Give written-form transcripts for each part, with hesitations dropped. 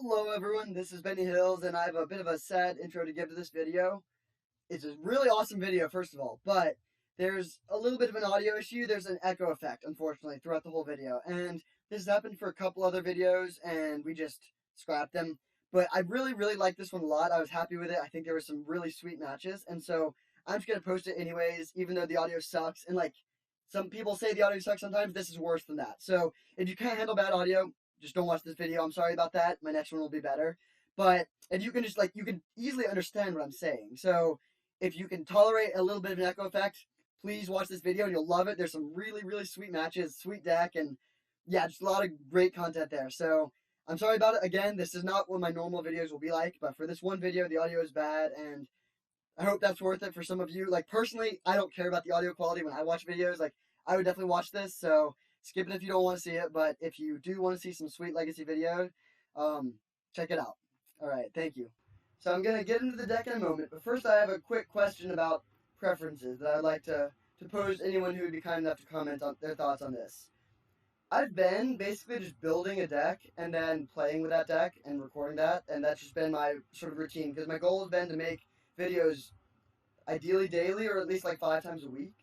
Hello everyone, this is Benny Hills, and I have a bit of a sad intro to give to this video. It's a really awesome video, first of all, but there's a little bit of an audio issue. There's an echo effect, unfortunately, throughout the whole video, and this has happened for a couple other videos, and we just scrapped them. But I really like this one a lot. I was happy with it. I think there were some really sweet matches, and so I'm just gonna post it anyways, even though the audio sucks. And like some people say the audio sucks sometimes, this is worse than that. So if you can't handle bad audio, just don't watch this video. I'm sorry about that. My next one will be better. But if you can just you can easily understand what I'm saying. So if you can tolerate a little bit of an echo effect, please watch this video and you'll love it. There's some really sweet matches, sweet deck, and yeah, just a lot of great content there. So I'm sorry about it. Again, this is not what my normal videos will be like, but for this one video, the audio is bad, and I hope that's worth it for some of you. Like, personally, I don't care about the audio quality when I watch videos. Like, I would definitely watch this, so skip it if you don't want to see it. But if you do want to see some sweet legacy video, check it out. All right, thank you. So I'm going to get into the deck in a moment, but first I have a quick question about preferences that I'd like to pose to anyone who would be kind enough to comment on their thoughts on this. I've been basically just building a deck and then playing with that deck and recording that, and that's just been my sort of routine, because my goal has been to make videos ideally daily or at least like 5 times a week.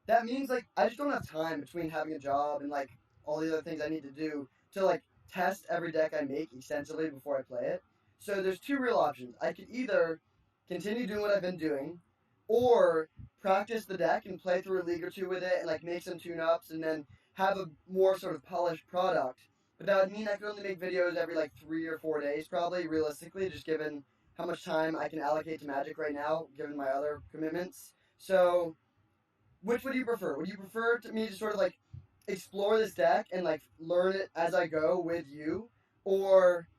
That means like I just don't have time between having a job and like all the other things I need to do to like test every deck I make extensively before I play it. So there's two real options. I could either continue doing what I've been doing, or practice the deck and play through a league or two with it and like make some tune-ups and then have a more sort of polished product. But that would mean I could only make videos every like 3 or 4 days, probably, realistically, just given how much time I can allocate to Magic right now, given my other commitments. So, which would you prefer? Would you prefer to me to sort of like explore this deck and like learn it as I go with you, or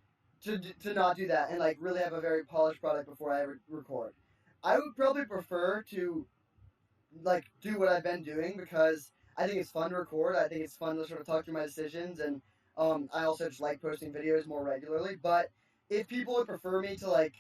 to not do that and like really have a very polished product before I record? I would probably prefer to like do what I've been doing, because I think it's fun to record. I think it's fun to sort of talk through my decisions, and I also just like posting videos more regularly. But if people would prefer me to like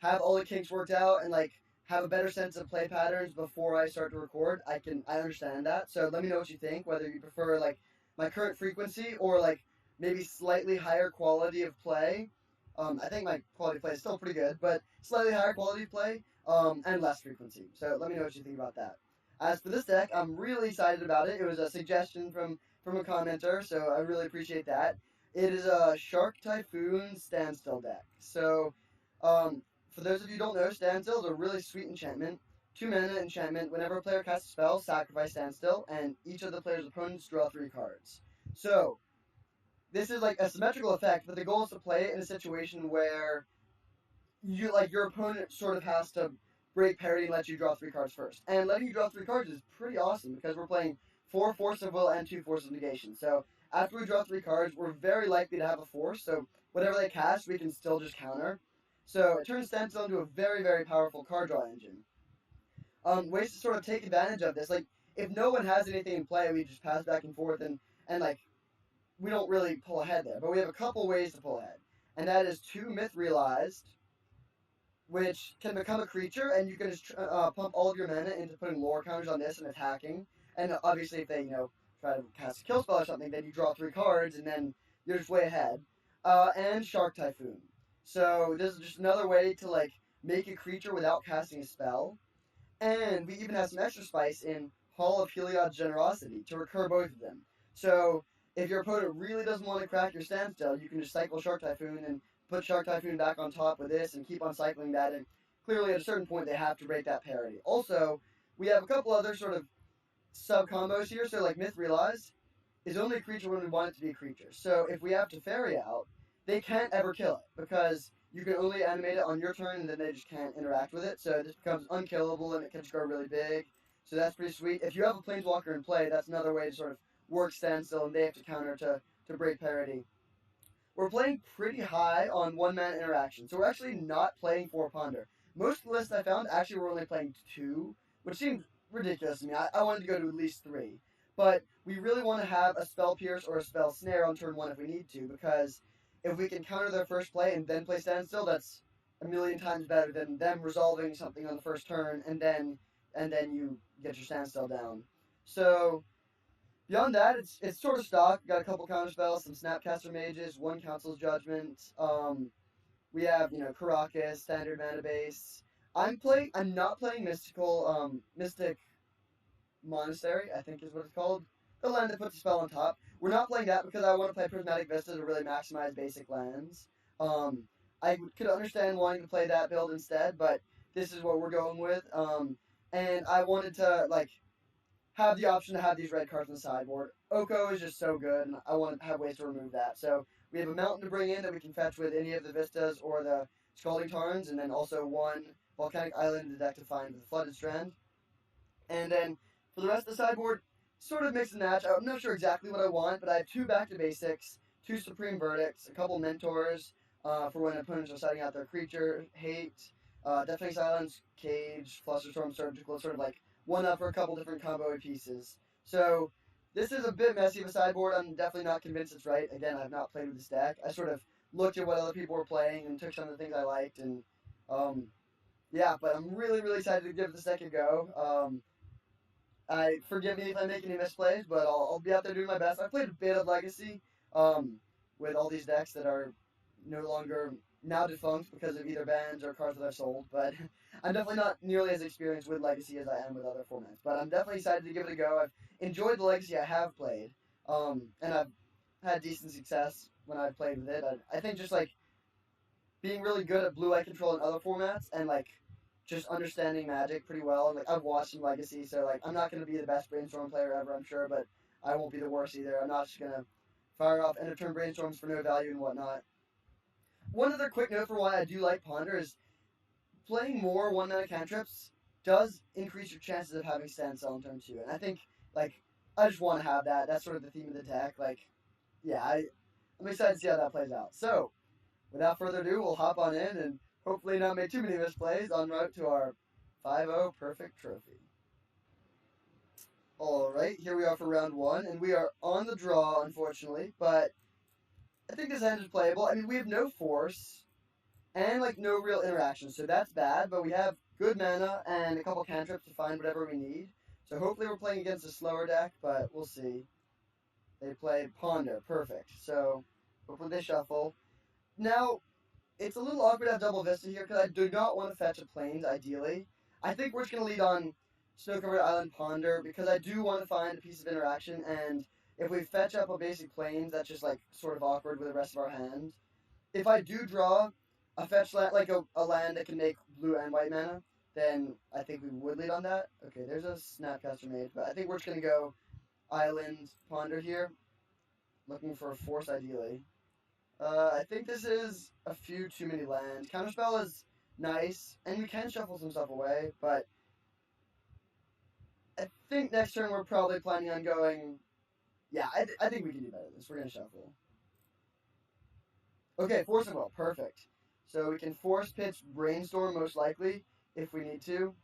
have all the kinks worked out and like have a better sense of play patterns before I start to record, I understand that. So let me know what you think. Whether you prefer like my current frequency or like maybe slightly higher quality of play. I think my quality of play is still pretty good, but slightly higher quality of play and less frequency. So let me know what you think about that. As for this deck, I'm really excited about it. It was a suggestion from a commenter, so I really appreciate that. It is a Shark Typhoon Standstill deck. So, for those of you who don't know, Standstill is a really sweet enchantment. 2 mana enchantment. Whenever a player casts a spell, sacrifice Standstill, and each of the player's opponents draw 3 cards. So, this is like a symmetrical effect, but the goal is to play it in a situation where you like your opponent sort of has to break parity and let you draw 3 cards first. And letting you draw 3 cards is pretty awesome, because we're playing 4 Force of Will and 2 Force of Negation. So after we draw 3 cards, we're very likely to have a force. So whatever they cast, we can still just counter. So it turns Standstill into a very powerful card draw engine. Ways to sort of take advantage of this, like if no one has anything in play, we just pass back and forth, and like we don't really pull ahead there. But we have a couple ways to pull ahead, and that is 2 Myth Realized, which can become a creature, and you can just pump all of your mana into putting lore counters on this and attacking. And obviously, if they, try to cast a kill spell or something, then you draw 3 cards, and then you're just way ahead. And Shark Typhoon. So this is just another way to, like, make a creature without casting a spell. And we even have some extra spice in Hall of Heliod's Generosity to recur both of them. So if your opponent really doesn't want to crack your Standstill, you can just cycle Shark Typhoon and put Shark Typhoon back on top with this and keep on cycling that, and clearly at a certain point they have to break that parity. Also, we have a couple other sort of sub-combos here, so like Myth Realized is only a creature when we want it to be a creature. So if we have Teferi out, they can't ever kill it, because you can only animate it on your turn, and then they just can't interact with it, so this becomes unkillable, and it can just grow really big. So that's pretty sweet. If you have a Planeswalker in play, that's another way to sort of work Standstill, and they have to counter to break parity. We're playing pretty high on 1-mana interaction, so we're actually not playing 4 Ponder. Most of the lists I found actually were only playing 2, which seemed ridiculous to me. I wanted to go to at least 3. But we really want to have a Spell Pierce or a Spell Snare on turn 1 if we need to, because if we can counter their first play and then play Standstill, that's a million times better than them resolving something on the first turn and then you get your Standstill down. So Beyond that, it's sort of stock. Got a couple counter spells, some Snapcaster Mages, one Council's Judgment. We have, Karakas, standard mana base. I'm not playing Mystic Monastery, I think is what it's called. The land that puts a spell on top. We're not playing that because I want to play Prismatic Vista to really maximize basic lands. Um, I could understand wanting to play that build instead, but this is what we're going with. And I wanted to have the option to have these red cards on the sideboard. Oko is just so good, and I want to have ways to remove that. So we have a mountain to bring in that we can fetch with any of the Vistas or the Scalding Tarns, and then also one Volcanic Island in the deck to find with the Flooded Strand. And then for the rest of the sideboard, sort of mix and match. I'm not sure exactly what I want, but I have two Back to Basics, two Supreme Verdicts, a couple Mentors for when opponents are setting out their creature, Hate, Deafening Silence, Cage, Flusterstorm, Surgical, sort of like one up for a couple different combo pieces. So this is a bit messy of a sideboard. I'm definitely not convinced it's right. Again, I've not played with this deck. I sort of looked at what other people were playing and took some of the things I liked, and yeah, but I'm really, really excited to give this deck a go. I forgive me if I make any misplays, but I'll be out there doing my best. I played a bit of Legacy with all these decks that are no longer now defunct because of either bans or cards that I've sold, but I'm definitely not nearly as experienced with Legacy as I am with other formats. But I'm definitely excited to give it a go. I've enjoyed the Legacy I have played, and I've had decent success when I've played with it. I think just being really good at blue-eye control in other formats and just understanding Magic pretty well. And I've watched some Legacy, so I'm not gonna be the best brainstorm player ever, I'm sure, but I won't be the worst either. I'm not just gonna fire off end of turn brainstorms for no value and whatnot. One other quick note for why I do like Ponder is playing more one mana cantrips does increase your chances of having Standstill in turn 2. And I think I just want to have that. That's sort of the theme of the deck. Yeah, I'm excited to see how that plays out. So without further ado, we'll hop on in and hopefully not make too many misplays en route to our 5-0 perfect trophy. Alright, here we are for round 1, and we are on the draw, unfortunately, but I think this hand is playable. I mean, we have no force, and no real interaction, so that's bad, but we have good mana and a couple cantrips to find whatever we need. So hopefully we're playing against a slower deck, but we'll see. They play Ponder, perfect. So hopefully they shuffle. Now, it's a little awkward to have double Vista here because I do not want to fetch a Plains, ideally. I think we're just going to lead on Snow-Covered Island Ponder because I do want to find a piece of interaction, and if we fetch up a basic Plains, that's just sort of awkward with the rest of our hand. If I do draw a fetch land, a land that can make blue and white mana, then I think we would lead on that. Okay, there's a Snapcaster Mage, but I think we're just going to go Island Ponder here, looking for a force ideally. I think this is a few too many lands. Counterspell is nice, and we can shuffle some stuff away, but I think next turn we're probably planning on going... Yeah, I think we can do better than this. We're going to shuffle. Okay, Force and Will. Perfect. So we can force pitch Brainstorm most likely, if we need to.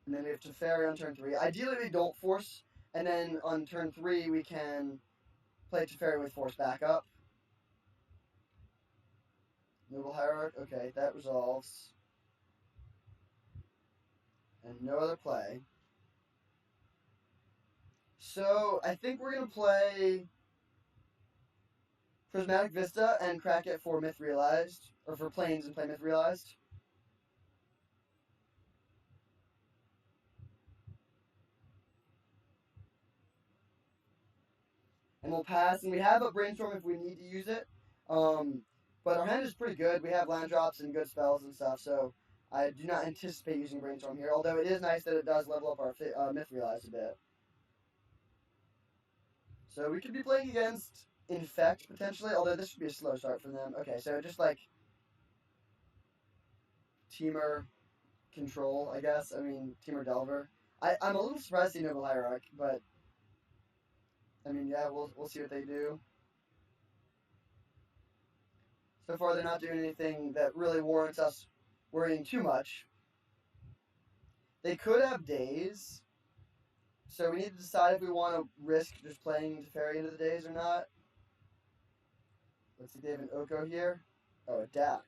And then we have Teferi on turn 3. Ideally we don't force, and then on turn 3 we can play Teferi with force backup. Noble Hierarch. Okay, that resolves. And no other play. So I think we're going to play Prismatic Vista and crack it for Myth Realized, or for Plains and play Myth Realized. And we'll pass, and we have a Brainstorm if we need to use it. But our hand is pretty good. We have land drops and good spells and stuff, so I do not anticipate using Brainstorm here, although it is nice that it does level up our Myth Realized a bit. So we could be playing against Infect, potentially, although this should be a slow start for them. Okay, so just Teamer Control, I guess. I mean, Teamer Delver. I'm a little surprised to see Noble Hierarch, but I mean, yeah, we'll see what they do. So far, they're not doing anything that really warrants us worrying too much. They could have Daze, so we need to decide if we want to risk just playing Teferi into the Daze or not. Let's see, they have an Oko here. Oh, a Dak.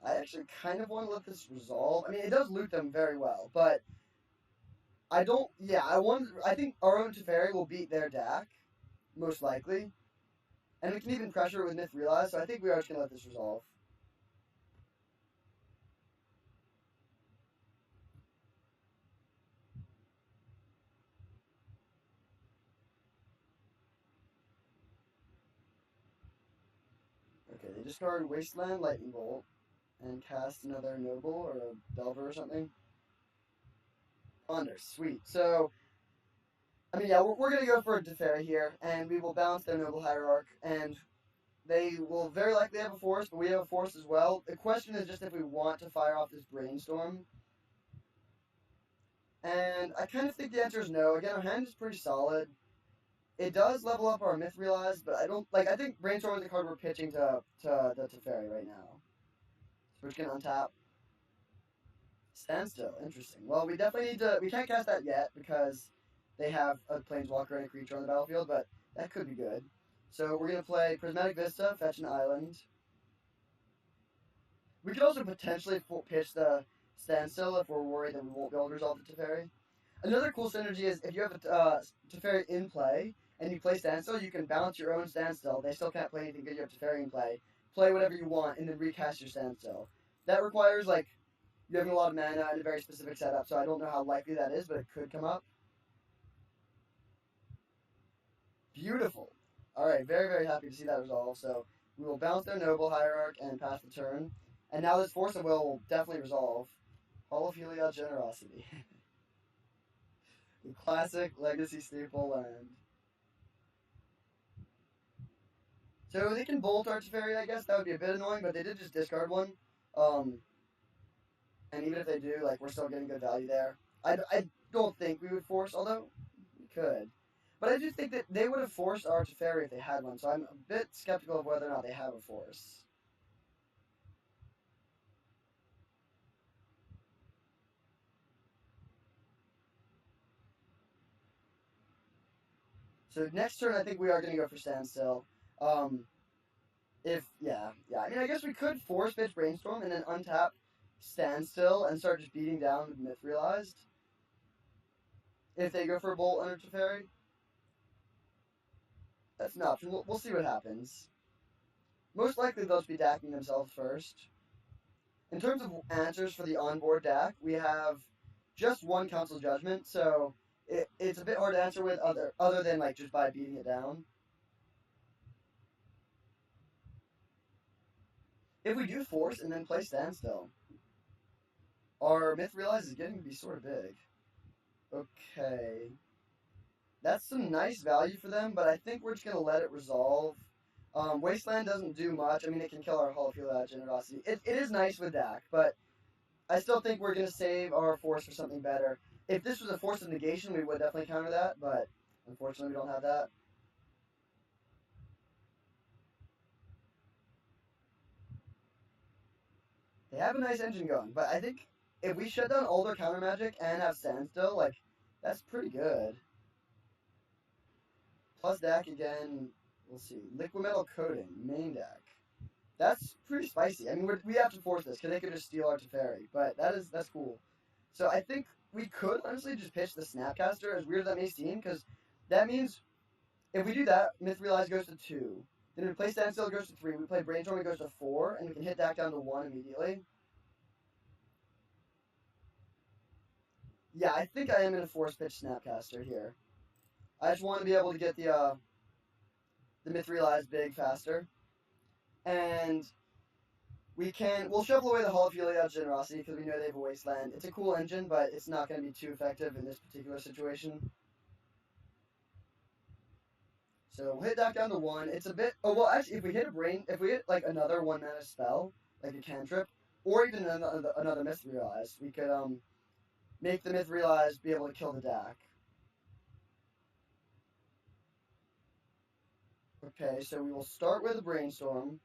I actually kind of want to let this resolve. I mean, it does loot them very well, but I don't. Yeah, I think our own Teferi will beat their DAC most likely, and we can even pressure it with Myth Realize. So I think we are just gonna let this resolve. Okay, they discard Wasteland Lightning Bolt and cast another Noble or a Delver or something. Under, sweet. So, I mean, yeah, we're going to go for a Teferi here, and we will balance their Noble Hierarch, and they will very likely have a force, but we have a force as well. The question is just if we want to fire off this Brainstorm. And I kind of think the answer is no. Again, our hand is pretty solid. It does level up our Myth Realize, but I don't, like, I think Brainstorm is the card we're pitching to the Teferi right now. So we're just going to untap. Standstill, interesting. Well, we definitely need to, we can't cast that yet because they have a Planeswalker and a creature on the battlefield, but that could be good. So we're going to play Prismatic Vista, fetch an island. We could also potentially pitch the Standstill if we're worried that we won't be able to resolve the Teferi. Another cool synergy is if you have a Teferi in play and you play Standstill, you can bounce your own Standstill. They still can't play anything because you have Teferi in play whatever you want, and then recast your Standstill. That requires, like, you having a lot of mana and a very specific setup, so I don't know how likely that is, but it could come up. Beautiful. Alright, very, very happy to see that resolve. So we will bounce their Noble Hierarch and pass the turn. And now this Force of Will definitely resolve. Hall of Heliod Generosity. The classic Legacy staple land. So they can bolt our Teferi, I guess. That would be a bit annoying, but they did just discard one. And even if they do, like, we're still getting good value there. I don't think we would force, although we could. But I do think that they would have forced our Teferi if they had one, so I'm a bit skeptical of whether or not they have a force. So next turn, I think we are going to go for Standstill. I mean, I guess we could force pitch Brainstorm and then untap Standstill and start just beating down with Myth Realized. If they go for a Bolt under Teferi. That's an option. We'll see what happens. Most likely they'll just be DACing themselves first. In terms of answers for the onboard DAC, we have just one Council Judgment, so it's a bit hard to answer with other than, like, just by beating it down. If we do force and then play Standstill, our Myth Realize is getting to be sort of big. Okay. That's some nice value for them, but I think we're just going to let it resolve. Wasteland doesn't do much. I mean, it can kill our Hall of Heliod Generosity. It is nice with DAC, but I still think we're going to save our force for something better. If this was a Force of Negation, we would definitely counter that, but unfortunately we don't have that. They have a nice engine going, but I think if we shut down all their counter magic and have Standstill, like, that's pretty good. Plus DAC again, we'll see. Liquid Metal Coating, main DAC. That's pretty spicy. I mean, we have to force this, because they could just steal our Teferi, but that's cool. So I think we could honestly just pitch the Snapcaster, as weird as that may seem, because that means if we do that, Myth Realize goes to 2. Then we play Standstill, it goes to 3. We play Brainstorm, it goes to 4, and we can hit DAC down to 1 immediately. Yeah, I think I am going to force pitch Snapcaster here. I just want to be able to get the Myth Realize big faster. And we'll shuffle away the Hall of Heliod Generosity because we know they have a Wasteland. It's a cool engine, but it's not going to be too effective in this particular situation. So we'll hit DAC down to 1. It's a bit, oh, well, actually, if we hit like another 1-mana spell, like a cantrip, or even another Myth Realize, we could make the Myth Realize be able to kill the DAC. Okay, so we will start with a Brainstorm.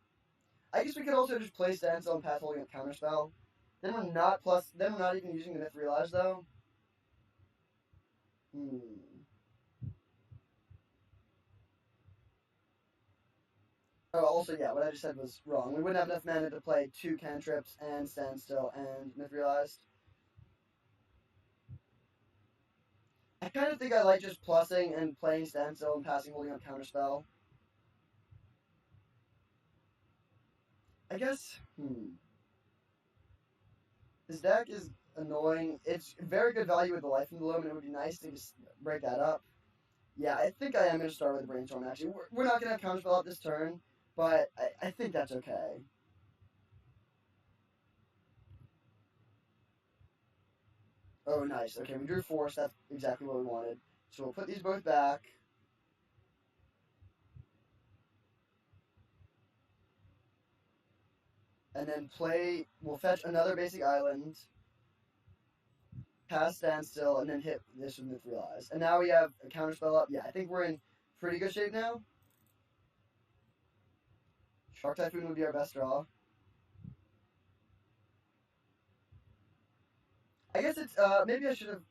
I guess we could also just play Standstill and pass holding a counterspell. Then we're not even using the Myth Realize though. Oh, also, yeah, what I just said was wrong. We wouldn't have enough mana to play 2 cantrips and Standstill and Mithralized. I kind of think I like just plussing and playing Standstill and passing holding up Counterspell. I guess, This deck is annoying. It's very good value with the Life from the Loam, and it would be nice to just break that up. Yeah, I think I am going to start with Brainstorm, actually. We're not going to have Counterspell out this turn, but I think that's okay. Oh, nice. Okay, we drew Force. That's exactly what we wanted. So we'll put these both back. And then we'll fetch another basic island, pass Standstill, and then hit this with Mithrilize. And now we have a Counterspell up. Yeah, I think we're in pretty good shape now. Shark Typhoon would be our best draw. I guess it's, maybe I should have,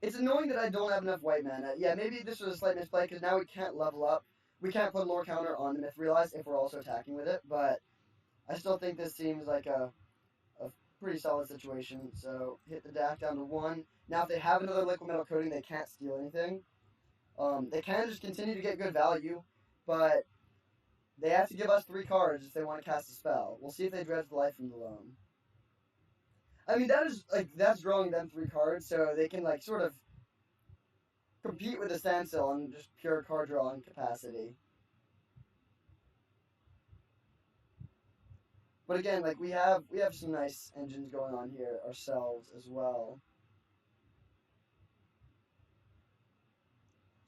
it's annoying that I don't have enough white mana. Yeah, maybe this was a slight misplay, because now we can't level up. We can't put a lore counter on the Mithrilize if we're also attacking with it, but I still think this seems like a pretty solid situation. So hit the DAC down to 1. Now if they have another liquid metal coating, they can't steal anything. They can just continue to get good value, but they have to give us 3 cards if they want to cast a spell. We'll see if they dredge the Life from the Loam. I mean, that's drawing them 3 cards, so they can, like, sort of compete with the Standstill on just pure card drawing capacity. But again, like, we have some nice engines going on here ourselves as well.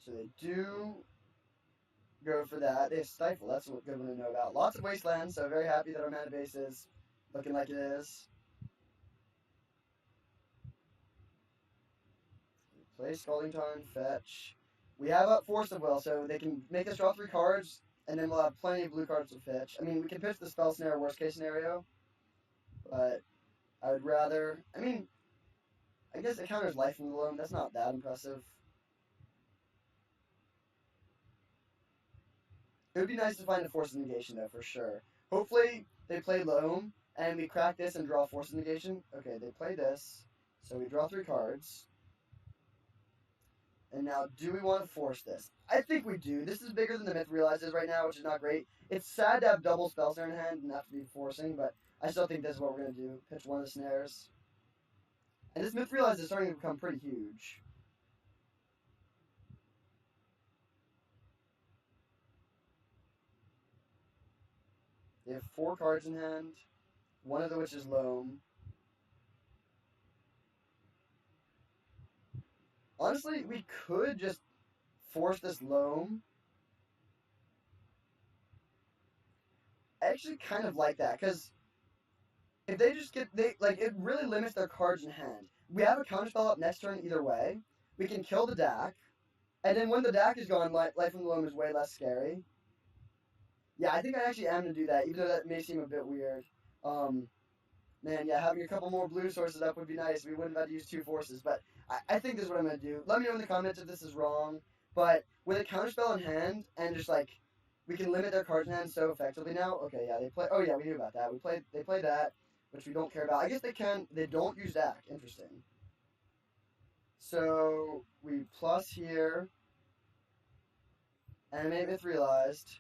So they do go for that. They have Stifle. That's a good one to know about. Lots of Wastelands, so very happy that our mana base is looking like it is. Play Scalding Tarn, fetch. We have up Force of Will, so they can make us draw 3 cards, and then we'll have plenty of blue cards to fetch. I mean, we can pitch the Spell Snare worst case scenario, but I would rather... I mean, I guess it counters Life from the Loam. That's not that impressive. It would be nice to find a Force of Negation, though, for sure. Hopefully, they play Loam, and we crack this and draw Force of Negation. Okay, they play this, so we draw 3 cards. And now, do we want to force this? I think we do. This is bigger than the Mithrilize is right now, which is not great. It's sad to have double Spell Snare in hand and have to be forcing, but I still think this is what we're going to do. Pitch one of the snares. And this Mithrilize is starting to become pretty huge. They have 4 cards in hand, one of which is Loam. Honestly, we could just force this Loam. I actually kind of like that, because if they just get, it really limits their cards in hand. We have a counterspell up next turn either way. We can kill the DAC, and then when the DAC is gone, Life from the Loam is way less scary. Yeah, I think I actually am going to do that, even though that may seem a bit weird. Man, yeah, having a couple more blue sources up would be nice. We wouldn't have to use 2 forces, but I think this is what I'm going to do. Let me know in the comments if this is wrong, but with a counterspell in hand, and just, like, we can limit their cards in hand so effectively now. Okay, yeah, they play, oh yeah, we knew about that. They played that, which we don't care about. I guess they don't use DAC. Interesting. So, we plus here, Animate Mithralized.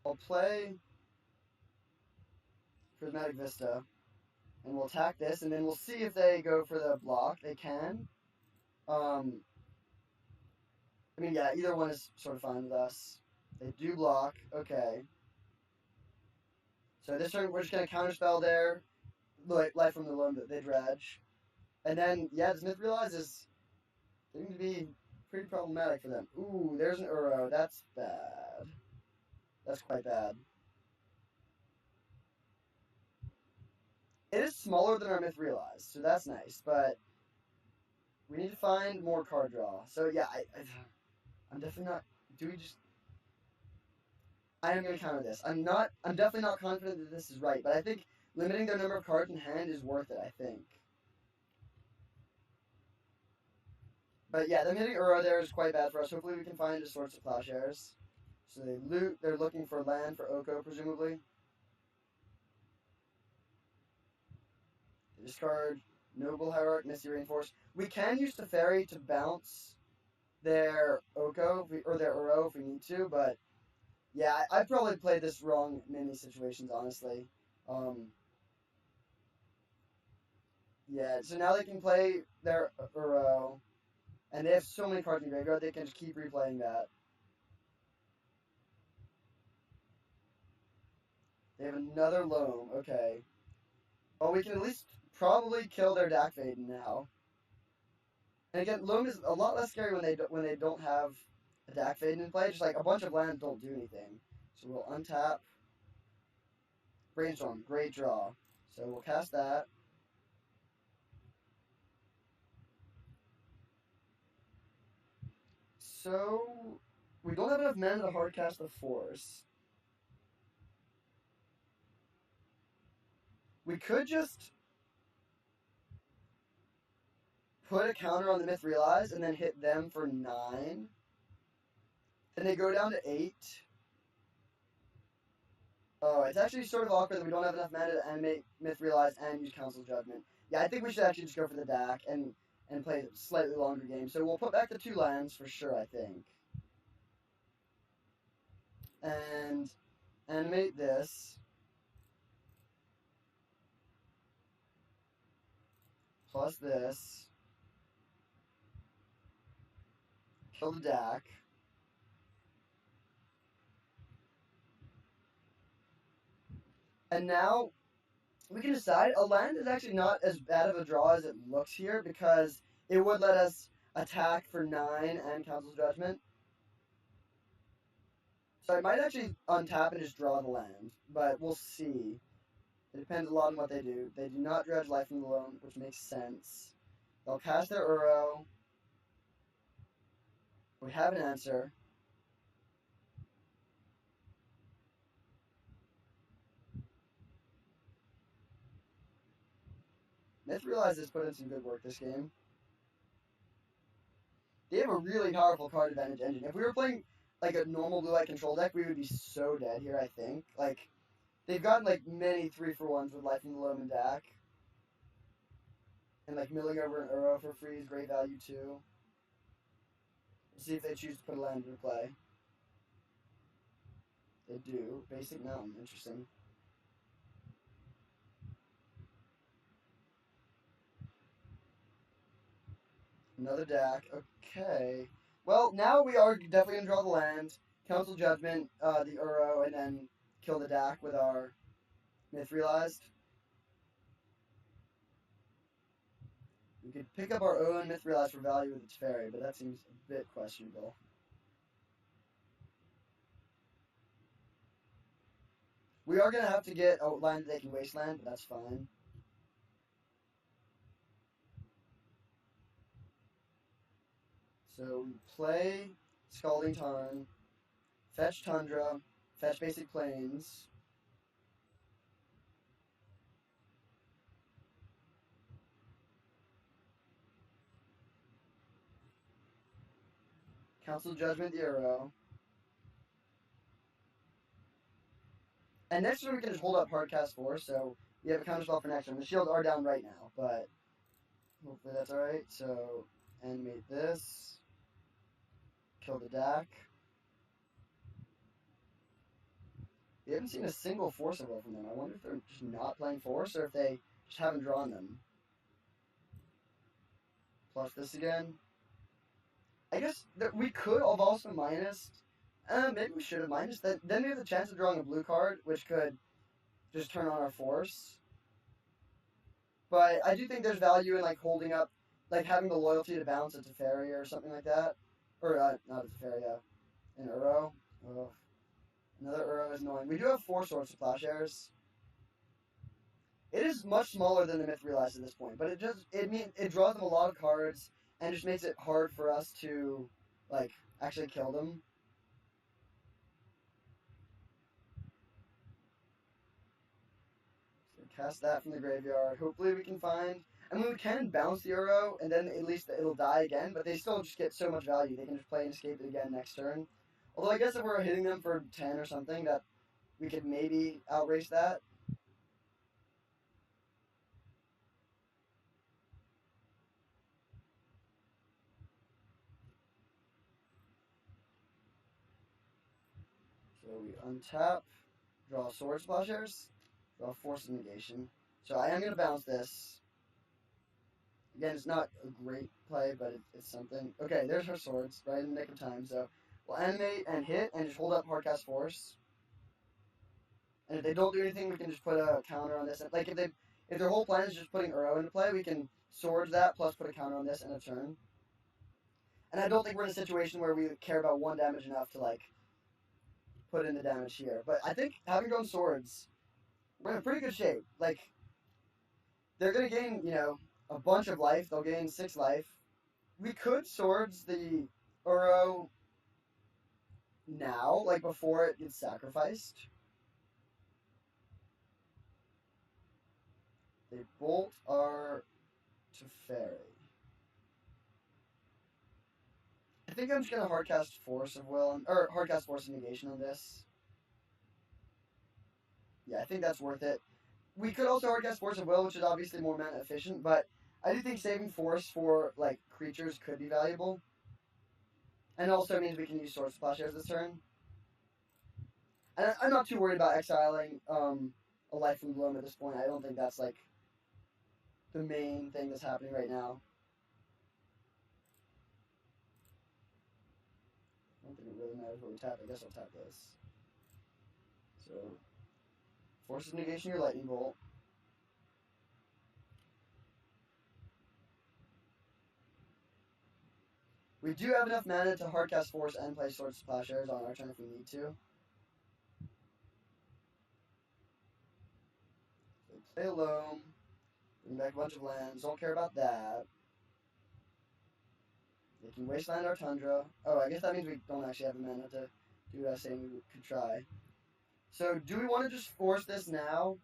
I'll play Prismatic Vista, and we'll attack this, and then we'll see if they go for the block. They can. I mean, yeah, either one is sort of fine with us. They do block. Okay. So this turn, we're just going to counterspell their Life from the Loam that they dredge. And then, yeah, this Mithrilize is getting to be pretty problematic for them. Ooh, there's an Uro. That's bad. That's quite bad. It is smaller than our Mithrilize, so that's nice, but we need to find more card draw. So yeah, I'm definitely not, I am going to counter this. I'm definitely not confident that this is right, but I think limiting their number of cards in hand is worth it, I think. But yeah, them hitting Uro there is quite bad for us. Hopefully we can find just Swords of Plowshares. So they loot. They're looking for land for Oko, presumably. They discard Noble Hierarch, Misty Rainforest. We can use the Fairy to bounce their Oko or their Uro if we need to, but yeah, I probably played this wrong in many situations, honestly. Yeah, so now they can play their Uro, and they have so many cards in the graveyard, they can just keep replaying that. They have another Loam, okay. Well, we can at least probably kill their Dak Vaden now. And again, Loam is a lot less scary when they don't have a Dak Vaden in play. Just like a bunch of lands don't do anything. So we'll untap. Brainstorm, great draw. So we'll cast that. So we don't have enough mana to hard cast the Force. We could just put a counter on the Myth Realize and then hit them for 9. Then they go down to 8. Oh, it's actually sort of awkward that we don't have enough mana to animate Myth Realize and use Council's Judgment. Yeah, I think we should actually just go for the DAC and play a slightly longer game. So we'll put back the 2 lands for sure, I think. And animate this. Plus this. Kill the DAC. And now we can decide a land is actually not as bad of a draw as it looks here because it would let us attack for 9 and Council's Judgment. So I might actually untap and just draw the land, but we'll see. It depends a lot on what they do. They do not dredge life from the loam, which makes sense. They'll cast their Uro. We have an answer. Myth Realizes put in some good work this game. They have a really powerful card advantage engine. If we were playing like a normal blue-white control deck, we would be so dead here, I think. Like, they've gotten like many 3-for-1s with Life from the Loam and DAC. And like milling over an Uro for free is great value too. We'll see if they choose to put a land into play. They do. Basic Mountain, interesting. Another DAC. Okay. Well, now we are definitely going to draw the land, Council Judgment, the Uro, and then kill the DAC with our Myth Realized. We could pick up our own Myth Realized for value with its fairy, but that seems a bit questionable. We are going to have to get a land that they can wasteland, but that's fine. So we play Scalding Tarn, fetch Tundra, fetch Basic Plains. Council Judgment the Uro. And next turn we can just hold up Hardcast Force, so we have a counterspell for next turn. The shields are down right now, but hopefully that's alright. So animate this. Kill the DAC. We haven't seen a single Force evolve from them. I wonder if they're just not playing Force or if they just haven't drawn them. Plus this again. I guess that we could have also minused. Maybe we should have minused that. Then we have the chance of drawing a blue card, which could just turn on our Force. But I do think there's value in like holding up, like having the loyalty to bounce a Teferi or something like that. Or not a Teferi, an Uro. Oh. Another Uro is annoying. We do have 4 Swords of Plowshares. It is much smaller than the Myth Realized at this point, but it draws them a lot of cards and just makes it hard for us to like actually kill them. So cast that from the graveyard. Hopefully we can find. I mean, we can bounce the Uro, and then at least it'll die again, but they still just get so much value. They can just play and escape it again next turn. Although I guess if we're hitting them for 10 or something, that we could maybe outrace that. So we untap, draw Sword Splashers, draw Force of Negation. So I am going to bounce this. Again, it's not a great play, but it's something. Okay, there's her swords, right in the nick of time. So we'll animate and hit and just hold up Hardcast Force. And if they don't do anything, we can just put a counter on this. Like if their whole plan is just putting Uro into play, we can swords that plus put a counter on this and a turn. And I don't think we're in a situation where we care about 1 damage enough to like put in the damage here. But I think having grown swords, we're in a pretty good shape. Like they're gonna gain, you know, a bunch of life. They'll gain 6 life. We could swords the Uro now, like before it gets sacrificed. They bolt our Teferi. I think I'm just gonna hardcast Force of Will or hardcast Force of Negation on this. Yeah, I think that's worth it. We could also hardcast Force of Will, which is obviously more mana efficient, but I do think saving Force for like creatures could be valuable. And it also means we can use Sword Splashers this turn. And I'm not too worried about exiling a life from Gloom at this point. I don't think that's like the main thing that's happening right now. I don't think it really matters what we tap. I guess I'll tap this. So, Force of Negation your Lightning Bolt. We do have enough mana to hardcast Force and play Sword Splashers on our turn if we need to. So play Loam. Bring back a bunch of lands. Don't care about that. They can Wasteland our Tundra. Oh, I guess that means we don't actually have the mana to do what I was saying we could try. So, do we want to just force this now?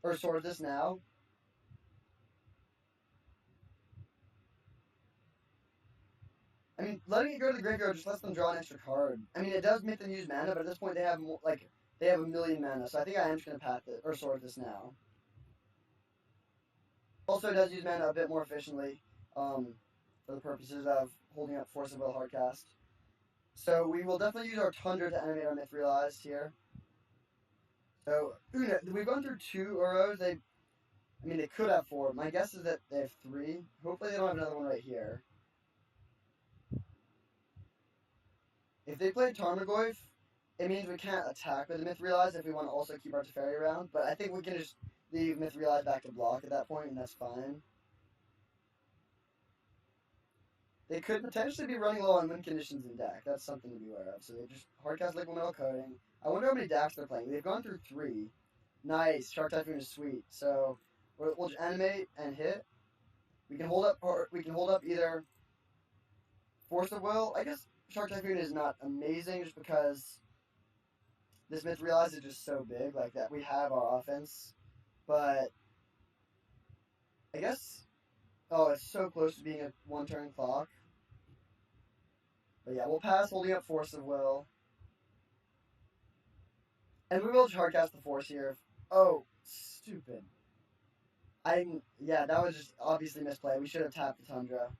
Or sword this now? I mean, letting it go to the graveyard just lets them draw an extra card. I mean, it does make them use mana, but at this point they have more, like, they have 1,000,000 mana, so I think I am just going to path it, or sword this now. Also, it does use mana a bit more efficiently, for the purposes of holding up Force of Will hardcast. So we will definitely use our Tundra to animate our Mithrilize here. So, we've gone through 2 Uros. I mean, they could have 4. My guess is that they have 3. Hopefully they don't have another one right here. If they play Tarmogoyf, it means we can't attack with the Mithrilize if we want to also keep our Teferi around. But I think we can just leave Mithrilize back to block at that point, and that's fine. They could potentially be running low on win conditions in deck. That's something to be aware of. So they just hardcast Liquid Metal Coating. I wonder how many decks they're playing. They've gone through 3. Nice. Shark Typhoon is sweet. So we'll just animate and hit. We can hold up, or we can hold up either Force of Will. I guess Shark Typhoon is not amazing just because this Mithrilize is just so big, like that we have our offense. But I guess, oh, it's so close to being a 1-turn clock. But yeah, we'll pass holding up Force of Will. And we will hardcast the Force here. Oh, stupid. Yeah, that was just obviously misplay. We should have tapped the Tundra.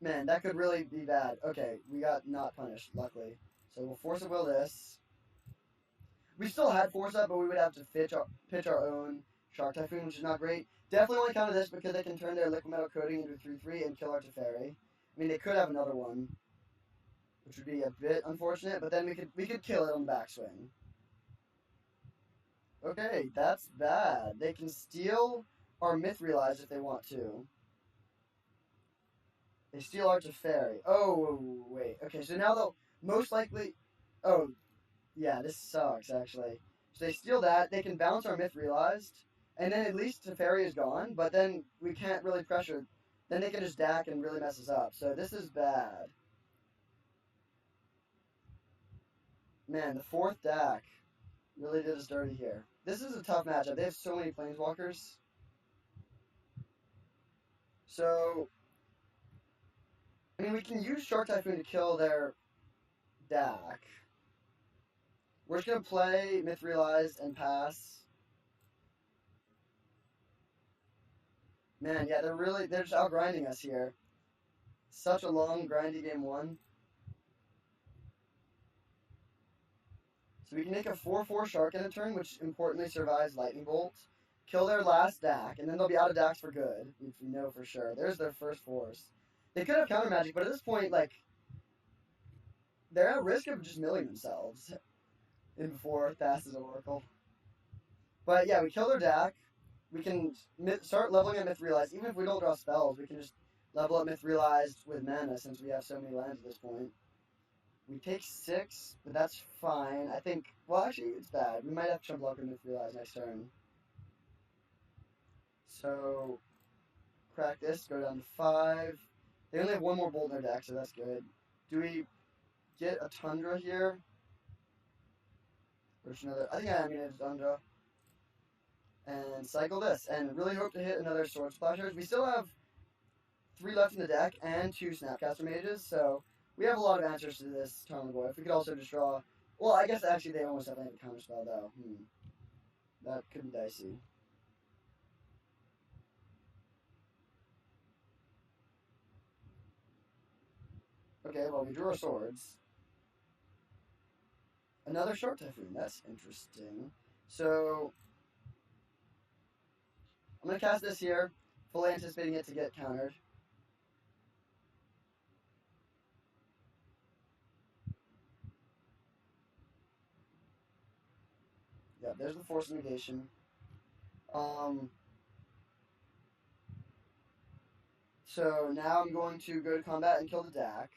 Man, that could really be bad. Okay, we got not punished, luckily. So we'll Force of Will this. We still had Force Up, but we would have to pitch our own Shark Typhoon, which is not great. Definitely only counter this because they can turn their Liquid Metal Coating into a 3/3 and kill our Teferi. I mean, they could have another one, which would be a bit unfortunate, but then we could kill it on the backswing. Okay, that's bad. They can steal our Mithrilize if they want to. They steal our Teferi. Oh, wait. Okay, so now they'll most likely... Oh, yeah, this sucks, actually. So they steal that. They can bounce our Mithrilize, and then at least Teferi is gone, but then we can't really pressure. Then they can just DAC and really mess us up. So this is bad. Man, the 4th DAC really did us dirty here. This is a tough matchup. They have so many Planeswalkers. So... I mean, we can use Shark Typhoon to kill their Dak. We're just gonna play Myth Realized and pass. Man, yeah, they're just outgrinding us here. Such a long, grindy game one. So we can make a 4/4 Shark in a turn, which importantly survives Lightning Bolt. Kill their last Dak, and then they'll be out of Daks for good, which we know for sure. There's their first force. They could have counter magic, but at this point, like, they're at risk of just milling themselves in 4th passes Oracle. But yeah, we kill their Dak. We can start leveling at Myth Realized. Even if we don't draw spells, we can just level up Myth Realized with mana since we have so many lands at this point. We take 6, but that's fine. I think, well, actually, it's bad. We might have to chump block with Myth Realized next turn. So, crack this, go down to 5. They only have one more bolt in their deck, so that's good. Do we get a Tundra here? Or just another, I think I'm going to Tundra. And cycle this, and really hope to hit another Sword Splashers. We still have 3 left in the deck, and 2 Snapcaster Mages, so we have a lot of answers to this Tarmogoyf. We could also just draw, well, I guess actually they almost definitely have a counterspell, though. That could be dicey. Okay, well, we drew our swords. Another Shark Typhoon, that's interesting. So, I'm going to cast this here, fully anticipating it to get countered. Yeah, there's the Force Negation. So now I'm going to go to combat and kill the Dak.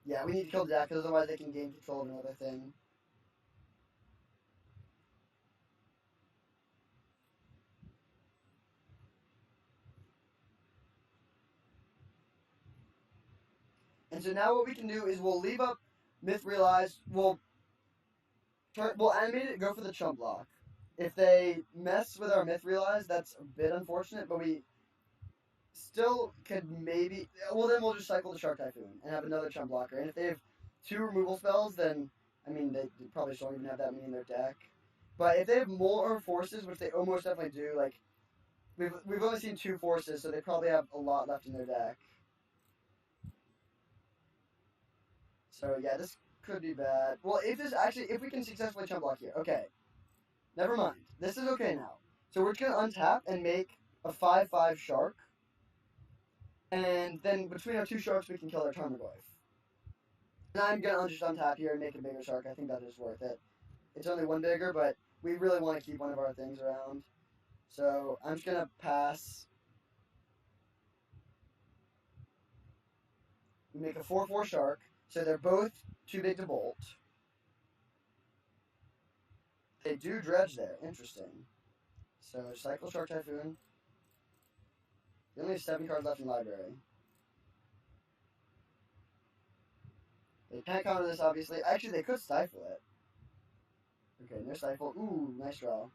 Yeah, we need to kill the Dak, because otherwise they can gain control of another thing. And so now what we can do is we'll leave up Myth Realized. We'll animate it, go for the chump block. If they mess with our Myth Realized, that's a bit unfortunate, but we still could maybe... Well, then we'll just cycle the Shark Typhoon and have another chump blocker. And if they have 2 removal spells, then, I mean, they probably don't even have that many in their deck. But if they have more forces, which they almost definitely do, like, we've only seen 2 forces, so they probably have a lot left in their deck. So yeah, this could be bad. Well, if we can successfully chump block here, okay. Never mind. This is okay now. So we're just gonna untap and make a 5/5 shark, and then between our 2 sharks we can kill our Tarmogoyf. And I'm gonna just untap here and make a bigger shark. I think that is worth it. It's only 1 bigger, but we really want to keep one of our things around. So I'm just gonna pass. We make a 4/4 shark. So they're both too big to bolt. They do dredge there. Interesting. So cycle Shark Typhoon. They only have 7 cards left in library. They can't counter this, obviously. Actually, they could stifle it. Okay, no stifle. Ooh, nice draw.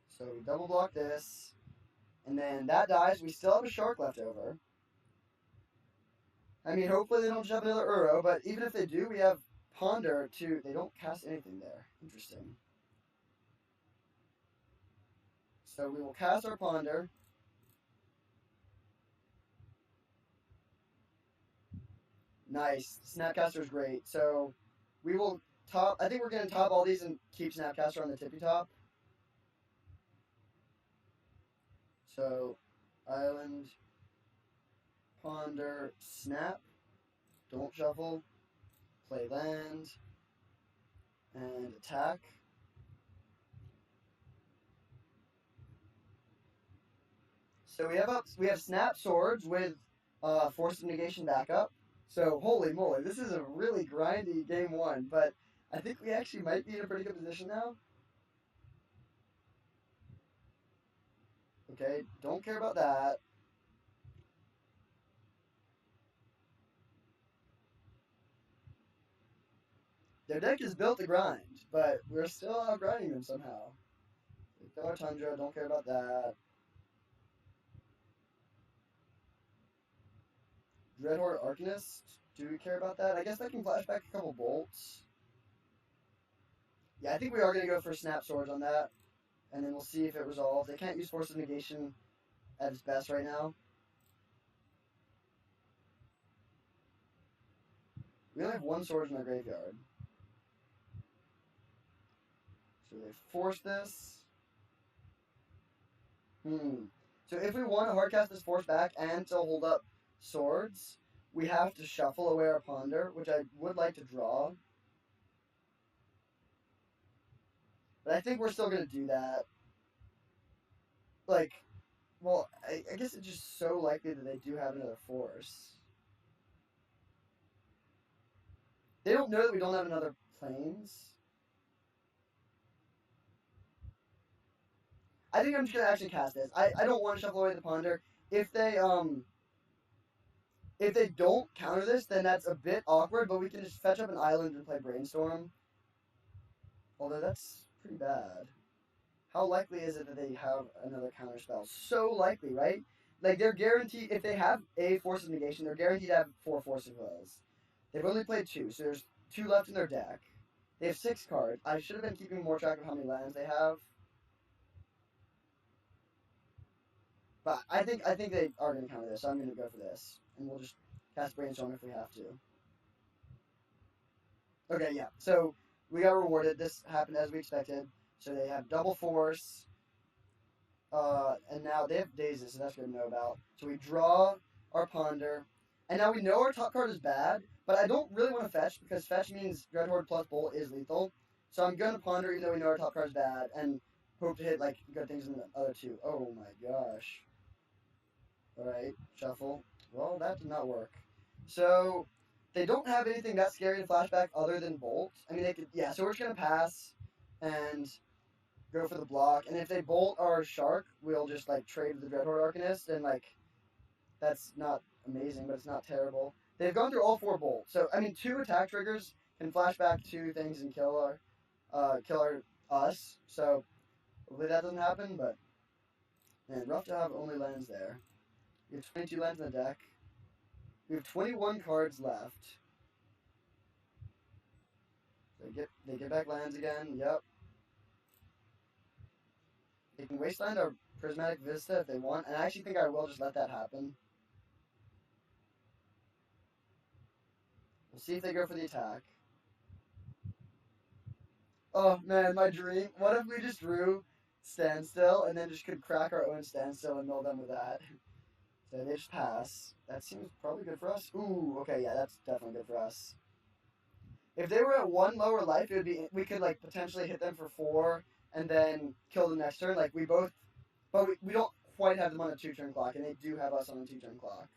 So we double block this. And then that dies. We still have a shark left over. I mean, hopefully they don't just have another Uro, but even if they do, we have Ponder to... They don't cast anything there. Interesting. So we will cast our Ponder. Nice. Snapcaster is great. So we will top... I think we're going to top all these and keep Snapcaster on the tippy top. So, Island... Ponder, snap, don't shuffle, play land, and attack. So we have snap swords with force of negation backup. So holy moly, this is a really grindy game 1, but I think we actually might be in a pretty good position now. Okay, don't care about that. Their deck is built to grind, but we're still out grinding them somehow. Kill our Tundra, don't care about that. Dreadhorde Arcanist. Do we care about that? I guess that can flash back a couple bolts. Yeah, I think we are going to go for Snap Swords on that. And then we'll see if it resolves. They can't use Force of Negation at its best right now. We only have one sword in our graveyard. So they force this. So if we want to hardcast this force back and still hold up swords, we have to shuffle away our Ponder, which I would like to draw. But I think we're still going to do that. Like, well, I guess it's just so likely that they do have another force. They don't know that we don't have another planes. I think I'm just going to actually cast this. I don't want to shuffle away the Ponder. If they don't counter this, then that's a bit awkward, but we can just fetch up an island and play Brainstorm. Although that's pretty bad. How likely is it that they have another counter spell? So likely, right? Like, they're guaranteed, if they have a Force of Negation, they're guaranteed to have 4 Force of Wills. They've only played 2, so there's 2 left in their deck. They have 6 cards. I should have been keeping more track of how many lands they have. But I think they are going to counter this, so I'm going to go for this. And we'll just cast Brainstorm if we have to. Okay, yeah. So, we got rewarded. This happened as we expected. So they have double force. And now they have Dazes, so that's good to know about. So we draw our Ponder. And now we know our top card is bad, but I don't really want to fetch, because fetch means Dreadhorde plus Bolt is lethal. So I'm going to Ponder even though we know our top card is bad, and hope to hit, like, good things in the other 2. Oh my gosh. Alright, shuffle. Well, that did not work. So, they don't have anything that scary to flashback other than Bolt. I mean, they could, yeah, so we're just going to pass and go for the block. And if they Bolt our Shark, we'll just, like, trade with the Dreadhorde Arcanist, and, like, that's not amazing, but it's not terrible. They've gone through all 4 Bolts. So, I mean, 2 attack triggers can flashback 2 things and kill us. So, hopefully that doesn't happen, but, man, rough to have only lands there. We have 22 lands in the deck. We have 21 cards left. They get back lands again. Yep. They can wasteland our Prismatic Vista if they want, and I actually think I will just let that happen. We'll see if they go for the attack. Oh man, my dream. What if we just drew Standstill and then just could crack our own Standstill and mill them with that? So they just pass. That seems probably good for us. Ooh, okay, yeah, that's definitely good for us. If they were at 1 lower life, it would be, we could, like, potentially hit them for 4 and then kill them next turn. Like, we both, but we don't quite have them on a 2-turn clock, and they do have us on a 2-turn clock.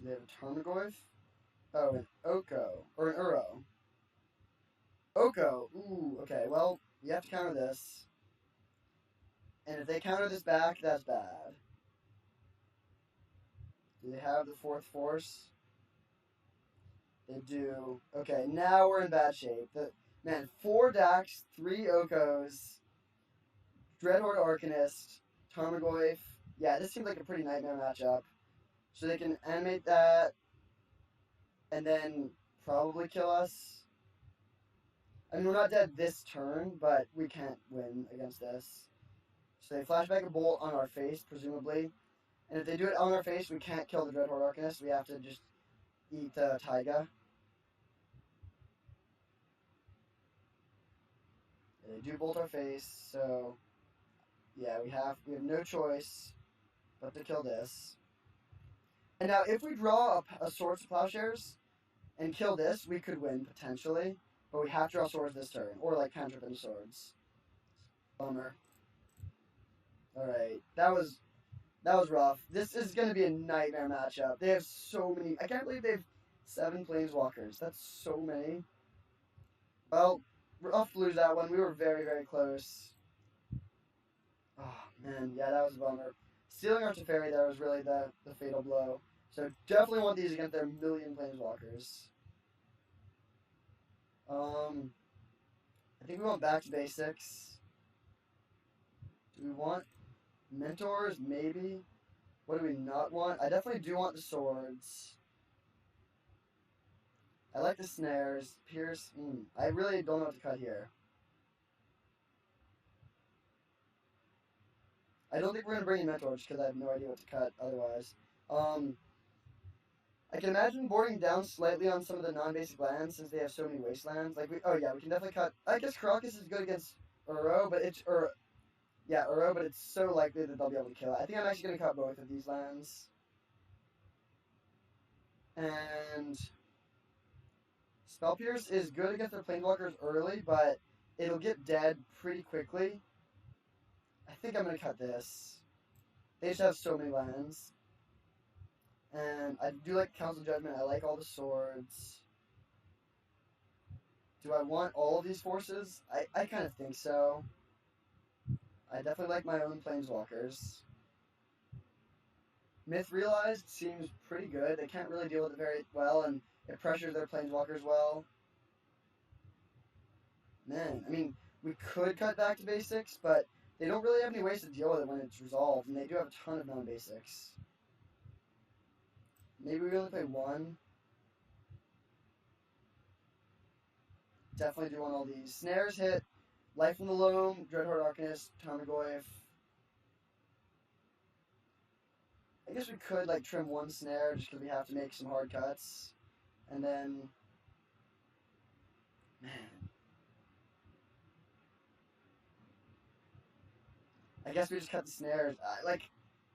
Do they have a Tarmogoyf? Oh, an Oko, or an Uro. Oko, ooh, okay, well, you have to counter this. And if they counter this back, that's bad. Do they have the 4th force? They do. Okay, now we're in bad shape. Man, 4 Dax, 3 Okos, Dreadhorde Arcanist, Tarmogoyf. Yeah, this seems like a pretty nightmare matchup. So they can animate that, and then probably kill us. I mean, we're not dead this turn, but we can't win against this. So they flashback a Bolt on our face, presumably. And if they do it on our face, we can't kill the Dreadhorde Arcanist. We have to just eat the Taiga. They do Bolt our face, so yeah, we have no choice but to kill this. And now, if we draw a Swords to Plowshares and kill this, we could win potentially. But we have to draw Swords this turn, or like cantrip into Swords. Bummer. Alright, that was rough. This is going to be a nightmare matchup. They have so many. I can't believe they have 7 Planeswalkers. That's so many. Well, we're off to lose that one. We were very, very close. Oh, man. Yeah, that was a bummer. Stealing our Teferi there was really the fatal blow. So definitely want these against their million Planeswalkers. I I think we want back to basics. Do we want mentors? Maybe. What do we not want? I definitely do want the swords. I like the snares. Pierce. I really don't know what to cut here. I don't think we're going to bring in mentors because I have no idea what to cut otherwise. I can imagine boarding down slightly on some of the non-basic lands since they have so many wastelands. Like we can definitely cut. I guess Caracas is good against Uro, but Uro, but it's so likely that they'll be able to kill it. I think I'm actually going to cut both of these lands. And Spell Pierce is good against their Planeswalkers early, but it'll get dead pretty quickly. I think I'm going to cut this. They just have so many lands. And I do like Council Judgment. I like all the swords. Do I want all of these forces? I kind of think so. I definitely like my own Planeswalkers. Myth Realized seems pretty good. They can't really deal with it very well, and it pressures their Planeswalkers well. Man, I mean, we could cut back to basics, but they don't really have any ways to deal with it when it's resolved, and they do have a ton of non-basics. Maybe we only play one. Definitely do want all these. Snares hit. Life from the Loam, Dreadhorde Arcanist, Tarmogoyf. I guess we could like trim one snare just because we have to make some hard cuts. And then, man. I guess we just cut the snares.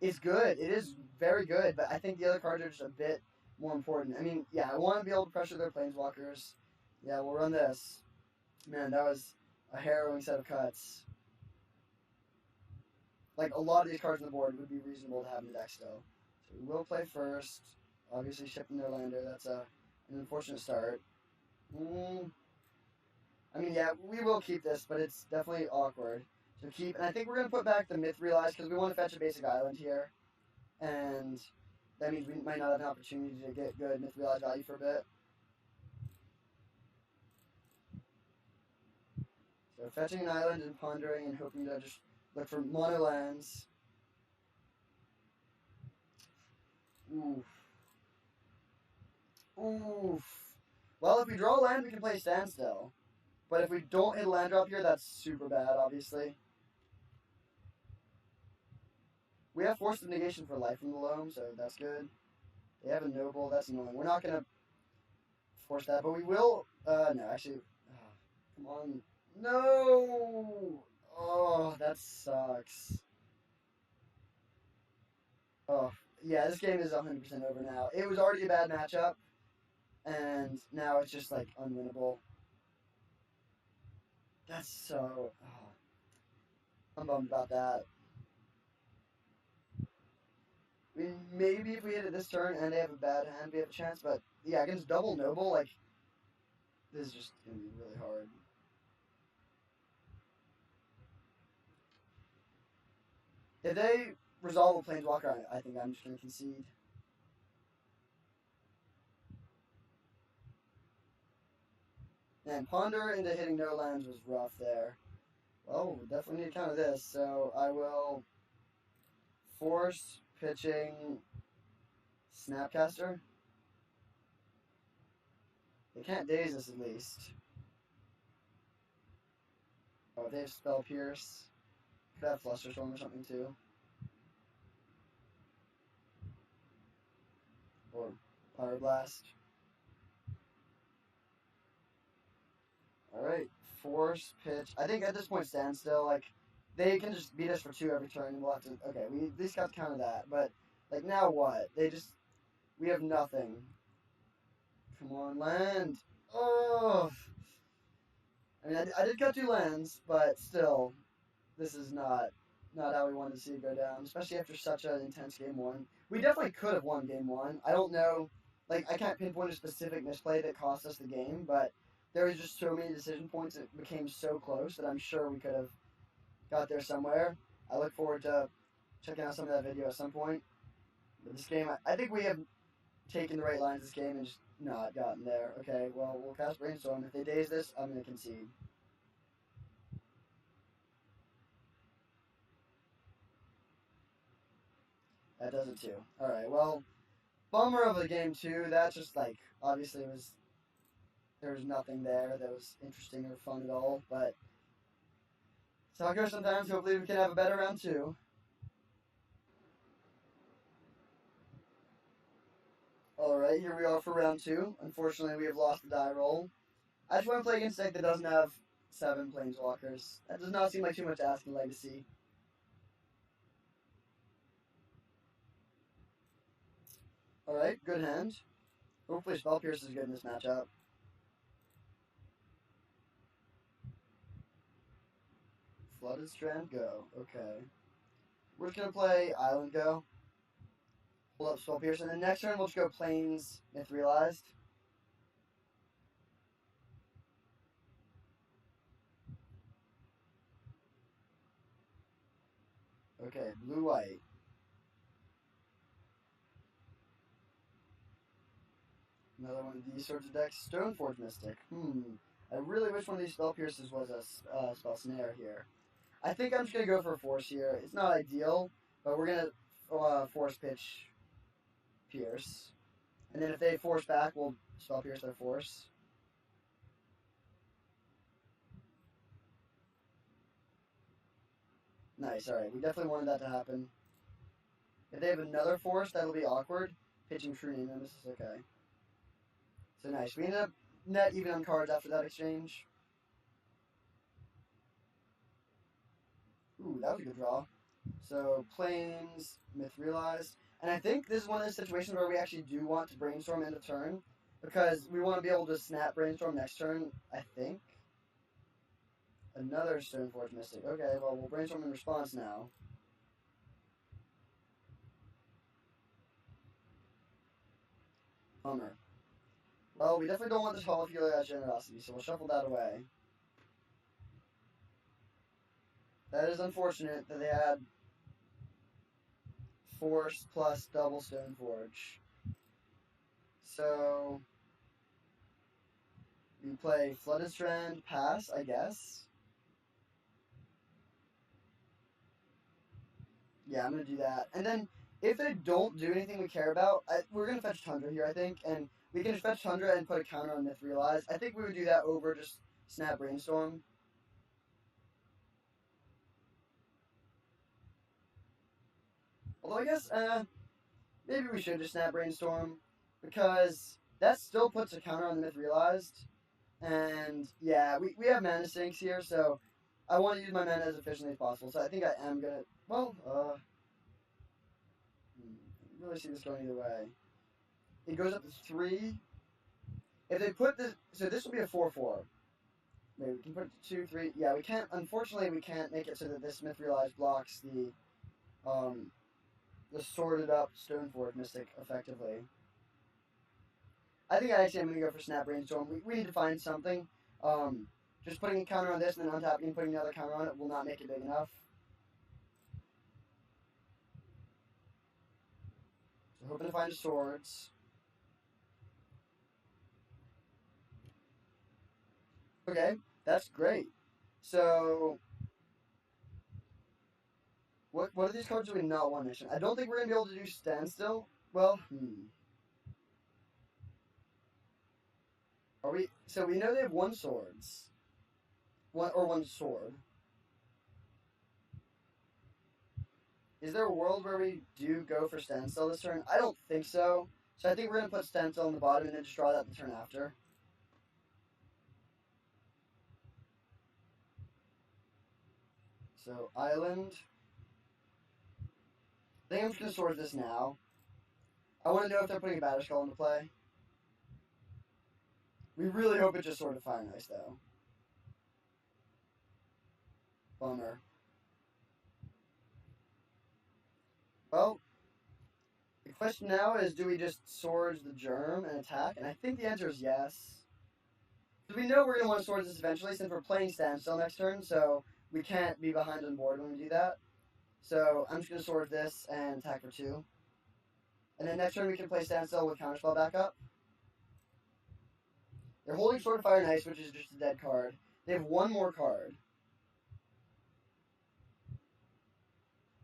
It's good. It is very good, but I think the other cards are just a bit more important. I mean, yeah, I want to be able to pressure their Planeswalkers. Yeah, we'll run this. Man, that was a harrowing set of cuts. Like, a lot of these cards on the board would be reasonable to have in the deck still. So we will play first. Obviously, shipping their lander. That's an unfortunate start. I mean, yeah, we will keep this, but it's definitely awkward. So keep, and I think we're going to put back the Myth Realized because we want to fetch a basic island here. And that means we might not have an opportunity to get good Myth Realized value for a bit. So fetching an island and pondering and hoping to just look for mono lands. Oof. Oof. Well, if we draw a land, we can play Standstill. But if we don't hit a land drop here, that's super bad, obviously. We have Force of Negation for Life from the Loam, so that's good. They have a Noble, that's annoying. We're not going to force that, but we will... no, actually... come on. No! Oh, that sucks. Oh, yeah, this game is 100% over now. It was already a bad matchup, and now it's just, like, unwinnable. That's so... Oh, I'm bummed about that. I mean, maybe if we hit it this turn and they have a bad hand, we have a chance, but, yeah, against double Noble, like, this is just going to be really hard. If they resolve a Planeswalker, I think I'm just going to concede. And Ponder into hitting no lands was rough there. Well, we'll definitely need to counter this, so I will force pitching Snapcaster. They can't daze us at least. Oh, they have Spell Pierce. Could have Flusterstorm or something too. Or Pyroblast. Alright, force, pitch. I think at this point, Standstill, like, they can just beat us for 2 every turn, and we'll have to, okay, we at least got to counter that, but, like, now what? We have nothing. Come on, land. Oh! I mean, I did cut 2 lands, but still, this is not how we wanted to see it go down, especially after such an intense game 1. We definitely could have won game 1. I don't know, like, I can't pinpoint a specific misplay that cost us the game, but there was just so many decision points that became so close that I'm sure we could have got there somewhere. I look forward to checking out some of that video at some point. But this game, I think we have taken the right lines this game and just not gotten there. Okay, well, we'll cast Brainstorm. If they daze this, I'm going to concede. That does it too. Alright, well, bummer of the game too. That just, like, obviously there was nothing there that was interesting or fun at all, but that's how it goes sometimes. Hopefully we can have a better round 2. Alright, here we are for round 2. Unfortunately, we have lost the die roll. I just want to play against a deck that doesn't have 7 Planeswalkers. That does not seem like too much to ask in Legacy. Alright, good hand. Hopefully Spell Pierce is good in this matchup. Flooded Strand, go. Okay. We're just going to play Island, go. Pull up Spell Pierce, and then next turn we'll just go Plains, Myth Realized. Okay, blue-white. Another one of these sorts of decks. Stoneforge Mystic. I really wish one of these Spell Pierces was a Spell Snare here. I think I'm just going to go for a Force here. It's not ideal, but we're going to Force Pitch Pierce. And then if they force back, we'll Spell Pierce their Force. Nice, alright. We definitely wanted that to happen. If they have another Force, that'll be awkward. Pitching True Name Nemesis, okay. So nice. We ended up net even on cards after that exchange. Ooh, that was a good draw. So, Plains, Myth Realized. And I think this is one of those situations where we actually do want to Brainstorm end of turn. Because we want to be able to snap Brainstorm next turn, I think. Another Stoneforge Mystic. Okay, well, we'll Brainstorm in response now. Bummer. Well, we definitely don't want this Hall of Helios Generosity, so we'll shuffle that away. That is unfortunate that they had Force plus double Stoneforge. So we play Flooded Strand, pass, I guess. Yeah, I'm going to do that. And then if they don't do anything we care about, we're going to fetch Tundra here, I think. And we can fetch Tundra and put a counter on Myth Realized. I think we would do that over just Snap Brainstorm. Although I guess, maybe we should just Snap Brainstorm. Because that still puts a counter on the Myth Realized. And, yeah, we have mana sinks here, so I want to use my mana as efficiently as possible. So I think I am going to, well, I really see this going either way. It goes up to 3. If they put this, so this will be a 4/4. Maybe we can put it to 2, 3. Yeah, we can't, unfortunately, we can't make it so that this Myth Realized blocks the sorted up Stoneforge Mystic effectively. I think I actually am going to go for Snap Brainstorm. We need to find something. Just putting a counter on this and then untapping and putting another counter on it will not make it big enough. So hoping to find a Swords. Okay, that's great. So, what are these cards do we not want to mission? I don't think we're going to be able to do Standstill. Well, Are we? So we know they have 1 Swords. One sword. Is there a world where we do go for Standstill this turn? I don't think so. So I think we're going to put Standstill on the bottom and then just draw that the turn after. So, Island. I think I'm just going to Swords this now. I want to know if they're putting a Batterskull into play. We really hope it just Sword of Fire and Ice, though. Bummer. Well, the question now is, do we just Swords the Germ and attack? And I think the answer is yes. Because we know we're going to want to Swords this eventually, since we're playing Standstill next turn, so we can't be behind on board when we do that. So I'm just going to Swords this and attack for 2. And then next turn we can play Standstill with Counterspell back up. They're holding Sword of Fire and Ice, which is just a dead card. They have 1 more card.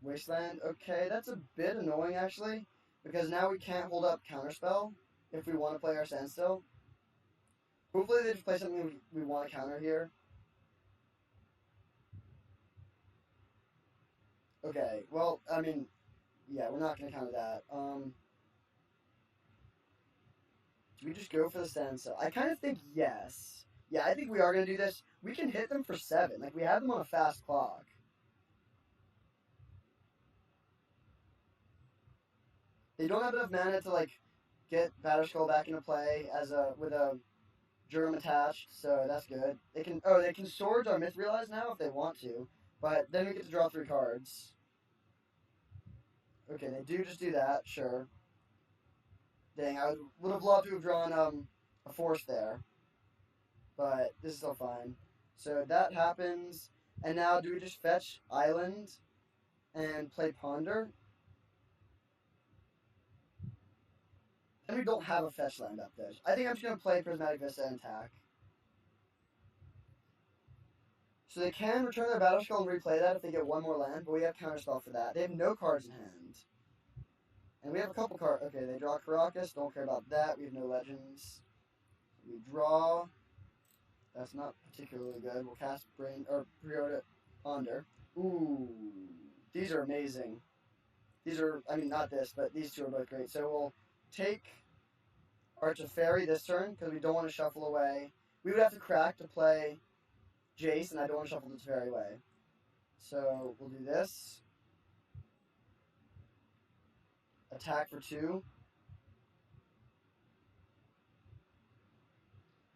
Wasteland. Okay, that's a bit annoying actually, because now we can't hold up Counterspell if we want to play our Standstill. Hopefully they just play something we want to counter here. Okay, well, I mean, yeah, we're not going to counter that. Do we just go for the Standstill? I kind of think yes. Yeah, I think we are going to do this. We can hit them for 7. Like, we have them on a fast clock. They don't have enough mana to, like, get Batterskull back into play as with a Germ attached, so that's good. They can Swords our Myth-Realize now if they want to, but then we get to draw 3 cards. Okay, they do just do that, sure. Dang, I would have loved to have drawn a Force there, but this is still fine. So that happens, and now do we just fetch Island and play Ponder? And we don't have a fetch land up there. I think I'm just going to play Prismatic Vista and attack. So they can return their Batterskull and replay that if they get 1 more land, but we have Counterspell for that. They have no cards in hand. And we have a couple cards. Okay, they draw Caracas. Don't care about that. We have no legends. We draw. That's not particularly good. We'll cast Brain or Preorder Ponder. Ooh, these are amazing. These are, I mean, not this, but these two are both great. So we'll take our Teferi this turn because we don't want to shuffle away. We would have to crack to play Jace, and I don't want to shuffle the Teferi away. So we'll do this. Attack for 2.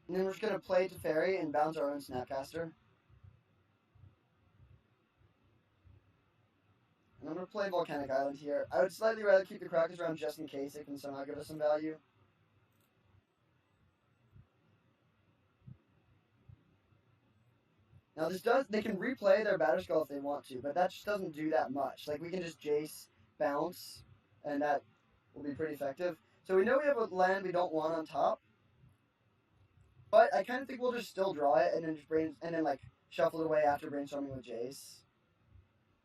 And then we're just going to play Teferi and bounce our own Snapcaster. And I'm going to play Volcanic Island here. I would slightly rather keep the Krakus around just in case it can somehow give us some value. Now this does, they can replay their Batterskull if they want to, but that just doesn't do that much. Like we can just Jace, bounce, and that will be pretty effective. So we know we have a land we don't want on top. But I kind of think we'll just still draw it and then just like shuffle it away after brainstorming with Jace.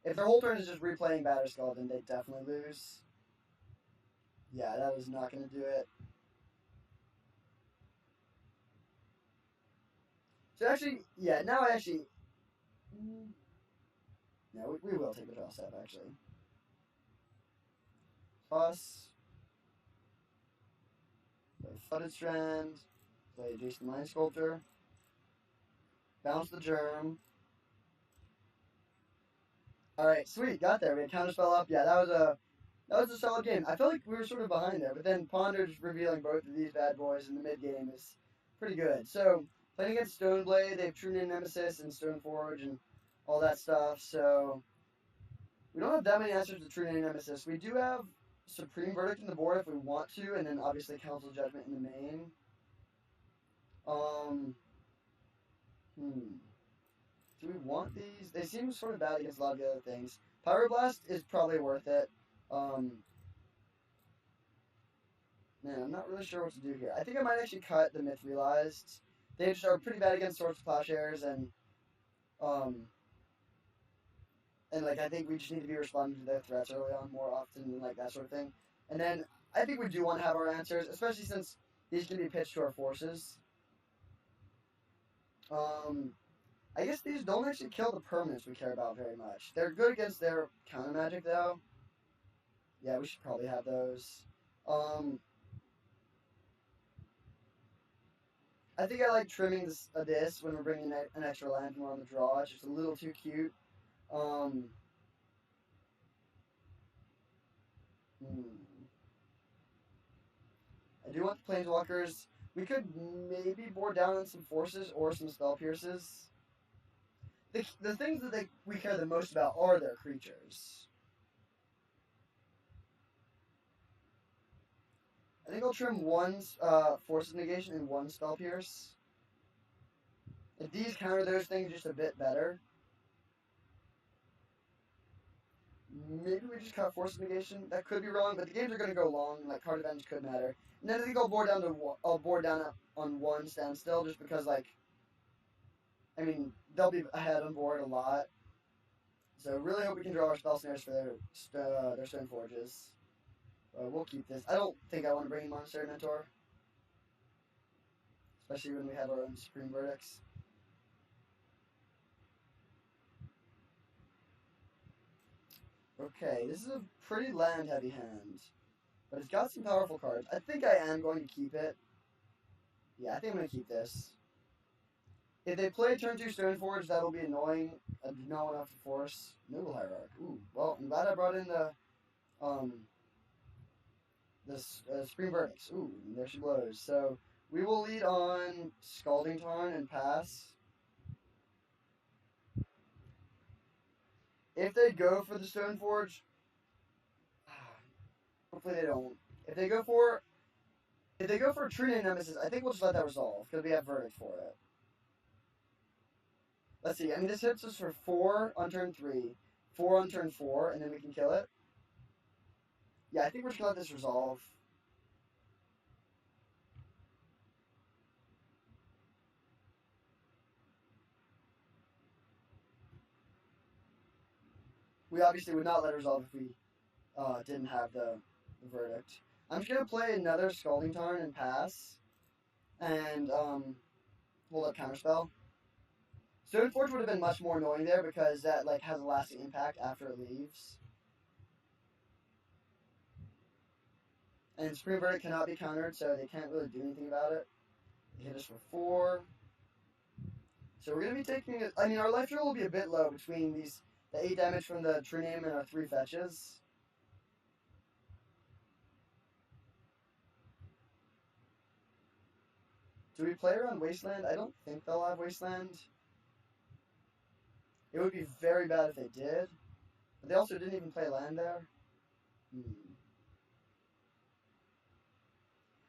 If their whole turn is just replaying Batterskull, then they definitely lose. Yeah, that was not going to do it. So actually, yeah, now I actually... No, we will take the draw step, actually. Plus... Play Flooded Strand. Play Jason Mind Sculptor. Bounce the Germ. Alright, sweet, got there. We had Counterspell up. Yeah, that was a solid game. I felt like we were sort of behind there, but then Ponder just revealing both of these bad boys in the mid game is pretty good. So, playing against Stoneblade, they have True Name Nemesis and Stoneforge and all that stuff, so we don't have that many answers to True Name Nemesis. We do have Supreme Verdict in the board if we want to, and then obviously Council Judgment in the main. Do we want these? They seem sort of bad against a lot of the other things. Pyroblast is probably worth it. Man, I'm not really sure what to do here. I think I might actually cut the Myth Realized. They just are pretty bad against Swords of Plowshares, and like I think we just need to be responding to their threats early on more often than like that sort of thing. And then I think we do want to have our answers, especially since these can be pitched to our forces. I guess these don't actually kill the permanents we care about very much. They're good against their counter magic, though. Yeah, we should probably have those. I think I like trimming this when we're bringing an extra land and we're on the draw. It's just a little too cute. I do want the Planeswalkers. We could maybe board down on some forces or some spell pierces. The things that we care the most about are their creatures. I think I'll trim 1 Forces Negation and 1 Spell Pierce. If these counter those things just a bit better. Maybe we just cut Forces Negation. That could be wrong, but the games are going to go long. Like, card advantage could matter. And then I think I'll board down on 1 Standstill just because, like, I mean, they'll be ahead on board a lot. So really hope we can draw our spell snares for their Stone Forges. We'll keep this. I don't think I want to bring in Monastery Mentor. Especially when we have our own Supreme Verdicts. Okay, this is a pretty land-heavy hand. But it's got some powerful cards. I think I am going to keep it. Yeah, I think I'm going to keep this. If they play turn 2 Stoneforge, that'll be annoying. I do not want to have to force Noble Hierarch. Ooh, well, I'm glad I brought in the Supreme Verdicts. Ooh, there she blows. So, we will lead on Scalding Tarn and pass. If they go for the Stoneforge, hopefully they don't. If they go for True Name Nemesis, I think we'll just let that resolve, because we have Verdict for it. Let's see, I mean, this hits us for 4 on turn 3, 4 on turn 4, and then we can kill it. Yeah, I think we're just going to let this resolve. We obviously would not let it resolve if we didn't have the Verdict. I'm just going to play another Scalding Tarn and pass, and hold up Counterspell. Stoneforge would have been much more annoying there because that like has a lasting impact after it leaves. And Supreme Verdict cannot be countered, so they can't really do anything about it. They hit us for 4. So we're going to be taking it. I mean, our life total will be a bit low between the 8 damage from the True Name and our 3 fetches. Do we play around Wasteland? I don't think they'll have Wasteland. It would be very bad if they did. But they also didn't even play land there.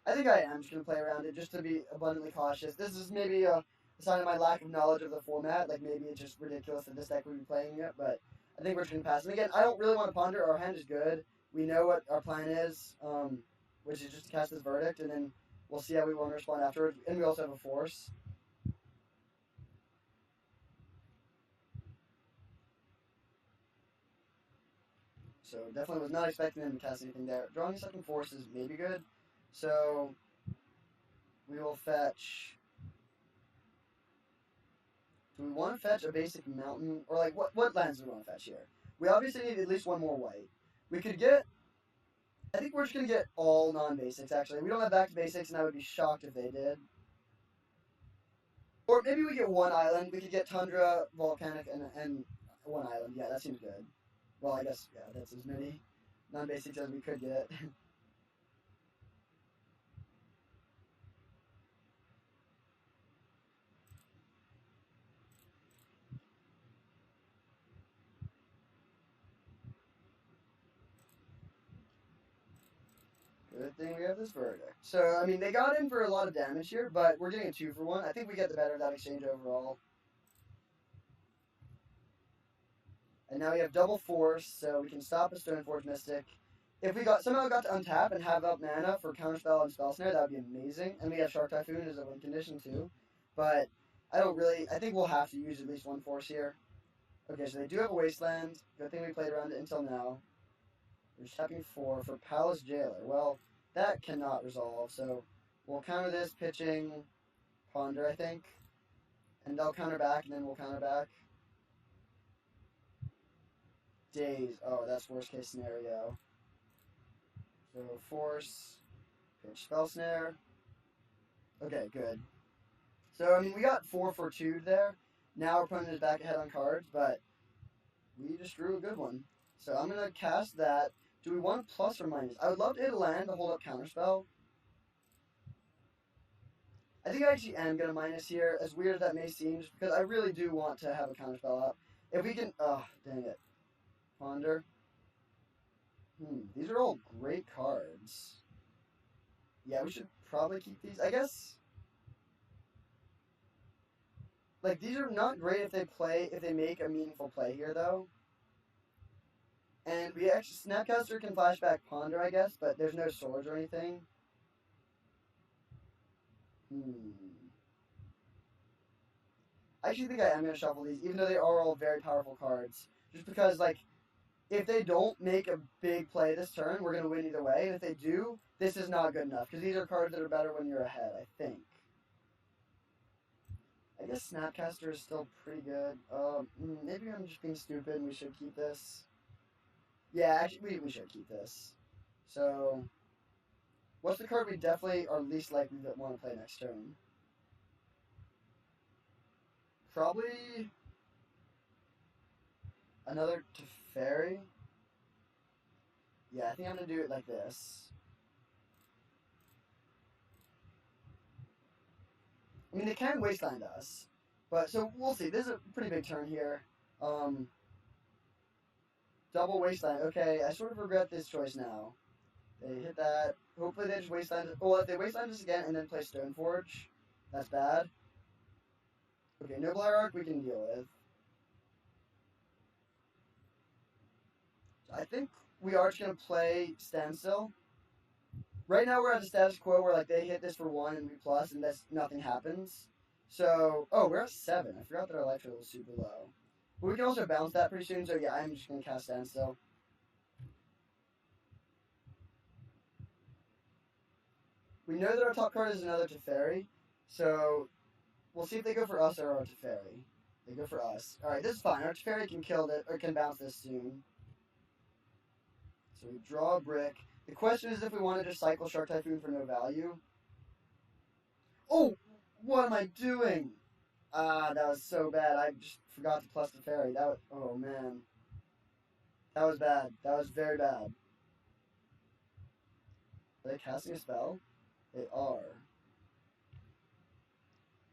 I think I am just going to play around it just to be abundantly cautious. This is maybe a sign of my lack of knowledge of the format. Like, maybe it's just ridiculous that this deck would be playing it, but I think we're just going to pass. And again, I don't really want to ponder. Our hand is good. We know what our plan is, which is just to cast this Verdict, and then we'll see how we want to respond afterwards. And we also have a Force. So definitely was not expecting them to cast anything there. Drawing a second Force is maybe good. So we will fetch. Do we want to fetch a basic mountain? Or like what lands do we want to fetch here? We obviously need at least one more white. We could get. I think we're just gonna get all non-basics actually. We don't have back to basics, and I would be shocked if they did. Or maybe we get one island. We could get Tundra, Volcanic, and one island. Yeah, that seems good. Well, I guess, yeah, that's as many non-basics as we could get. Good thing we have this Verdict. So, I mean, they got in for a lot of damage here, but we're getting a 2 for 1. I think we get the better of that exchange overall. And now we have double Force, so we can stop a Stoneforge Mystic. If we somehow got to untap and have up mana for Counterspell and Spell Snare, that would be amazing. And we have Shark Typhoon as a win condition too. But I think we'll have to use at least one Force here. Okay, so they do have a Wasteland. Good thing we played around it until now. We're just tapping 4 for Palace Jailer. Well, that cannot resolve, so we'll counter this pitching Ponder, I think. And they'll counter back, and then we'll counter back. Daze. Oh, that's worst case scenario. So Force, pitch Spell Snare. Okay, good. So, I mean, we got 4 for 2 there. Now our opponent is back ahead on cards, but we just drew a good one. So I'm going to cast that. Do we want plus or minus? I would love to hit a land to hold up Counterspell. I think I actually am going to minus here, as weird as that may seem, just because I really do want to have a Counterspell up. If we can... Oh, dang it. Ponder. These are all great cards. Yeah, we should probably keep these. I guess... Like, these are not great if they make a meaningful play here, though. And we actually, Snapcaster can flashback Ponder, I guess, but there's no swords or anything. I actually think I am going to shuffle these, even though they are all very powerful cards. Just because, like, if they don't make a big play this turn, we're going to win either way. And if they do, this is not good enough. Because these are cards that are better when you're ahead, I think. I guess Snapcaster is still pretty good. Maybe I'm just being stupid and we should keep this. Yeah, actually, we should keep this. So, what's the card we definitely are least likely to want to play next turn? Probably another Teferi. Yeah, I think I'm going to do it like this. I mean, they can wasteland us. But, so, we'll see. This is a pretty big turn here. Double wasteland. Okay, I sort of regret this choice now. They hit that. Hopefully they just wasteland. Well, if they wasteland us again and then play Stoneforge, that's bad. Okay, Noble Hierarch we can deal with. I think we are just going to play Standstill. Right now we're at the status quo where like they hit this for 1 and we plus and nothing happens. So, oh, we're at 7. I forgot that our life total was super low. But we can also bounce that pretty soon, so yeah, I'm just going to cast Standstill. We know that our top card is another Teferi, so we'll see if they go for us or our Teferi. They go for us. Alright, this is fine. Our Teferi can kill it, or can bounce this soon. So we draw a brick. The question is if we want to just cycle Shark Typhoon for no value. Oh! What am I doing? Ah, that was so bad. I just forgot to plus the fairy. That was, oh man. That was bad. That was very bad. Are they casting a spell? They are.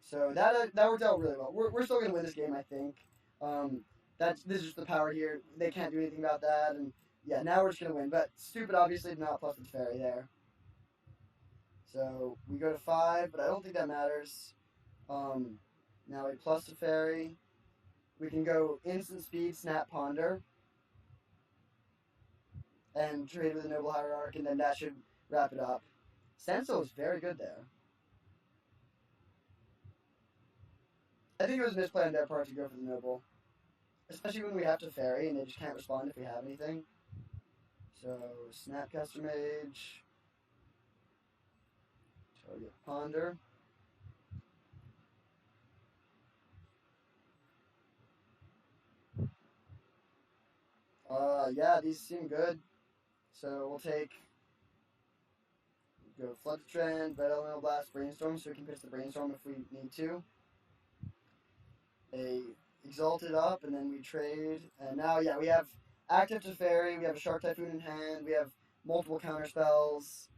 So that worked out really well. We're still gonna win this game, I think. This is just the power here. They can't do anything about that, and yeah, now we're just gonna win. But stupid, obviously, to not plus the fairy there. So we go to 5, but I don't think that matters. Now we plus the fairy. We can go instant speed, snap, ponder, and trade with a noble hierarch, and then that should wrap it up. Standstill is very good there. I think it was a misplay on their part to go for the noble, especially when we have to fairy and they just can't respond if we have anything. So Snapcaster Mage, target ponder. Yeah, these seem good. So we'll take, go Flood the Trend, Red Elemental Blast, Brainstorm, so we can pitch the Brainstorm if we need to. They exalt it up, and then we trade. And now, yeah, we have active Teferi, we have a Shark Typhoon in hand, we have multiple counter spells.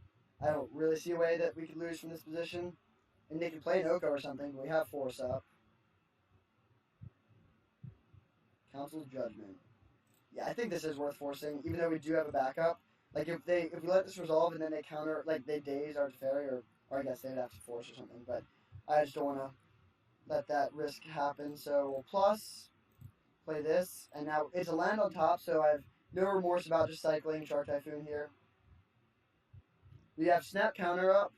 I don't really see a way that we could lose from this position. And they could play an Oko or something, but we have Force up. Council's Judgment. Yeah, I think this is worth forcing, even though we do have a backup. Like, if we let this resolve and then they counter, like, they daze our Teferi, or I guess they'd have to force or something, but I just don't want to let that risk happen. So we'll plus, play this, and now it's a land on top, so I have no remorse about just cycling Shark Typhoon here. We have Snap Counter up,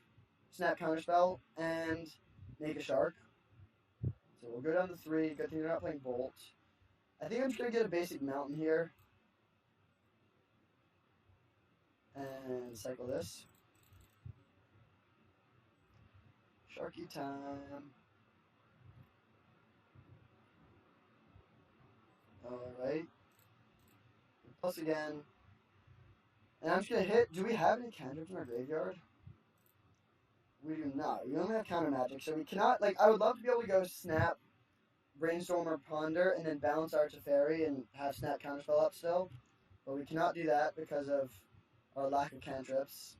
Snap Counter Spell, and make a Shark. So we'll go down to 3. Good thing they're not playing Bolt. I think I'm just going to get a basic Mountain here. And cycle this. Sharky time. Alright. Plus again. And I'm just going to hit. Do we have any cantrips in our graveyard? We do not. We only have counter magic, so we cannot, like, I would love to be able to go Snap, Brainstorm, or Ponder, and then bounce our Teferi and have Snap Counterspell up still. But we cannot do that because of our lack of cantrips.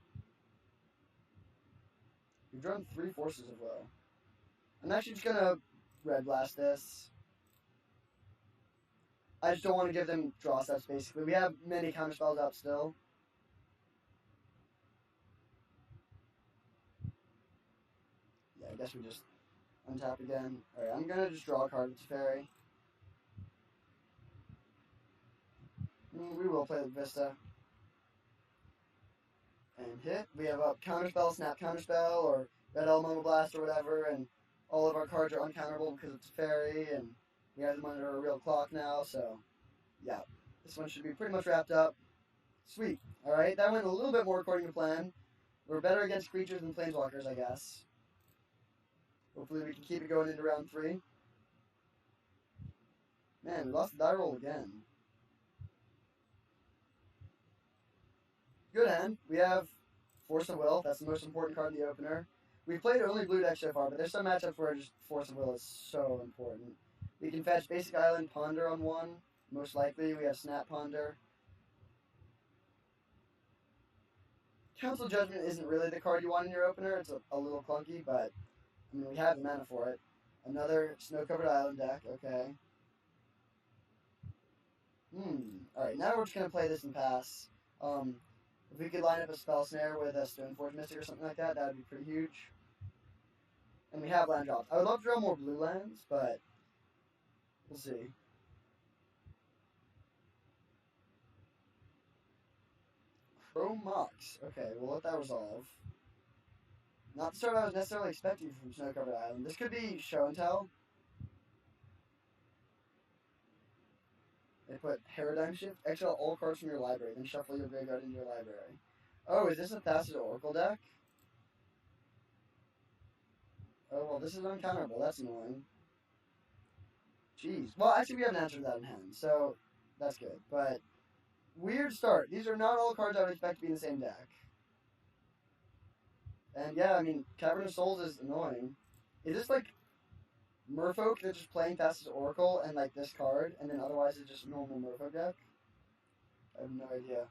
We've drawn 3 Forces of Will. I'm actually just going to Red Blast this. I just don't want to give them draw steps, basically. We have many counterspells up still. Yeah, I guess we just untap again. Alright, I'm going to just draw a card with Teferi. We will play the Vista. And hit. We have a Counterspell, Snap Counterspell, or Red Elemental Blast, or whatever, and all of our cards are uncounterable because it's Teferi, and we have them under a real clock now, so Yeah, this one should be pretty much wrapped up. Sweet. Alright, that went a little bit more according to plan. We're better against creatures than planeswalkers, I guess. Hopefully we can keep it going into round 3. Man, we lost the die roll again. Good hand. We have Force of Will. That's the most important card in the opener. We've played only blue decks so far, but there's some matchups where just Force of Will is so important. We can fetch Basic Island, Ponder on one. Most likely, we have Snap Ponder. Council Judgment isn't really the card you want in your opener. It's a little clunky, but I mean, we have the mana for it. Another Snow-Covered Island deck, okay. Alright, now we're just going to play this and pass. If we could line up a Spell Snare with a Stoneforge Mystic or something like that, that would be pretty huge. And we have land drops. I would love to draw more blue lands, but we'll see. Chrome Mox. Okay, we'll let that resolve. Not the start I was necessarily expecting from Snow-Covered Island. This could be Show and Tell. They put Paradigm Shift. Exile all cards from your library, then shuffle your graveyard into your library. Oh, is this a Thassa's Oracle deck? Oh, well, this is uncounterable. That's annoying. Jeez. Well, actually, we have an answer to that in hand, so that's good. But, weird start. These are not all cards I would expect to be in the same deck. And yeah, I mean, Cavern of Souls is annoying. Is this like Merfolk that's just playing Thassa's Oracle and like this card, and then otherwise it's just a normal Merfolk deck? I have no idea.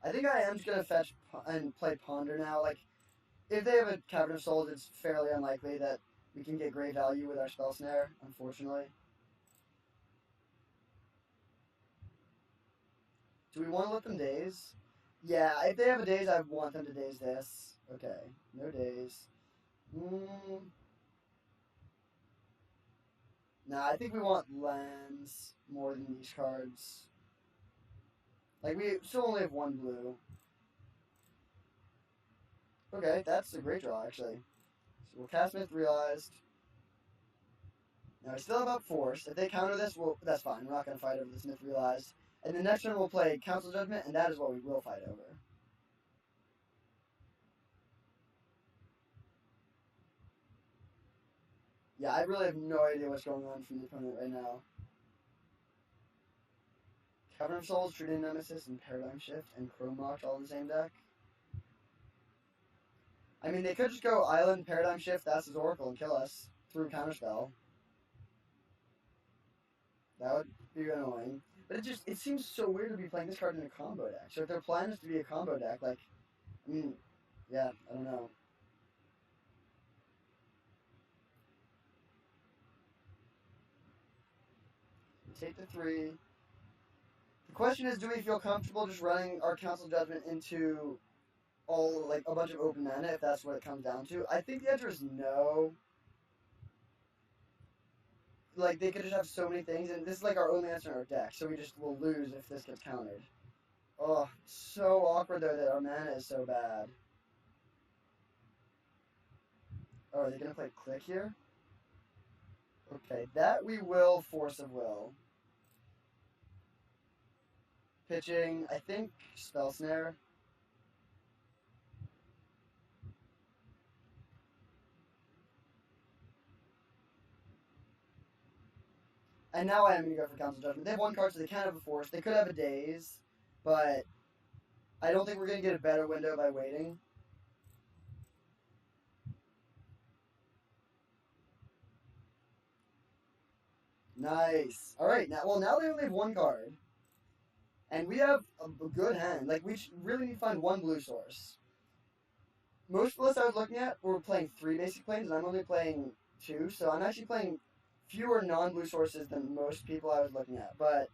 I think I am just gonna fetch and play Ponder now. Like, if they have a Cavern of Souls, it's fairly unlikely that we can get great value with our Spell Snare, unfortunately. Do we want to let them daze? Yeah, if they have a daze, I want them to daze this. Okay, no daze. Nah, I think we want lands more than these cards. Like, we still only have one blue. Okay, that's a great draw, actually. So we'll cast Myth Realized. Now, we still have up Force. If they counter this, that's fine. We're not going to fight over this Myth Realized. And the next turn we'll play Council Judgment, and that is what we will fight over. Yeah, I really have no idea what's going on from the opponent right now. Cavern of Souls, True Nemesis, and Paradigm Shift, and Chrome Mox all in the same deck. I mean, they could just go Island, Paradigm Shift, Thassa's Oracle, and kill us through Counterspell. That would be annoying. But it seems so weird to be playing this card in a combo deck. So if their plan is to be a combo deck, like, I mean, yeah, I don't know. Take the 3. The question is, do we feel comfortable just running our Council Judgment into all, like, a bunch of open mana, if that's what it comes down to? I think the answer is no. Like, they could just have so many things, and this is, like, our only answer in our deck, so we just will lose if this gets countered. Oh, so awkward, though, that our mana is so bad. Oh, are they going to play Click here? Okay, that we will Force of Will. Pitching, I think, Spell Snare. And now I am going to go for Council Judgment. They have one card, so they can't have a Force. They could have a Daze, but I don't think we're going to get a better window by waiting. Nice. Alright, now they only have one card. And we have a good hand. Like, we really need to find one blue source. Most of the lists I was looking at were playing 3 basic planes, and I'm only playing 2, so I'm actually playing fewer non-blue sources than most people I was looking at. But,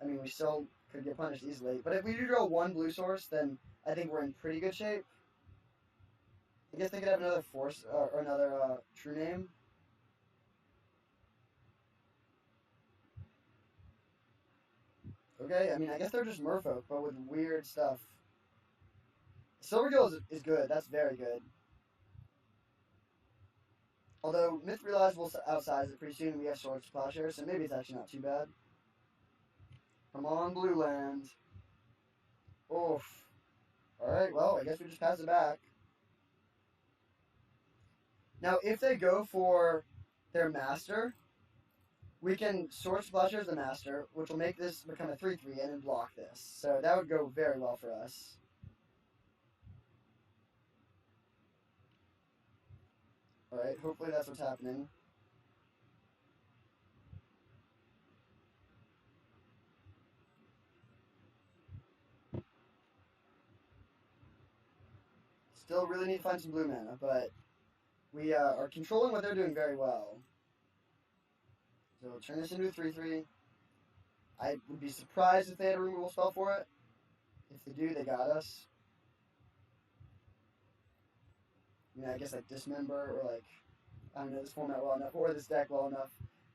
I mean, we still could get punished easily. But if we do draw one blue source, then I think we're in pretty good shape. I guess they could have another Force, or another True Name. Okay, I mean, I guess they're just Merfolk, but with weird stuff. Silvergill is good. That's very good. Although Myth Realize will outsize it pretty soon, and we have Sword Splasher, so maybe it's actually not too bad. Come on, Blue Land. Oof. Alright, well, I guess we just pass it back. Now, if they go for their Master, we can Sword Splasher as the Master, which will make this become a 3-3 and then block this. So that would go very well for us. Alright, hopefully that's what's happening. Still really need to find some blue mana, but we are controlling what they're doing very well. So we'll turn this into a 3-3. I would be surprised if they had a removal spell for it. If they do, they got us. I mean, I guess like Dismember or like, I don't know this format well enough or this deck well enough.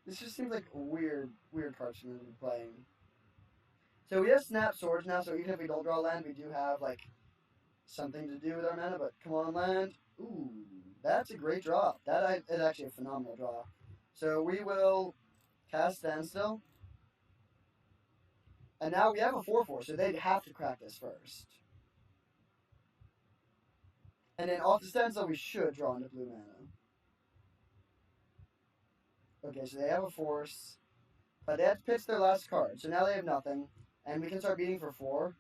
This just seems like a weird card for them to be playing. So we have Snap Swords now, so even if we don't draw land, we do have like something to do with our mana, but come on, land. Ooh, that's a great draw. That is actually a phenomenal draw. So we will cast Standstill. And now we have a 4-4, so they'd have to crack this first. And then off the Standstill, we should draw into blue mana. Okay, so they have a Force. But they have to pitch their last card, so now they have nothing. And we can start beating for 4.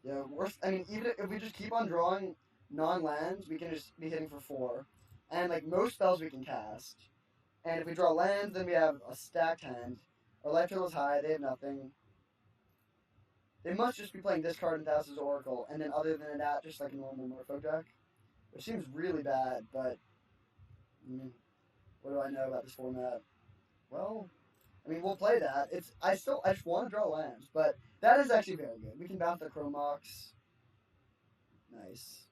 Yeah, I mean, even if we just keep on drawing non-lands, we can just be hitting for 4. And, like, most spells we can cast. And if we draw lands, then we have a stacked hand. Our life total is high, they have nothing. They must just be playing this card in Thassa's Oracle, and then other than that, just like a normal Merfolk deck. Which seems really bad, but... what do I know about this format? Well... I mean, we'll play that. I just want to draw lands, but that is actually very good. We can bounce the Chrome Mox. Nice.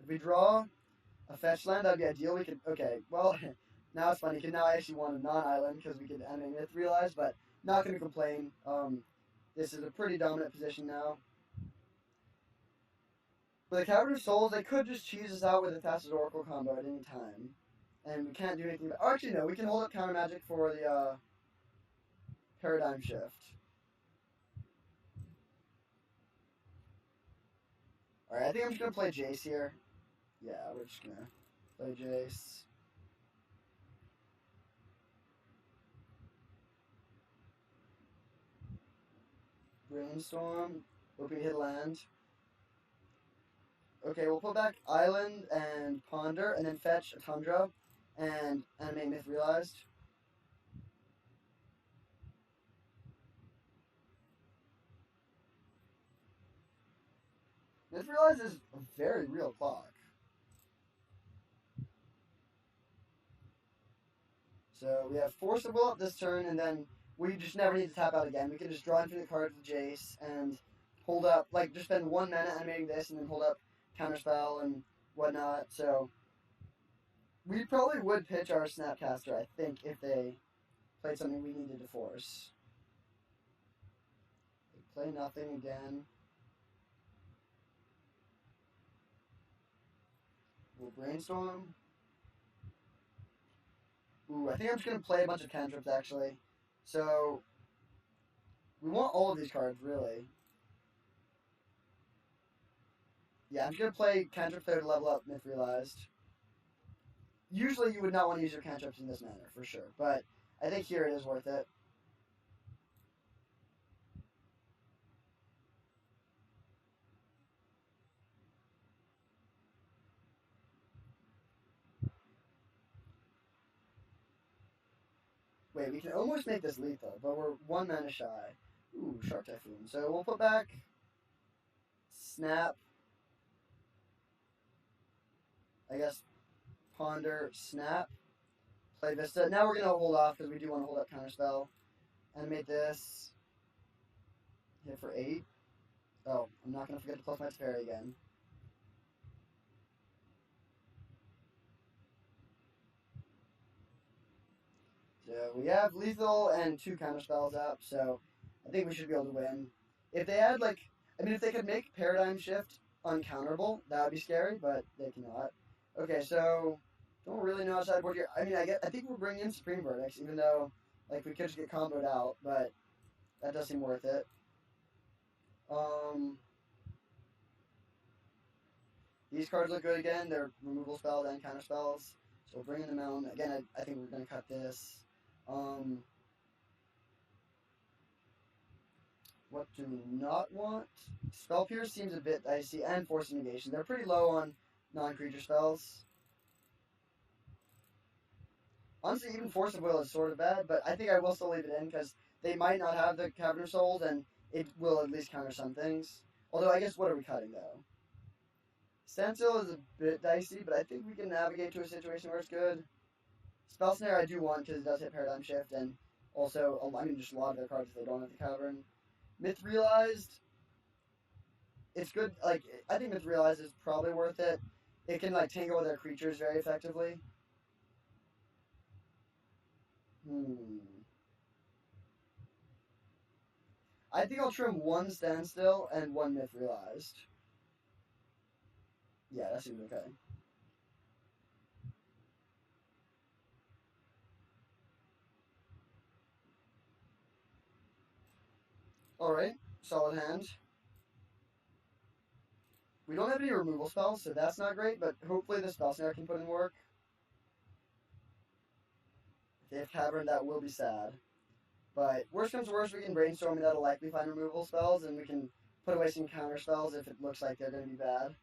If we draw a fetch land, that'd be ideal. We could, okay, well, now it's funny, because now I actually want a non-island, because we could animate Myth Realize, but not going to complain. This is a pretty dominant position now. With the Cavern of Souls, they could just cheese us out with a Thassa's Oracle combo at any time. And we can't do anything. Oh, actually, no. We can hold up counter magic for the paradigm shift. Alright, I think I'm just going to play Jace here. Yeah, we're just going to play Jace. Brainstorm. Hope we hit land. Okay, we'll put back Island and Ponder, and then fetch a Tundra. And animate Myth Realized. Myth Realized is a very real clock. So we have Force of Will up this turn, and then we just never need to tap out again. We can just draw infinite cards with Jace and hold up, like, just spend 1 mana animating this and then hold up Counterspell and whatnot. So we probably would pitch our Snapcaster, I think, if they played something we needed to force. They play nothing again. We'll Brainstorm. Ooh, I think I'm just going to play a bunch of cantrips, actually. So, we want all of these cards, really. Yeah, I'm just going to play cantrips there to level up Myth Realized. Usually you would not want to use your cantrips in this manner, for sure. But I think here it is worth it. Wait, we can almost make this lethal, but we're 1 mana shy. Ooh, Shark Typhoon. So we'll put back Snap. I guess Ponder, Snap. Play Vista. Now we're going to hold off because we do want to hold up Counterspell. Animate this. Hit for 8. Oh, I'm not going to forget to plus my Teferi again. So we have lethal and 2 counterspells up, so I think we should be able to win. If they had, like, I mean, if they could make Paradigm Shift uncounterable. That would be scary, but they cannot. Okay, so don't really know how to sideboard here. I mean, I think we're bringing in Supreme Verdicts, even though like we could just get comboed out, but that does seem worth it. These cards look good again. They're removal spells and counter spells. So bringing them out again. I think we're gonna cut this. What do we not want? Spell Pierce seems a bit dicey, and Force of Negation. They're pretty low on non-creature spells. Honestly, even Force of Will is sort of bad, but I think I will still leave it in because they might not have the Cavern of Souls, and it will at least counter some things. Although, I guess, what are we cutting, though? Standstill is a bit dicey, but I think we can navigate to a situation where it's good. Spell Snare I do want because it does hit Paradigm Shift, and also, I mean, just a lot of their cards if they don't have the Cavern. Myth Realized, it's good. Like, I think Myth Realized is probably worth it. It can, like, tangle with their creatures very effectively. I think I'll trim one Standstill and one Myth Realized. Yeah, that seems okay. Alright, solid hand. We don't have any removal spells, so that's not great, but hopefully the Spell Snare can put in work. If they have Cavern, that will be sad. But worst comes to worst, we can Brainstorm, and that'll likely find removal spells, and we can put away some counter spells if it looks like they're going to be bad.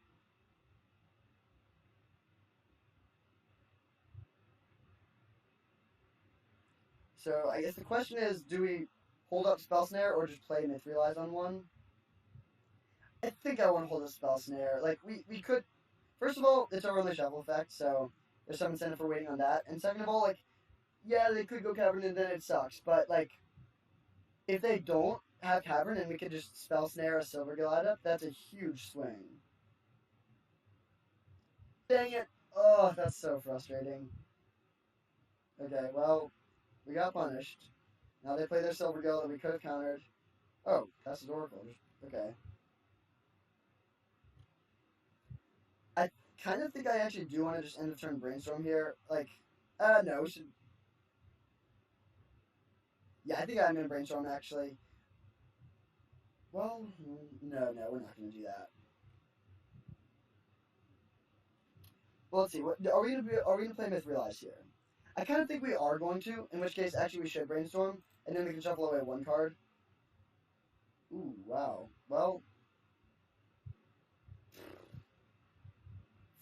So I guess the question is, do we hold up Spell Snare or just play Myth Realize on one? I think I want to hold a Spell Snare. Like, we could... First of all, it's our only shuffle effect, so there's some incentive for waiting on that. And second of all, like, yeah, they could go Cavern and then it sucks. But, like, if they don't have Cavern and we could just Spell Snare a Silver Glide up, that's a huge swing. Dang it! Oh, that's so frustrating. Okay, well, we got punished. Now they play their Silver Gill that we could have countered. Oh, that's his Oracle. Okay. I kind of think I actually do want to just end of turn Brainstorm here. Like, no, we should... Yeah, I think I'm going to Brainstorm, actually. Well, no, we're not going to do that. Well, let's see. What are we going to play Myth Realize here? I kind of think we are going to, in which case, actually, we should Brainstorm, and then we can shuffle away one card. Ooh, wow. Well,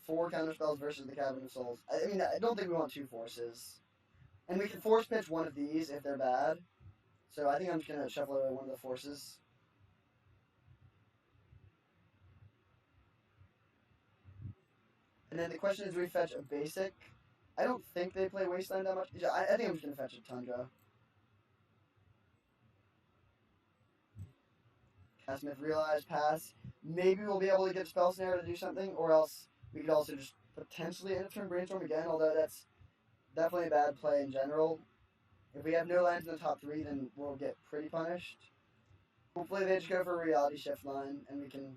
4 counterspells versus the Cavern of Souls. I mean, I don't think we want 2 forces. And we can force pitch one of these if they're bad. So I think I'm just going to shuffle away one of the forces. And then the question is, do we fetch a basic? I don't think they play Wasteland that much. I think I'm just going to fetch a Tundra. Cast Myth Realize, pass. Maybe we'll be able to get Spell Snare to do something, or else we could also just potentially end of turn Brainstorm again, although that's definitely a bad play in general. If we have no lands in the top 3, then we'll get pretty punished. Hopefully they just go for a Reality Shift line, and we can...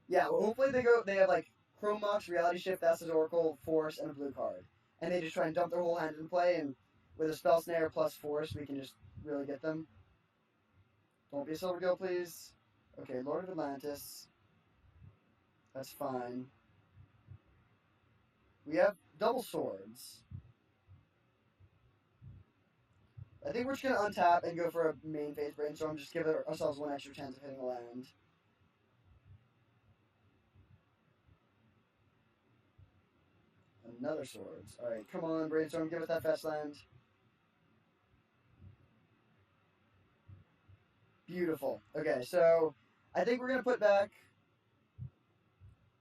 Yeah, well, hopefully they have, like, Chrome Mox, Reality Shift, Acid Oracle, Force, and a blue card. And they just try and dump their whole hand in play, and with a Spell Snare plus Force, we can just really get them. Don't be a Silver Gill, please. Okay, Lord of Atlantis. That's fine. We have double swords. I think we're just going to untap and go for a main phase Brainstorm, just give ourselves one extra chance of hitting a land. Another swords. Alright, come on, Brainstorm, give us that fast land. Beautiful. Okay, so I think we're going to put back...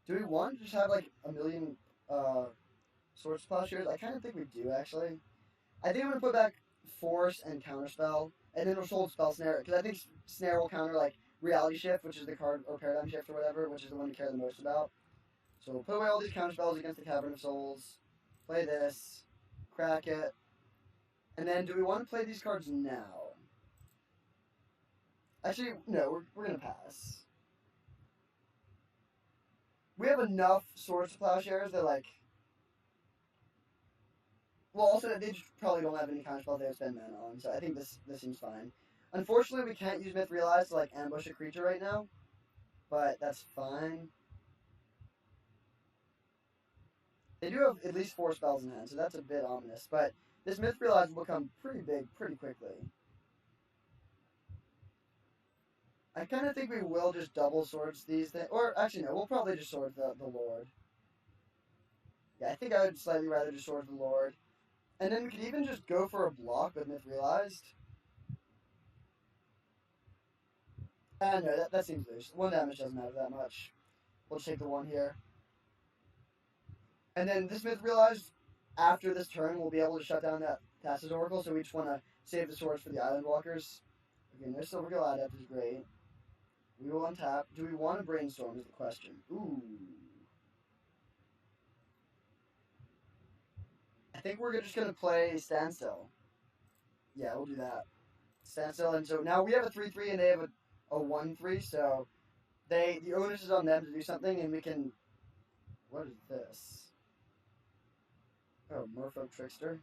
Do we want to just have like a million Swords Plowshares? I kind of think we do, actually. I think I'm going to put back Force and Counterspell, and then we'll hold Spell Snare, because I think Snare will counter like Reality Shift, which is the card, or Paradigm Shift or whatever, which is the one you care the most about. So we'll put away all these counterspells against the Cavern of Souls, play this, crack it, and then do we want to play these cards now? Actually, no, we're going to pass. we have enough swords to plowshares that, like, well, also they just probably don't have any kind of spell they have spend mana on, so I think this seems fine. Unfortunately, we can't use Myth Realize to, like, ambush a creature right now, but that's fine. They do have at least 4 spells in hand, so that's a bit ominous, but this Myth Realize will become pretty big pretty quickly. I kind of think we will just double swords these things, or actually no, we'll probably just sword the Lord. Yeah, I think I would slightly rather just sword the Lord. And then we could even just go for a block with Myth Realized. No, that seems loose. 1 damage doesn't matter that much. We'll just take the 1 here. And then this Myth Realized, after this turn, we'll be able to shut down that Thassa's Oracle, so we just want to save the swords for the Island Walkers. Okay, no Silvergill Adept is great. We will untap. Do we want to Brainstorm is the question. Ooh. I think we're just going to play Standstill. Yeah, we'll do that. Standstill, and so now we have a 3-3 and they have a 1-3, so the onus is on them to do something, and we can... What is this? Oh, Merfolk Trickster.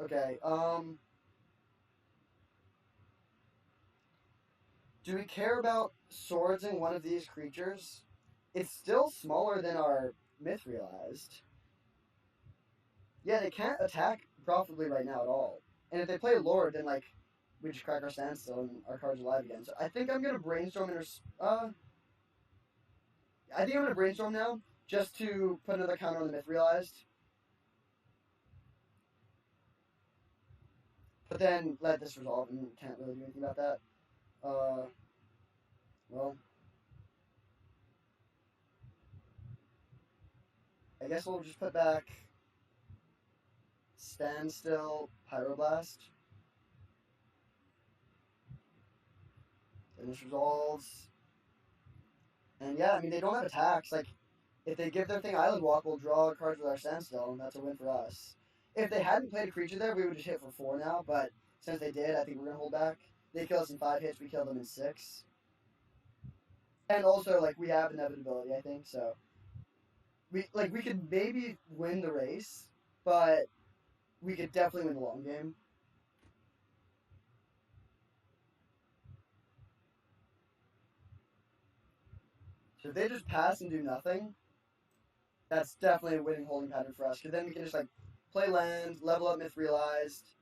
Okay, do we care about swords in one of these creatures? It's still smaller than our Myth Realized. Yeah, they can't attack profitably right now at all. And if they play Lord, then, like, we just crack our Standstill and our card's alive again. So I think I'm going to Brainstorm I think I'm going to Brainstorm now, just to put another counter on the Myth Realized. But then let this resolve, and can't really do anything about that. Well, I guess we'll just put back Standstill, Pyroblast. And this resolves. And yeah, I mean, they don't have attacks. Like, if they give their thing Island Walk, we'll draw cards with our Standstill, and that's a win for us. If they hadn't played a creature there, we would just hit for 4 now, but since they did, I think we're going to hold back. They kill us in 5 hits, we kill them in 6. And also, like, we have inevitability, I think, so... We could maybe win the race, but we could definitely win the long game. So if they just pass and do nothing, that's definitely a winning holding pattern for us, because then we can just, like, play land, level up Myth Realized.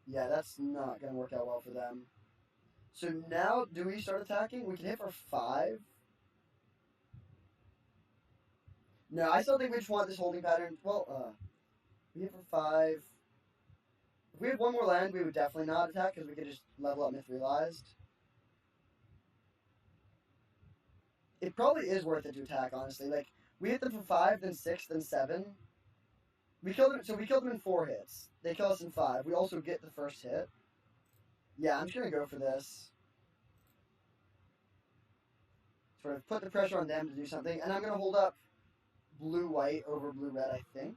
Yeah, that's not going to work out well for them. So now, do we start attacking? We can hit for 5. No, I still think we just want this holding pattern. Well, we hit for 5. If we had 1 more land, we would definitely not attack, because we could just level up Myth Realized. It probably is worth it to attack, honestly. Like, we hit them for 5, then 6, then 7. We killed them in 4 hits. They kill us in 5. We also get the first hit. Yeah, I'm just going to go for this. Sort of put the pressure on them to do something. And I'm going to hold up blue-white over blue-red, I think.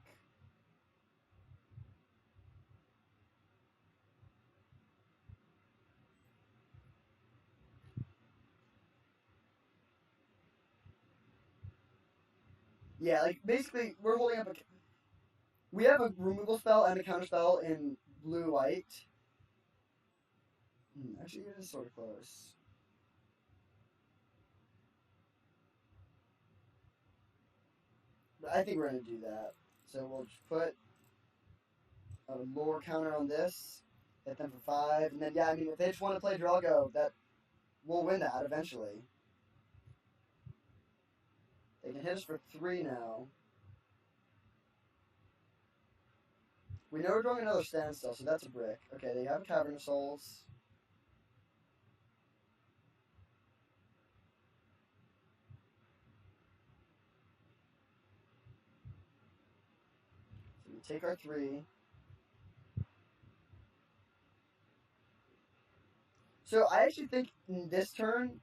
Yeah, like, basically, we're holding up a... We have a removal spell and a counter spell in blue-white. Actually, it is sort of close. But I think we're going to do that. So we'll just put a lower counter on this, hit them for 5, and then, yeah, I mean, if they just want to play Drago, we'll win that eventually. They can hit us for 3 now. We know we're drawing another Standstill, so that's a brick. Okay, they have Cavern of Souls. So we take our 3. So I actually think in this turn,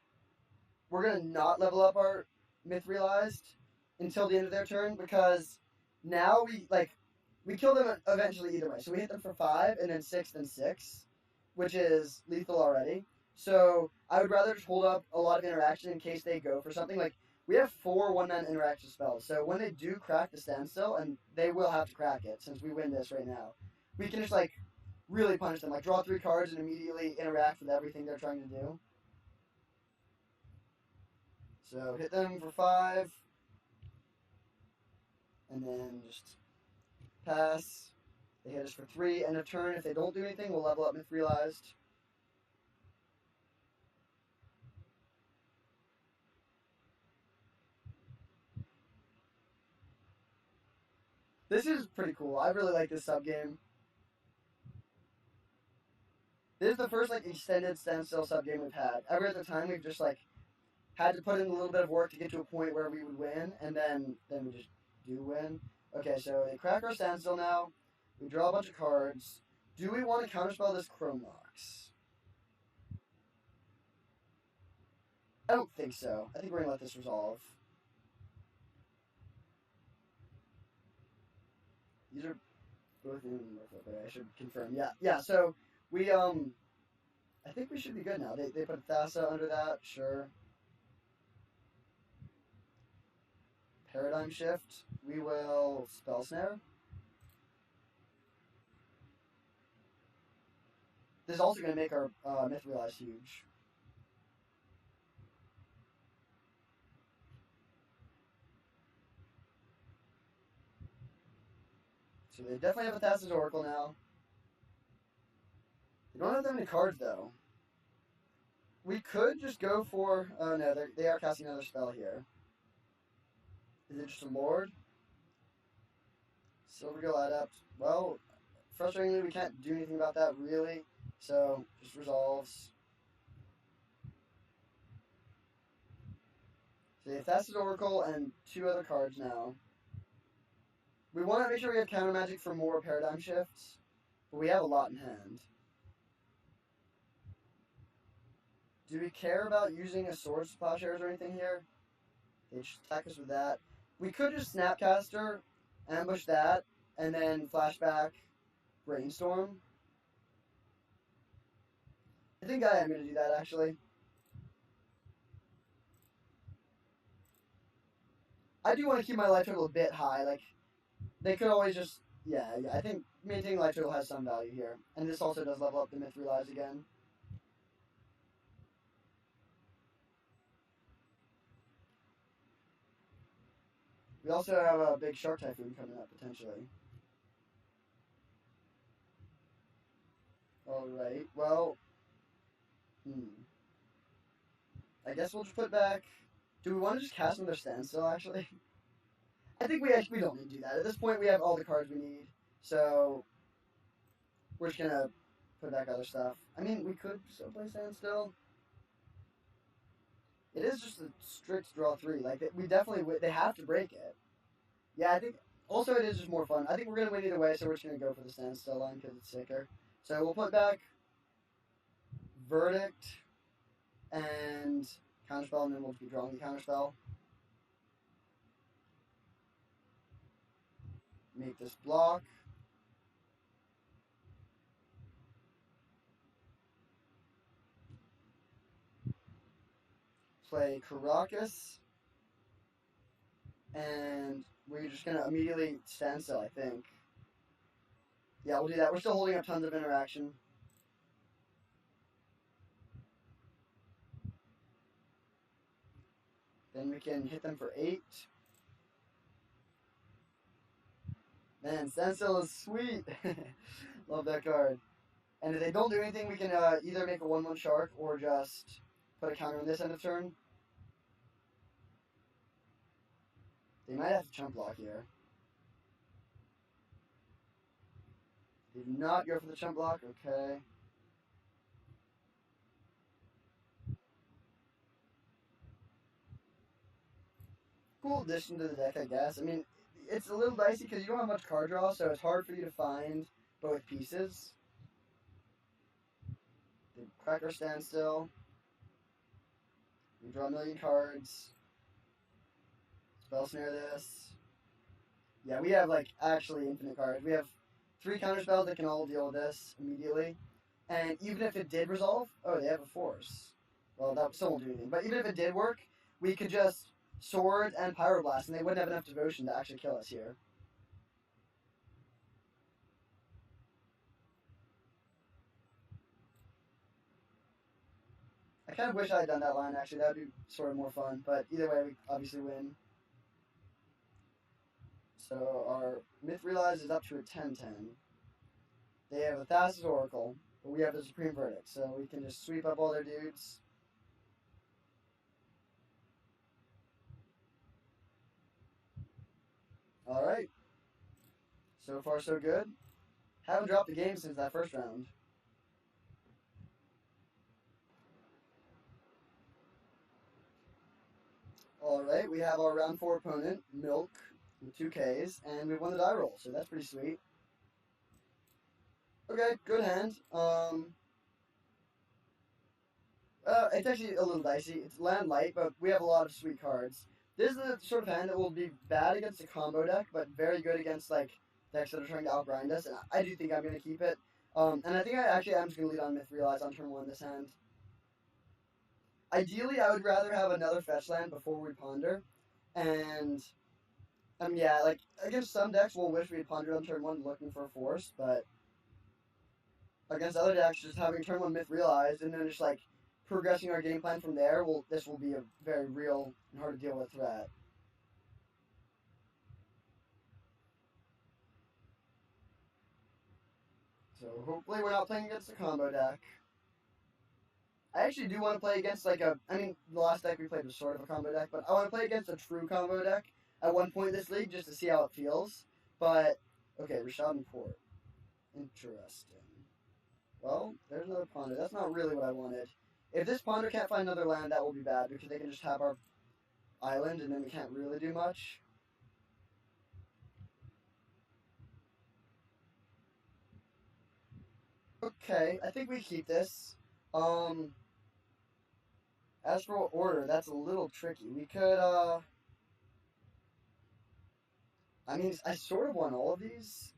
we're going to not level up our Myth Realized until the end of their turn, because now we kill them eventually either way. So we hit them for 5, and then 6, then 6, which is lethal already. So I would rather just hold up a lot of interaction in case they go for something. Like, we have 4 one-man interaction spells, so when they do crack the Standstill, and they will have to crack it since we win this right now, we can just, like, really punish them. Like, draw 3 cards and immediately interact with everything they're trying to do. So hit them for 5, and then just pass. They hit us for 3. End of turn. If they don't do anything, we'll level up Myth Realized. This is pretty cool. I really like this subgame. This is the first, like, extended Standstill subgame we've had. Every other time we've just, like, had to put in a little bit of work to get to a point where we would win, and then we just do win. Okay, so they crack our Standstill now. We draw a bunch of cards. Do we want to counterspell this Chrome Mox? I don't think so. I think we're going to let this resolve. These are both in. Okay, I should confirm. Yeah. So we I think we should be good now. They put Thassa under that. Sure. Paradigm Shift. We will Spell Snare. This is also going to make our Myth Realize huge. So they definitely have a Thassa's Oracle now. They don't have that many cards, though. We could just go for... Oh, no, they are casting another spell here. Is it just a Lord? Silvergill Adept. Well, frustratingly, we can't do anything about that, really. So, just resolves. So they have Thassa's Oracle and 2 other cards now. We want to make sure we have counter magic for more paradigm shifts, but we have a lot in hand. Do we care about using a Sword Plowshares or anything here? They just attack us with that. We could just Snapcaster, ambush that, and then flashback Brainstorm. I think I am going to do that, actually. I do want to keep my life total a bit high. Like, they could always just... Yeah, I think maintaining life total has some value here. And this also does level up the Myth Realize again. We also have a big Shark Typhoon coming up, potentially. Alright, well... I guess we'll just put back... Do we want to just cast another Standstill, actually? I think we don't need to do that. At this point, we have all the cards we need. So, we're just going to put back other stuff. I mean, we could still play Standstill. It is just a strict draw 3. Like, we definitely... They have to break it. Yeah, I think... Also, it is just more fun. I think we're going to win either way, so we're just going to go for the Standstill line because it's sicker. So, we'll put back Verdict and Counterspell, and then we'll just be drawing the Counterspell. Make this block. Play Caracas. And we're just going to immediately Standstill, I think. Yeah, we'll do that. We're still holding up tons of interaction. Then we can hit them for 8. Man, Standstill is sweet. Love that card. And if they don't do anything, we can either make a 1/1 Shark or just put a counter on this end of turn. They might have to chump block here. They do not go for the chump block. Okay. Cool addition to the deck, I guess. I mean, it's a little dicey because you don't have much card draw, so it's hard for you to find both pieces. They crack our Standstill. We draw a million cards. Spell Snare this. Yeah, we have, like, actually infinite cards. We have 3 counterspells that can all deal with this immediately. And even if it did resolve, oh, they have a force. Well, that still won't do anything. But even if it did work, we could just sword and pyroblast, and they wouldn't have enough devotion to actually kill us here. I kind of wish I had done that line, actually. That would be sort of more fun. But either way, we obviously win. So our Myth Realize is up to a 10-10. They have a Thassa's Oracle, but we have the Supreme Verdict. So we can just sweep up all their dudes. Alright. So far, so good. Haven't dropped a game since that first round. Alright, we have our round 4 opponent, Milk, with 2 Ks, and we won the die roll, so that's pretty sweet. Okay, good hand. It's actually a little dicey. It's land light, but we have a lot of sweet cards. This is the sort of hand that will be bad against a combo deck, but very good against like decks that are trying to outgrind us, and I do think I'm going to keep it. And I think I actually am just going to lead on Myth Realize on turn 1 this hand. Ideally, I would rather have another fetch land before we ponder, and yeah, like against some decks, we'll wish we had pondered on turn 1 looking for a force, but against other decks, just having turn 1 Myth Realized and then just like progressing our game plan from there, this will be a very real and hard to deal with threat. So hopefully we're not playing against a combo deck. I actually do want to play against like I mean, the last deck we played was sort of a combo deck, but I want to play against a true combo deck at one point in this league just to see how it feels. But, okay, Rashad and Port. Interesting. Well, there's another ponder. That's not really what I wanted. If this ponder can't find another land, that will be bad because they can just have our island and then we can't really do much. Okay, I think we keep this. As for order, that's a little tricky. We could, I mean, I sort of want all of these.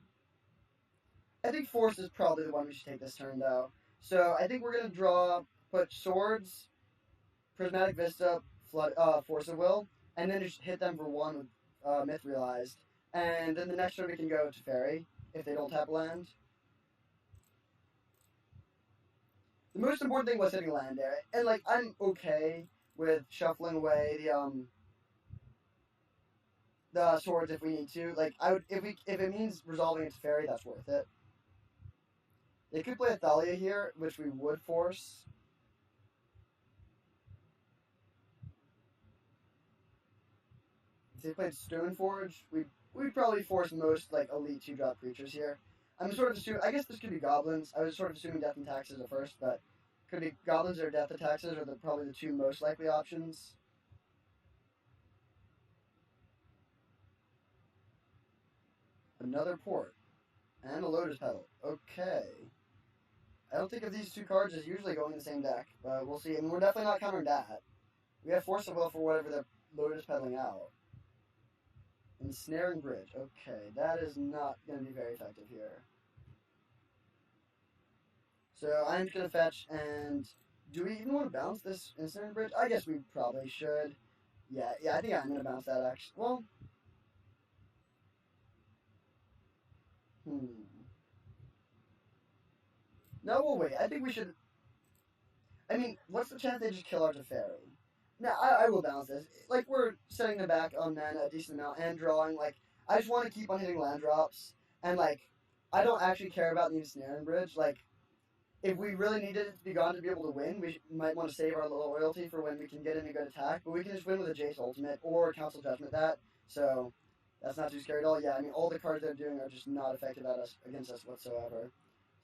I think Force is probably the one we should take this turn, though. So I think we're going to put Swords, Prismatic Vista, Flood, Force of Will, and then just hit them for 1 with Myth Realized. And then the next turn we can go to Fairy, if they don't tap land. The most important thing was hitting land there. And, like, I'm okay with shuffling away the swords if we need to. Like, I would, if it means resolving it to Fairy, that's worth it. They could play a Thalia here, which we would force. If they played Stoneforge, we'd probably force most like elite 2-drop creatures here. I'm sort of assuming. I guess this could be goblins. I was sort of assuming Death and Taxes at first, but could be goblins or Death and Taxes are probably the 2 most likely options. Another port and a Lotus Petal. Okay. I don't think of these 2 cards as usually going in the same deck, but we'll see. I mean, we're definitely not countering that. We have Force of Will for whatever they're Lotus Pedaling out. Ensnaring Bridge. Okay, that is not going to be very effective here. So I'm just going to fetch, and do we even want to bounce this Ensnaring Bridge? I guess we probably should. Yeah, I think I'm going to bounce that, actually. Well, no, we'll wait. I think we should... I mean, what's the chance they just kill our Teferi? No, I will balance this. Like, we're setting the back on mana a decent amount and drawing. Like, I just want to keep on hitting land drops. And, like, I don't actually care about the Ensnaring Bridge. Like, if we really needed it to be gone to be able to win, we might want to save our loyalty for when we can get in a good attack. But we can just win with a Jace Ultimate or Council Judgment that. So, that's not too scary at all. Yeah, I mean, all the cards they're doing are just not effective against us whatsoever.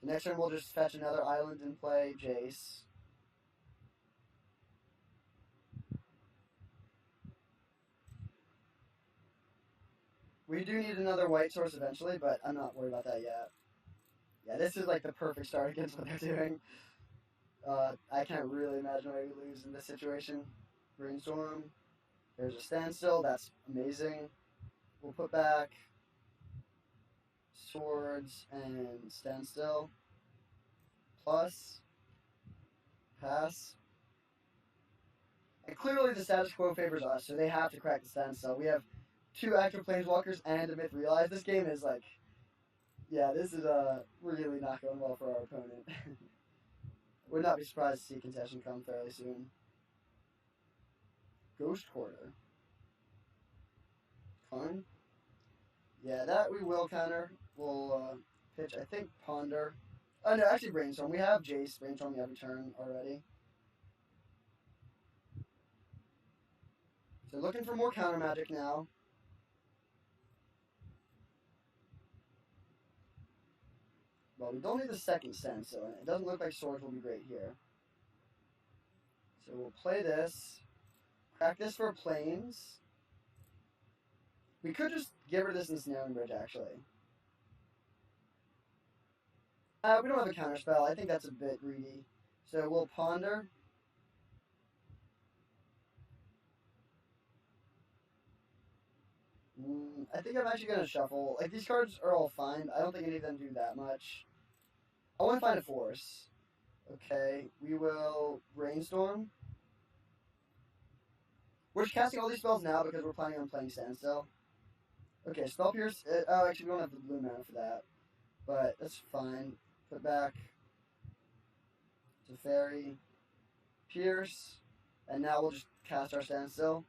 So next turn we'll just fetch another island and play Jace. We do need another white source eventually, but I'm not worried about that yet. Yeah, this is like the perfect start against what they're doing. I can't really imagine why we lose in this situation. Brainstorm. There's a Standstill. That's amazing. We'll put back Swords and Standstill. plus, pass. And clearly the status quo favors us, so they have to crack the standstill. We have 2 active planeswalkers and a myth realize. This game is like, yeah, this is really not going well for our opponent. Would not be surprised to see contestation come fairly soon. Ghost Quarter. Con? Yeah, that we will counter. We'll pitch, I think, Ponder. Oh, no, actually Brainstorm. We have Jace Brainstorming every turn already. So looking for more counter magic now. Well, we don't need the second sense, so it doesn't look like swords will be great here. So we'll play this. Crack this for planes. We could just get rid of this Ensnaring Bridge, actually. We don't have a counterspell. I think that's a bit greedy. So we'll Ponder. I think I'm actually going to shuffle. Like, these cards are all fine. I don't think any of them do that much. I want to find a force. Okay, we will Brainstorm. We're just casting all these spells now because we're planning on playing Standstill. Okay, Spell Pierce. Oh, actually, we don't have the blue mana for that. But that's fine. Put back to Fairy. Pierce. And now we'll just cast our Standstill.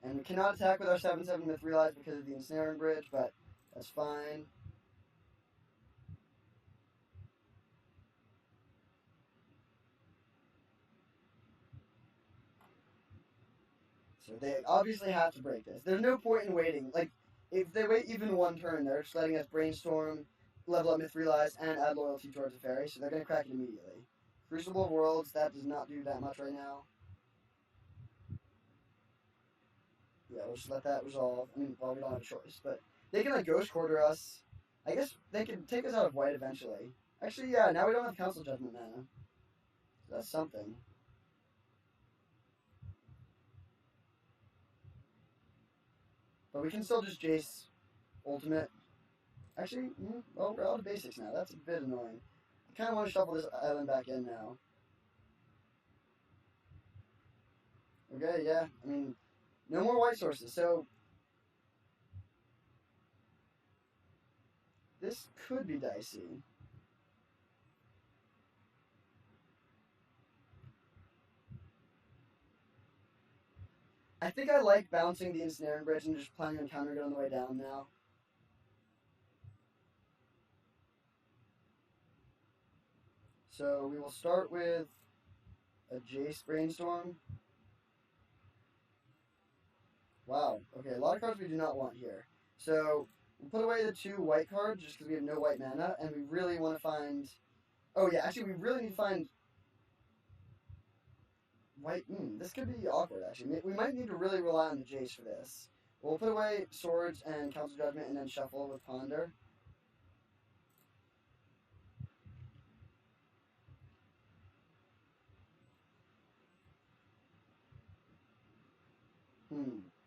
And we cannot attack with our 7/7 Myth Realize because of the Ensnaring Bridge, but that's fine. So they obviously have to break this. There's no point in waiting. Like, if they wait even one turn, they're just letting us Brainstorm, level up Myth Realize, and add loyalty towards the Fairy, so they're going to crack it immediately. Crucible of Worlds, that does not do that much right now. Yeah, we'll just let that resolve. I mean, well, we don't have a choice, but they can, like, Ghost Quarter us. I guess they can take us out of white eventually. Actually, yeah, now we don't have Council Judgment mana. So that's something. But we can still just Jace Ultimate. Actually, well, we're out of basics now. That's a bit annoying. I kind of want to shuffle this island back in now. Okay, yeah. I mean, no more white sources, so this could be dicey. I think I like bouncing the Ensnaring Bridge and just planning on countering it on the way down now. So we will start with a Jace Brainstorm. Wow, okay, a lot of cards we do not want here. So we'll put away the 2 white cards just because we have no white mana, and we really want to find... Oh yeah, actually we really need to find white... this could be awkward, actually. We might need to really rely on the Jace for this. We'll put away Swords and Council Judgment and then shuffle with Ponder.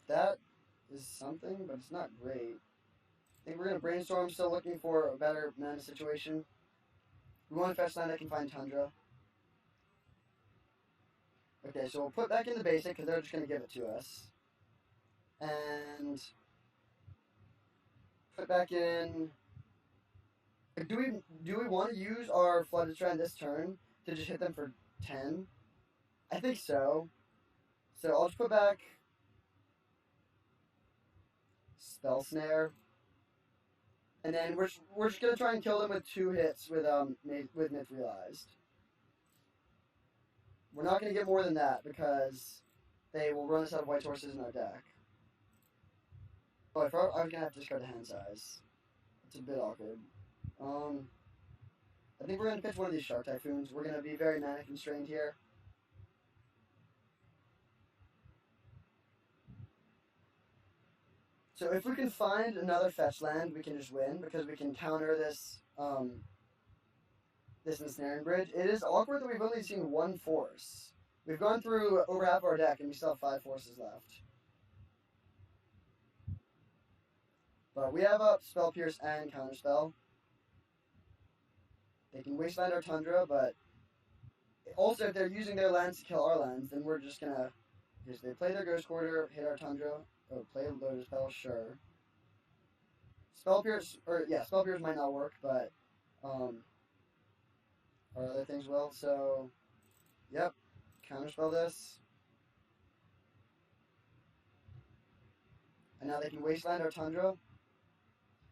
That is something, but it's not great. I think we're going to Brainstorm, still looking for a better mana situation. We want to fetch land that can find Tundra. Okay, so we'll put back in the basic because they're just going to give it to us. And put back in... Do we want to use our Flooded Strand this turn to just hit them for 10? I think so. So I'll just put back Spell Snare. And then we're just going to try and kill them with 2 hits with Myth Realized. We're not going to get more than that because they will run us out of white sources in our deck. Oh, I was going to have to discard the hand size. It's a bit awkward. I think we're going to pitch one of these Shark Typhoons. We're going to be very mana constrained here. So if we can find another fetch land, we can just win because we can counter this this Ensnaring Bridge. It is awkward that we've only seen 1 force. We've gone through over half our deck and we still have 5 forces left. But we have up Spell Pierce and Counterspell. They can wasteland our tundra, but also if they're using their lands to kill our lands, then we're just gonna, because they play their Ghost Quarter, hit our tundra, or play a Lotus Petal, sure. Spell Pierce, or yeah, Spell Pierce might not work, but our other things will, so, yep, counterspell this. And now they can wasteland our tundra.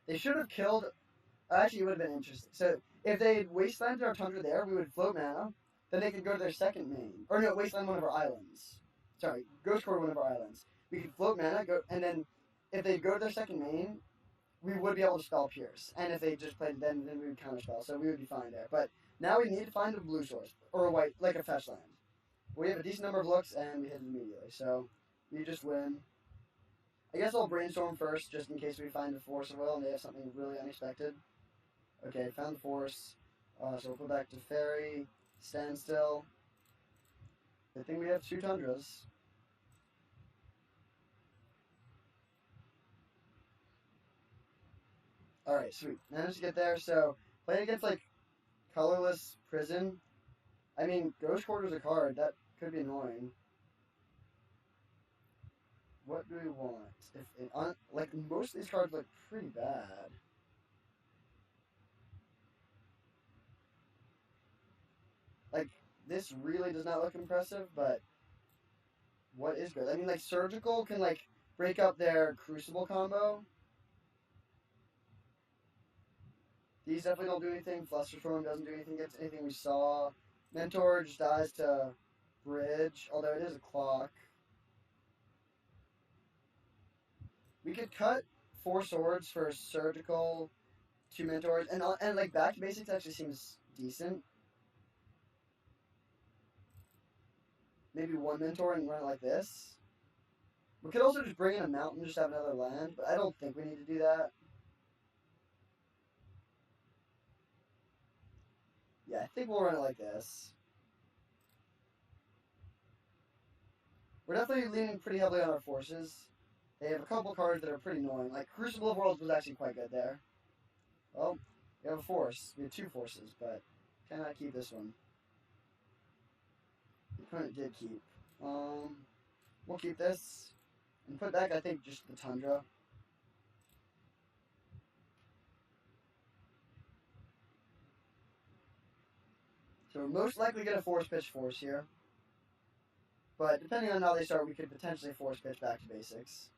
They should have killed. Actually, it would have been interesting. So if they had wastelanded our tundra there, we would float mana. Then they could go to their second main, or no, wasteland one of our islands. Sorry, Ghost Core one of our islands. We could float mana, go, and then if they go to their second main, we would be able to spell Pierce. And if they just played then we would counterspell, so we would be fine there. But now we need to find a blue source or a white, like a fetch land. We have a decent number of looks, and we hit it immediately, so we just win. I guess I'll brainstorm first, just in case we find a Force of Will and they have something really unexpected. Okay, found the Force. So we'll go back to Fairy, Standstill. Good thing we have 2 Tundras. Alright, sweet. Managed to get there, so playing against, like, colorless Prison. I mean, Ghost Quarter's a card. That could be annoying. What do we want? If it like, most of these cards look pretty bad. Like, this really does not look impressive, but what is good? I mean, like, Surgical can, like, break up their Crucible combo. These definitely don't do anything. Flusterstorm doesn't do anything against anything we saw. Mentor just dies to Bridge, although it is a clock. We could cut 4 swords for Surgical, 2 Mentors, and like, back to basics actually seems decent. Maybe 1 Mentor and run it like this. We could also just bring in a mountain and just have another land, but I don't think we need to do that. Yeah, I think we'll run it like this. We're definitely leaning pretty heavily on our forces. They have a couple cards that are pretty annoying. Like, Crucible of Worlds was actually quite good there. Well, we have a force. We have 2 forces, but cannot keep this one. The opponent did keep. We'll keep this. And put back, I think, just the Tundra. So we're most likely going to force pitch Force here. But depending on how they start, we could potentially force pitch back to basics.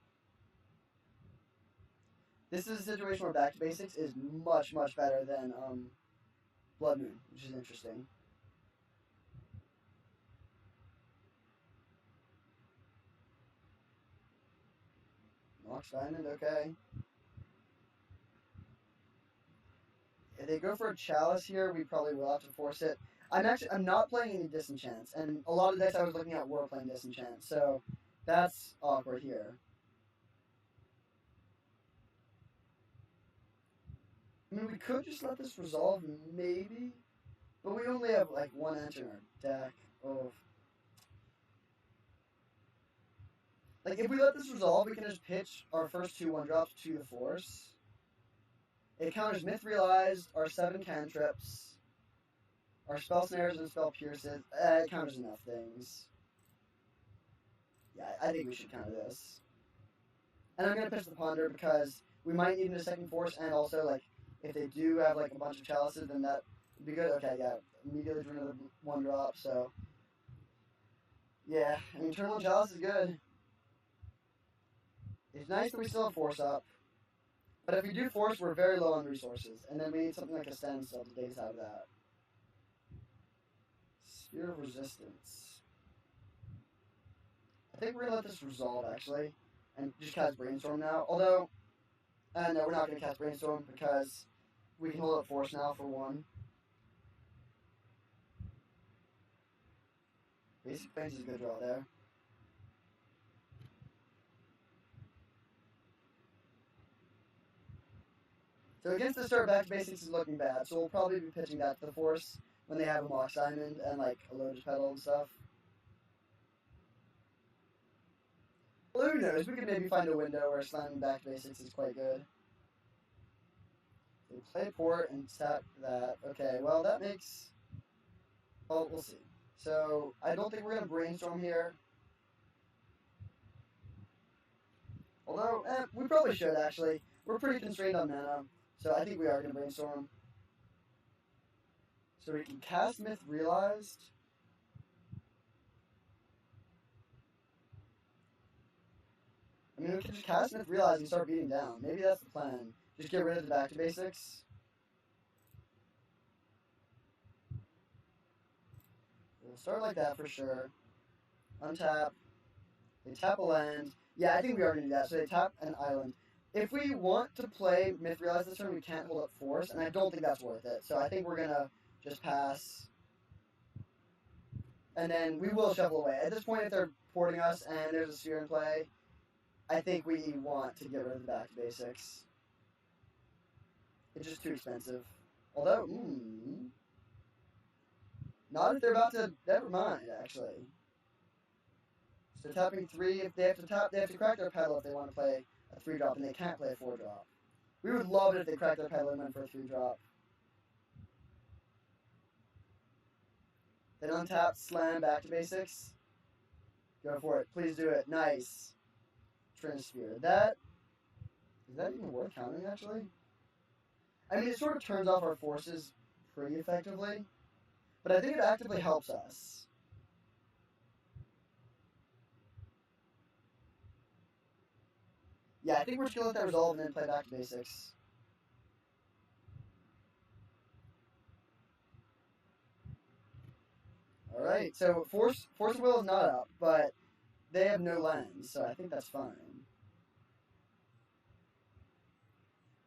This is a situation where back to basics is much, much better than Blood Moon, which is interesting. Mox Diamond, okay. If they go for a Chalice here, we probably will have to force it. I'm not playing any Disenchants, and a lot of decks I was looking at were playing Disenchants, so that's awkward here. I mean, we could just let this resolve, maybe, but we only have, like, 1 enter in our deck. Oh. Like, if we let this resolve, we can just pitch our first 2 1-drops to the Force. It counters Mithrilize, our 7 cantrips, our Spell Snares and Spell Pierces. It counters enough things. Yeah, I think we should counter this. And I'm going to pitch the Ponder because we might need a second Force, and also, like, if they do have, like, a bunch of Chalices, then that would be good. Okay, yeah, immediately drew another 1-drop, so. Yeah, I mean, turn 1 Chalice is good. It's nice that we still have Force up. But if we do Force, we're very low on resources, and then we need something like a Standstill to take us out of that. Sphere of Resistance. I think we're going to let this resolve, actually, and just cast Brainstorm now. Although, no, we're not going to cast Brainstorm because we can hold up Force now for 1. Basic Plains is a good draw there. So against the start, back to basics is looking bad, so we'll probably be pitching that to the Force when they have a Mox Diamond and, like, a Lotus Petal and stuff. Well, who knows? We could maybe find a window where slamming back to basics is quite good. They play port and tap that. Okay, well that makes... Well, we'll see. So, I don't think we're going to brainstorm here. Although, we probably should actually. We're pretty constrained on mana, so I think we are going to brainstorm. So we can cast Myth Realized. I mean, we can just cast Myth Realized and start beating down. Maybe that's the plan. Just get rid of the back to basics. We'll start like that for sure. Untap. They tap a land. Yeah, I think we are going to do that. So they tap an island. If we want to play Myth Realized this turn, we can't hold up Force, and I don't think that's worth it. So I think we're going to just pass. And then we will shuffle away. At this point, if they're porting us and there's a sphere in play, I think we want to get rid of the back to basics. It's just too expensive. Although, not if they're about to... Never mind, actually. So tapping 3, if they have to tap, they have to crack their pedal if they want to play a 3-drop, and they can't play a 4-drop. We would love it if they cracked their pedal and went for a 3-drop. Then untap, slam, back to basics. Go for it. Please do it. Nice. Transphere. Is that even worth counting, actually? I mean, it sort of turns off our forces pretty effectively, but I think it actively helps us. Yeah, I think we're just going to let that resolve and then play back to basics. Alright, so Force of Will is not up, but they have no lands, so I think that's fine.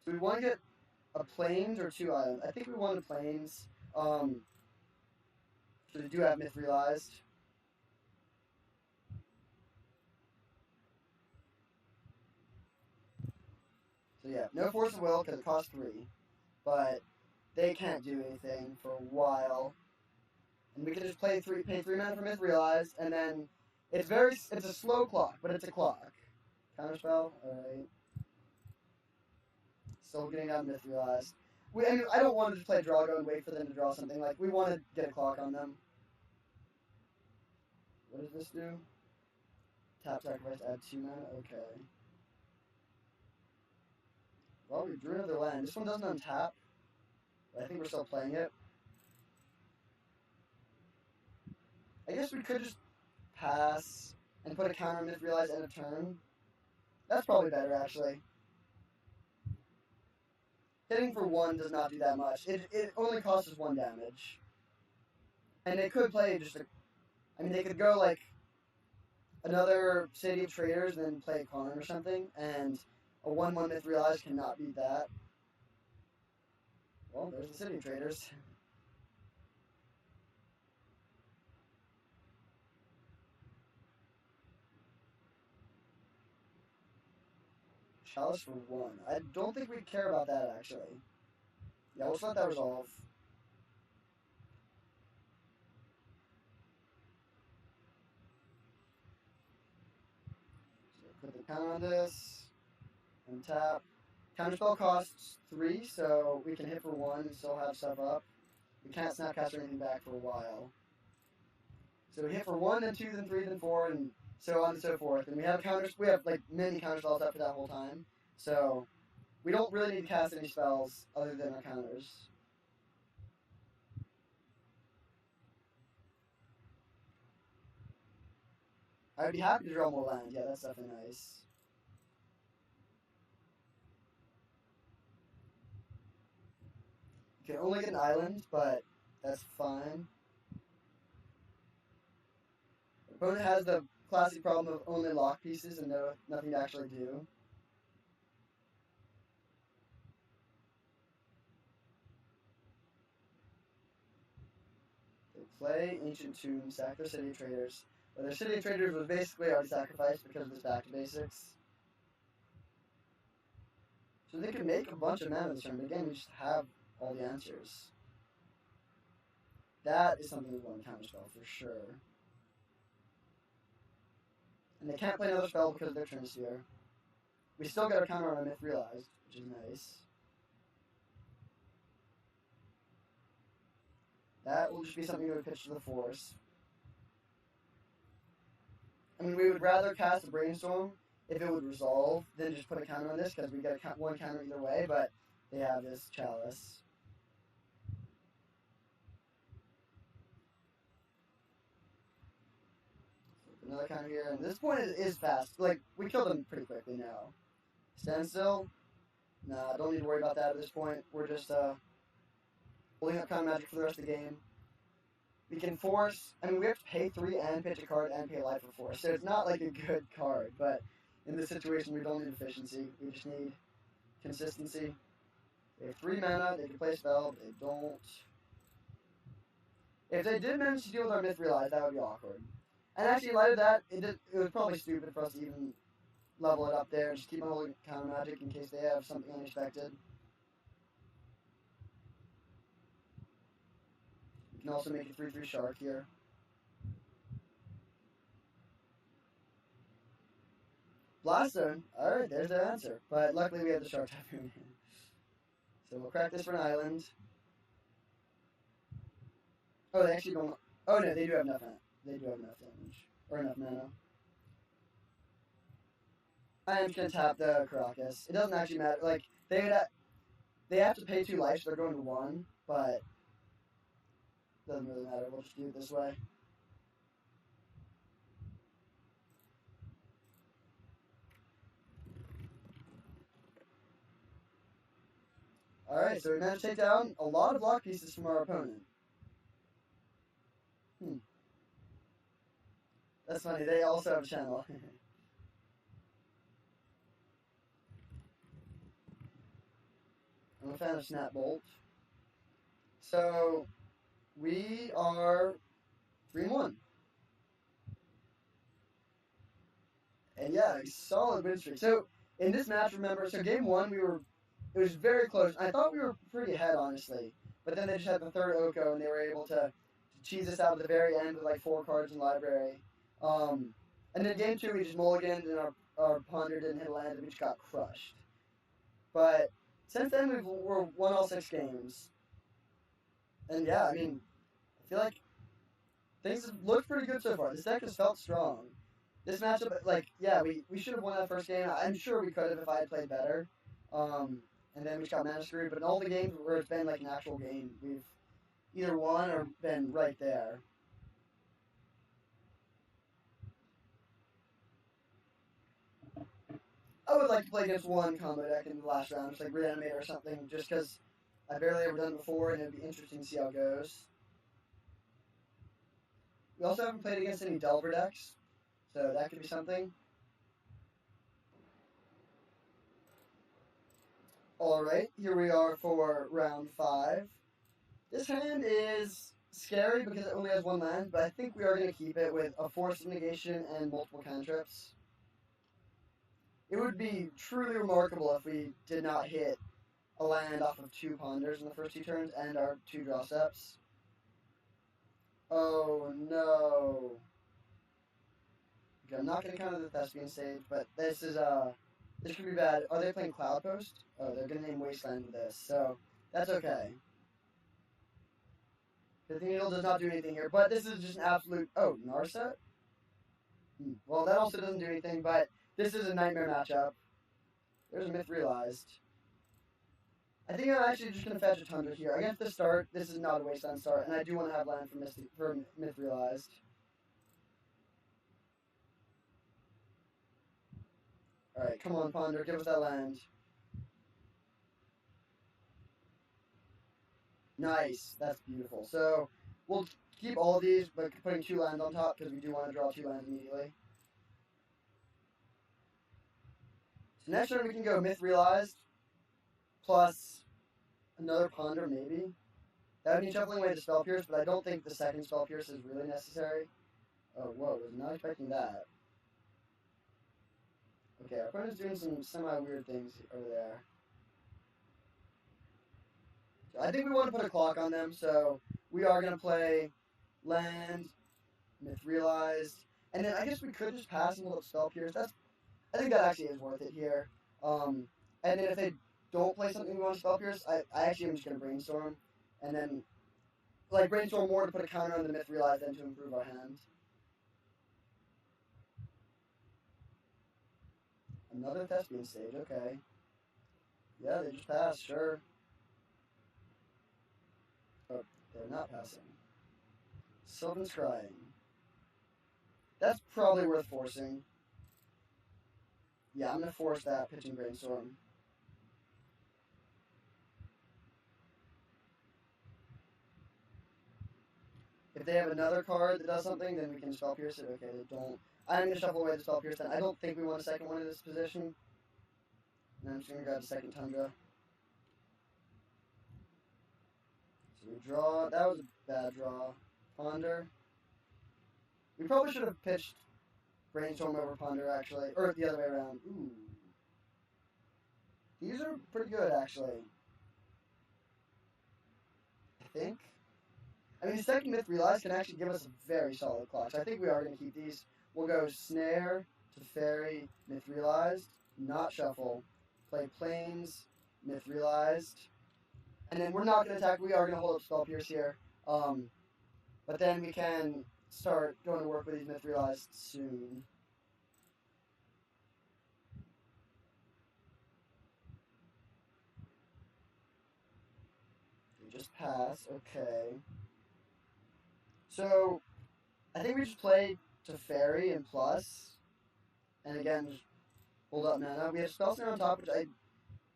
So we want to get a plains or 2 islands. I think we wanted plains. So they do have Myth Realized. So yeah, no Force of Will because it costs 3. But they can't do anything for a while. And we can just pay 3 mana for Myth Realized, and then it's a slow clock, but it's a clock. Counterspell, alright. Still getting down Myth Realized. I mean, I don't want to just play Drago and wait for them to draw something. Like, we want to get a clock on them. What does this do? Tap sacrifice, add 2 mana? Okay. Well, we drew another land. This one doesn't untap. But I think we're still playing it. I guess we could just pass and put a counter on Myth Realized end of turn. That's probably better, actually. Hitting for 1 does not do that much. It only costs us 1 damage. And they could play just a... I mean, they could go, like, another City of Traders and then play a cont or something, and a 1/1 Myth Realized cannot beat that. Well, there's the City of Traders. Chalice for 1. I don't think we care about that, actually. Yeah, we'll just let that resolve. So put the counter on this. Untap. Counterspell costs 3, so we can hit for 1 and still have stuff up. We can't Snapcaster anything back for a while. So we hit for 1, then 2, then 3, then 4, and so on and so forth. And we have like many counterspells up for that whole time. So we don't really need to cast any spells other than our counters. I'd be happy to draw more land. Yeah, that's definitely nice. You can only get an island, but that's fine. The opponent has the classic problem of only lock pieces and nothing to actually do. They play Ancient Tomb, sack their City of Traders. But their City of Traders was basically already sacrificed because of this back to basics. So they could make a bunch of mana this turn, but again, we just have all the answers. That is something we want to counterspell for sure. And they can't play another spell because of their Transphere. We still get our counter on Myth Realized, which is nice. That will just be something we would pitch to the force. I mean, we would rather cast a Brainstorm if it would resolve than just put a counter on this, because we get one counter either way, but they have this Chalice. Another counter here, and this point is fast. Like, we killed them pretty quickly now. Standstill? Nah, don't need to worry about that at this point. We're just holding up counter magic for the rest of the game. We can force. I mean, we have to pay 3 and pitch a card and pay life for force, so it's not like a good card. But in this situation, we don't need efficiency. We just need consistency. They have 3 mana. They can play a spell, but they don't. If they did manage to deal with our Myth Realize, that would be awkward. And actually, in light of that, it was probably stupid for us to even level it up there. Just keep on holding counter magic in case they have something unexpected. You can also make a 3/3 shark here. Blast Zone. Alright, there's the answer. But luckily we have the Shark Typhoon. So we'll crack this for an island. Oh, they actually don't. Oh no, they do have enough. They do have enough damage. Or enough mana. I am just gonna tap the Caracas. It doesn't actually matter. Like, they have to pay 2 life, so they're going to 1, but doesn't really matter. We'll just do it this way. Alright, so we managed to take down a lot of block pieces from our opponent. That's funny, they also have a channel. I'm a fan of Snap Bolt. So, we are 3-1. And yeah, a solid win streak. So, in this match, remember, so game 1, it was very close. I thought we were pretty ahead, honestly. But then they just had the third Oko, and they were able to cheese us out at the very end with like 4 cards in library. And then game 2, we just mulliganed, and our ponder didn't hit a land, and we just got crushed. But since then, we've won all 6 games. And yeah, I mean, I feel like things have looked pretty good so far. This deck has felt strong. This matchup, like, yeah, we should have won that first game. I'm sure we could have if I had played better. And then we just got mana screwed. But in all the games where it's been like an actual game, we've either won or been right there. I would like to play against one combo deck in the last round, just like Reanimate or something, just because I've barely ever done it before, and it would be interesting to see how it goes. We also haven't played against any Delver decks, so that could be something. Alright, here we are for round 5. This hand is scary because it only has 1 land, but I think we are going to keep it with a Force of Negation and multiple cantrips. It would be truly remarkable if we did not hit a land off of 2 ponders in the first 2 turns and our 2 draw steps. Oh no. Okay, I'm not going to counter the Thespian stage, but this could be bad. Are they playing Cloud Post? Oh, they're going to name Wasteland with this, so that's okay. The Needle does not do anything here, but this is just an absolute... Oh, Narset? Well, that also doesn't do anything, but this is a nightmare matchup. There's a Myth Realized. I think I'm actually just going to fetch a Tundra here. Against the start, this is not a Wasteland start, and I do want to have land for Myth Realized. Alright, come on, Ponder, give us that land. Nice, that's beautiful. So, we'll keep all of these, but putting 2 lands on top, because we do want to draw 2 lands immediately. So next turn we can go Myth Realized, plus another Ponder, maybe. That would mean shuffling away the Spell Pierce, but I don't think the second Spell Pierce is really necessary. Oh, whoa, was not expecting that. Okay, our opponent's doing some semi-weird things over there. So I think we want to put a clock on them, so we are going to play land, Myth Realized, and then I guess we could just pass and hold up Spell Pierce. I think that actually is worth it here. And then if they don't play something we want to Spell Pierce, I actually am just going to Brainstorm, and then like brainstorm more to put a counter on the myth realize than to improve our hand. Another thespian stage, okay. Yeah, they just passed, sure. Oh, they're not passing. Sylvan's crying. That's probably worth forcing. Yeah, I'm gonna force that pitching brainstorm. If they have another card that does something, then we can spell pierce it. Okay, they don't. I'm gonna shuffle away the spell pierce then. I don't think we want a second one in this position. And I'm just gonna grab a second Tundra. So we draw. That was a bad draw. Ponder. We probably should have pitched brainstorm over ponder actually, or the other way around. Ooh. These are pretty good actually. I think. I mean, second myth realize can actually give us a very solid clock. So I think we are going to keep these. We'll go snare to fairy, myth realized, not shuffle, play planes, myth realized, and then we're not going to attack. We are going to hold up spell pierce here, but then we can start going to work with these myth realized soon. We just pass, okay. So, I think we just play to fairy and plus, and again, just hold up mana. We have spell snare on top, which I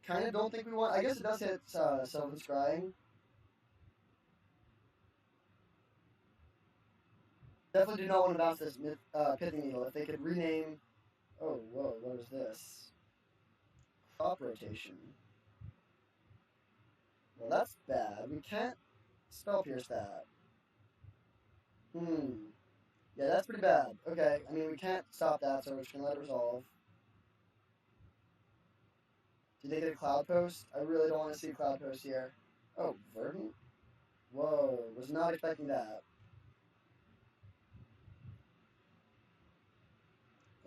kind of don't think we want. I guess it does hit Sylvan Scrying. Definitely do not want to bounce this Pithing Needle. If they could rename... Oh, whoa, what is this? Crop rotation. Well, that's bad. We can't spell pierce that. Yeah, that's pretty bad. Okay, I mean, we can't stop that, so we're just going to let it resolve. Did they get a Cloud Post? I really don't want to see a Cloud Post here. Oh, Verdant? Whoa, was not expecting that.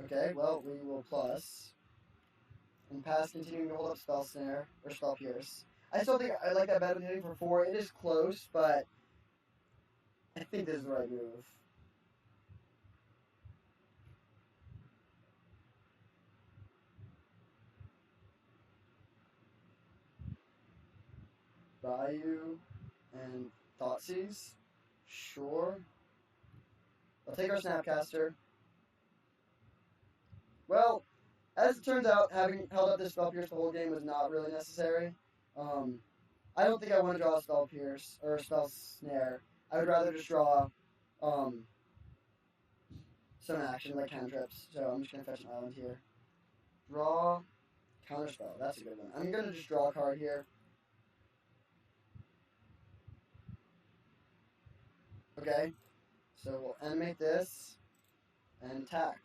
Okay, well, we will plus. And pass, continuing to hold up spell snare, or spell pierce. I still think I like that better than hitting for 4. It is close, but I think this is the right move. Bayou and Thoughtseize? Sure. I'll take our Snapcaster. Well, as it turns out, having held up this spell pierce the whole game was not really necessary. I don't think I want to draw a spell pierce or a spell snare. I would rather just draw some action like cantrips. So I'm just gonna fetch an island here. Draw counterspell. That's a good one. I'm gonna just draw a card here. Okay. So we'll animate this and attack.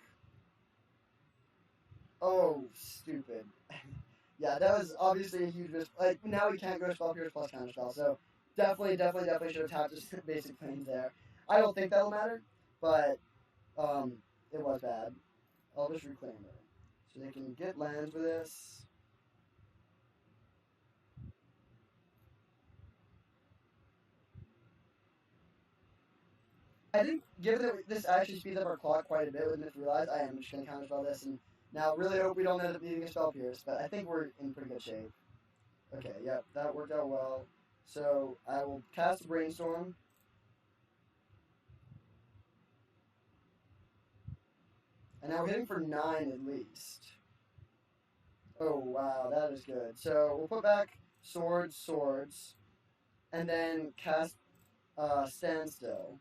Oh, stupid. Yeah, that was obviously a huge miss. Like, now we can't go spell pierce plus counterspell, so definitely should have tapped just basic planes there. I don't think that'll matter, but it was bad. Elvish Reclaimer. So they can get lands with this. I think, given that this actually speeds up our clock quite a bit with Myth Realize, I am just going to counterspell this, and now really hope we don't end up needing a spell pierce, but I think we're in pretty good shape. Okay, yep, that worked out well. So I will cast a Brainstorm. And now we're hitting for 9 at least. Oh, wow, that is good. So we'll put back swords, and then cast Standstill.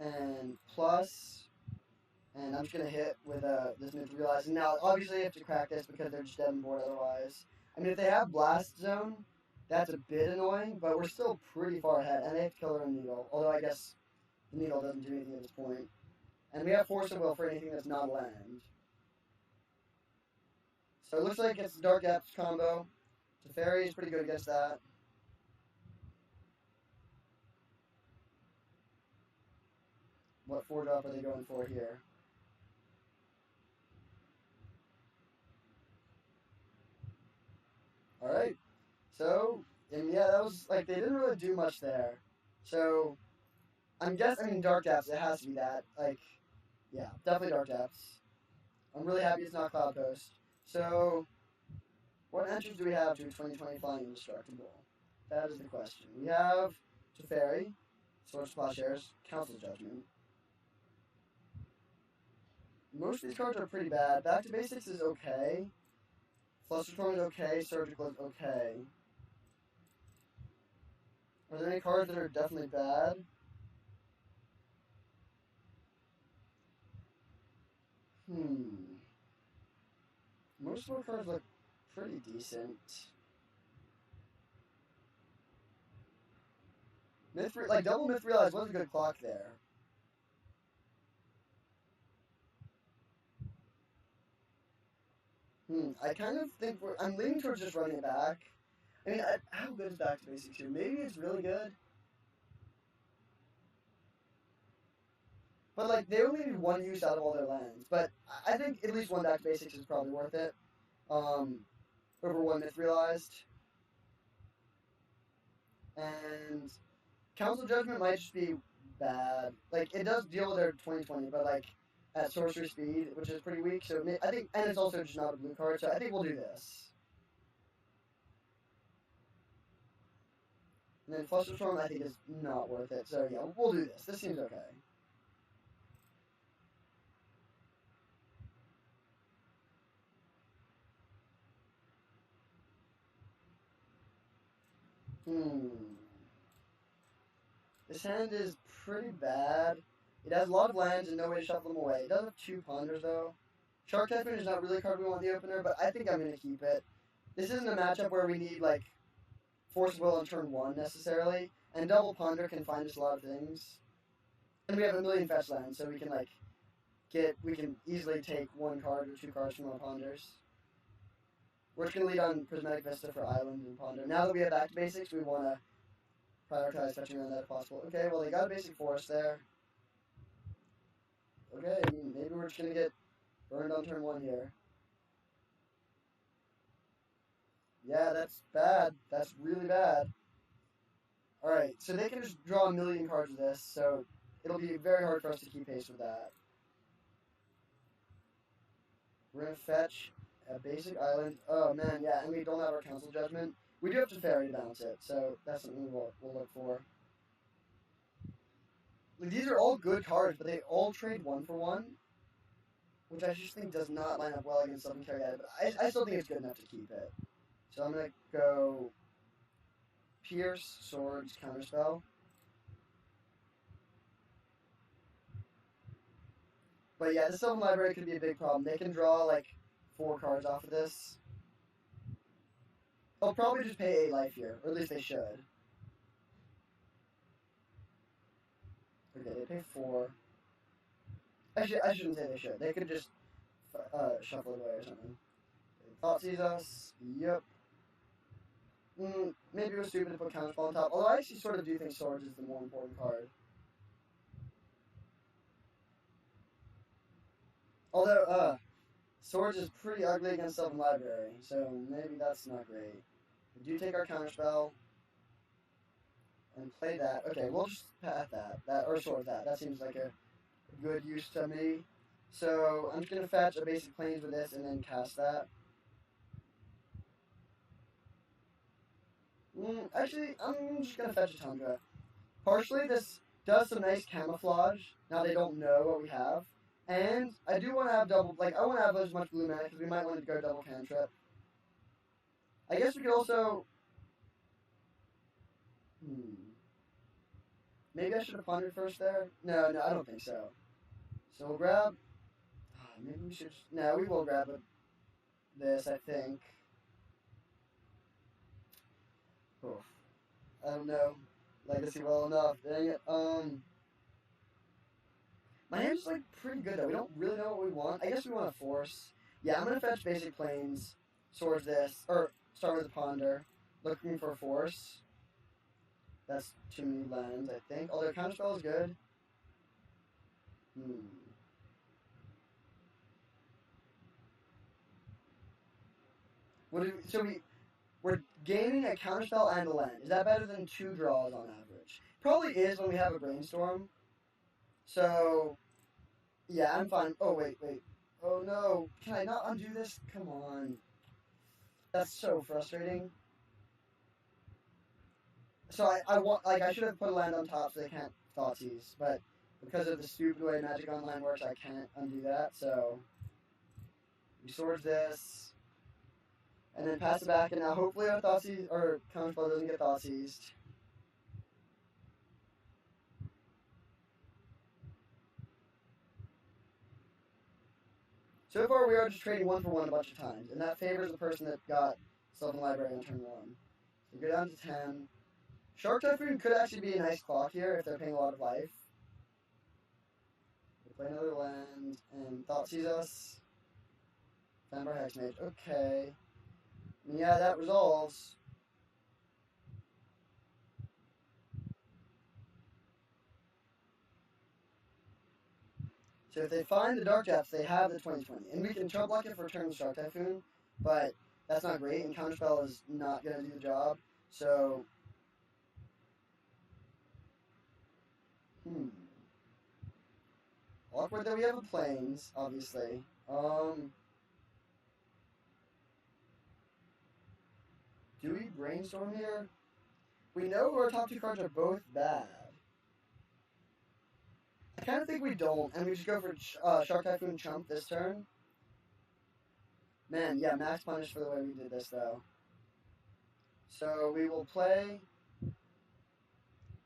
And plus, and I'm just going to hit with this Myth Realize. And now, obviously, you have to crack this because they're just dead on board otherwise. I mean, if they have Blast Zone, that's a bit annoying, but we're still pretty far ahead. And they have to kill their own Needle, although I guess the Needle doesn't do anything at this point. And we have Force of Will for anything that's not land. So it looks like it's Dark Depths combo. Teferi is pretty good against that. What 4-drop are they going for here? Alright. So, and yeah, that was, like, they didn't really do much there. So, I mean, Dark Depths, it has to be that. Like, yeah, definitely Dark Depths. I'm really happy it's not Cloud Coast. So, what entries do we have to 2020 Flying Indestructible? That is the question. We have Teferi, Source Plowshares, Council Judgment. Most of these cards are pretty bad. Back to Basics is okay. Flusterstorm is okay. Surgical is okay. Are there any cards that are definitely bad? Most of our cards look pretty decent. Double Myth Realize was a good clock there. I kind of think I'm leaning towards just running it back. I mean, how good is Back to Basics here? Maybe it's really good. But, like, they only need one use out of all their lands. But I think at least one Back to Basics is probably worth it. Over one Myth Realized. And Council Judgment might just be bad. Like, it does deal with their 2020, but, like, at sorcery speed, which is pretty weak. So I think, and it's also just not a blue card, so I think we'll do this. And then Flusterstorm, I think, is not worth it. So yeah, we'll do this. This seems okay. This hand is pretty bad. It has a lot of lands and no way to shuffle them away. It does have 2 ponders, though. Shark Typhoon is not really a card we want in the opener, but I think I'm going to keep it. This isn't a matchup where we need, like, Force Will on turn 1, necessarily. And Double Ponder can find us a lot of things. And we have a million fetch lands, so we can, like, we can easily take 1 card or 2 cards from our ponders. We're just going to lead on Prismatic Vista for Island and Ponder. Now that we have Back to Basics, we want to prioritize fetching around that if possible. Okay, well, they got a basic forest there. Okay, maybe we're just going to get burned on turn 1 here. Yeah, that's bad. That's really bad. Alright, so they can just draw a million cards with this, so it'll be very hard for us to keep pace with that. We're going to fetch a basic island. Oh, man, yeah, and we don't have our Council Judgment. We do have to Fairy to balance it, so that's something we'll look for. Like, these are all good cards, but they all trade 1 for 1, which I just think does not line up well against something carry out. But I still think it's good enough to keep it. So I'm going to go Pierce, Swords, Counterspell. But yeah, the Sylvan Library could be a big problem. They can draw, like, 4 cards off of this. They'll probably just pay 8 life here, or at least they should. Okay, they pay 4. I shouldn't say they should. They could just shuffle it away or something. Thought sees us. Yep. Maybe it was stupid to put Counterspell on top. Although I actually sort of do think Swords is the more important card. Although, Swords is pretty ugly against Sylvan Library, so maybe that's not great. We do take our Counterspell and play that. Okay, we'll just path that or Sword that. That seems like a good use to me. So I'm just gonna fetch a basic Plains with this and then cast that. Actually, I'm just gonna fetch a Tundra. Partially, this does some nice camouflage. Now they don't know what we have. And I do want to have double, like, I want to have as much blue mana because we might want to go double cantrip. I guess we could also... Maybe I should have pondered first there? No, I don't think so. So we'll grab... maybe we should... No, we will grab this, I think. Oof. I don't know. Legacy well enough. Dang it. My hand's, like, pretty good, though. We don't really know what we want. I guess we want to force. Yeah, I'm going to fetch basic Plains, Swords this, or start with a Ponder, looking for force. That's too many lands, I think. Although Counterspell is good. So we're gaining a counterspell and a land. Is that better than 2 draws on average? Probably is when we have a brainstorm. So, yeah, I'm fine. Oh, wait. Oh, no. Can I not undo this? Come on. That's so frustrating. So I want, like, I should have put a land on top so they can't Thoughtseize, but because of the stupid way Magic Online works, I can't undo that, so we swords this, and then pass it back, and now hopefully our Thoughtseize, or Counterspell doesn't get Thoughtseized. So far, we are just trading 1 for 1 a bunch of times, and that favors the person that got Sylvan Library on turn 1. So we go down to 10. Shark Typhoon could actually be a nice clock here if they're paying a lot of life. We play another land, and Thoughtseize us. Fenbar Hexmage, okay. And yeah, that resolves. So if they find the Dark Depths, they have the 20/20. And we can chump block it for turn the Shark Typhoon, but that's not great, and Counterspell is not going to do the job. So, awkward that we have a Plains, obviously. Do we Brainstorm here? We know our top 2 cards are both bad. I kind of think we don't, and we just go for Shark Typhoon Chump this turn. Man, yeah, max punish for the way we did this, though. So we will play...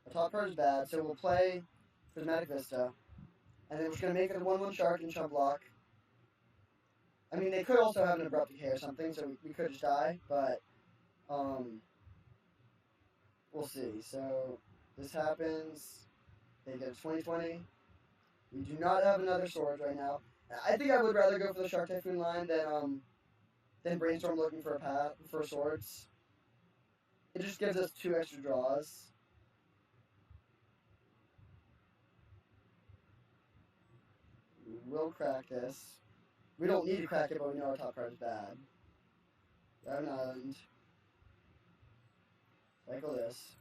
Our top card is bad, so we'll play Prismatic Vista. And then we're just going to make it a 1/1 Shark and Chump block. I mean, they could also have an Abrupt Decay or something, so we could just die, but... we'll see. So, this happens. They get a 20/20. We do not have another Swords right now. I think I would rather go for the Shark Typhoon line than Brainstorm looking for a path for Swords. It just gives us 2 extra draws. We'll crack this. We don't need to crack it, but we know our top card is bad. Grab an island. Cycle this.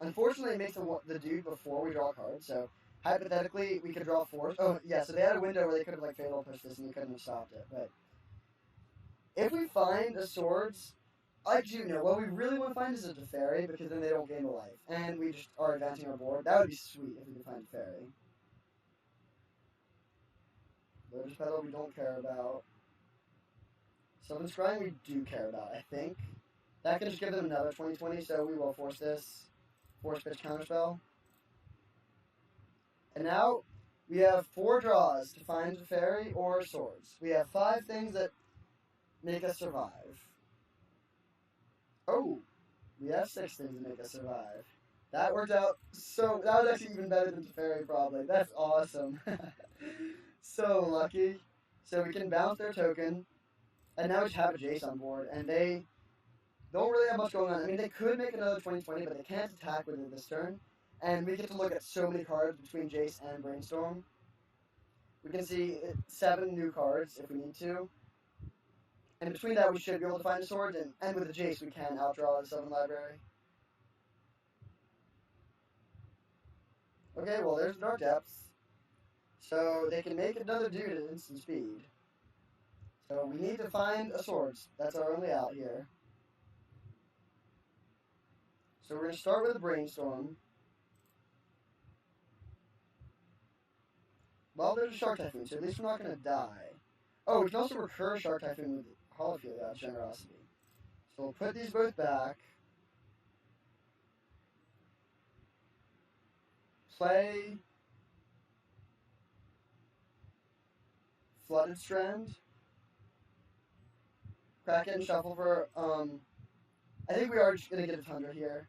Unfortunately, it makes the dude before we draw a card, so hypothetically, we could draw 4. Oh, yeah, so they had a window where they could have, like, fatal pushed this and we couldn't have stopped it, but if we find a Swords, what we really want to find is a Teferi, because then they don't gain a life, and we just are advancing our board. That would be sweet if we could find Teferi. Lotus Petal we don't care about. Sylvan Scrying we do care about, I think. That can just give them another 20/20, so we will force this. Force pitch Counterspell. And now we have 4 draws to find a Teferi or Swords. We have 5 things that make us survive. Oh, we have 6 things that make us survive. That worked out so... That was actually even better than Teferi, probably. That's awesome. So lucky. So we can bounce their token. And now we just have a Jace on board. And they don't really have much going on. I mean, they could make another 20/20, but they can't attack with it this turn. And we get to look at so many cards between Jace and Brainstorm. We can see 7 new cards if we need to. And between that, we should be able to find a Sword. And with the Jace, we can outdraw the Sylvan Library. Okay, well, there's Dark Depths. So they can make another dude at instant speed. So we need to find a Swords. That's our only out here. So we're going to start with a Brainstorm. Well, there's a Shark Typhoon, so at least we're not going to die. Oh, we can also recur Shark Typhoon with Holofield out of Generosity. So we'll put these both back. Play Flooded Strand. Crack it and shuffle for, I think we are just going to get a Tundra here.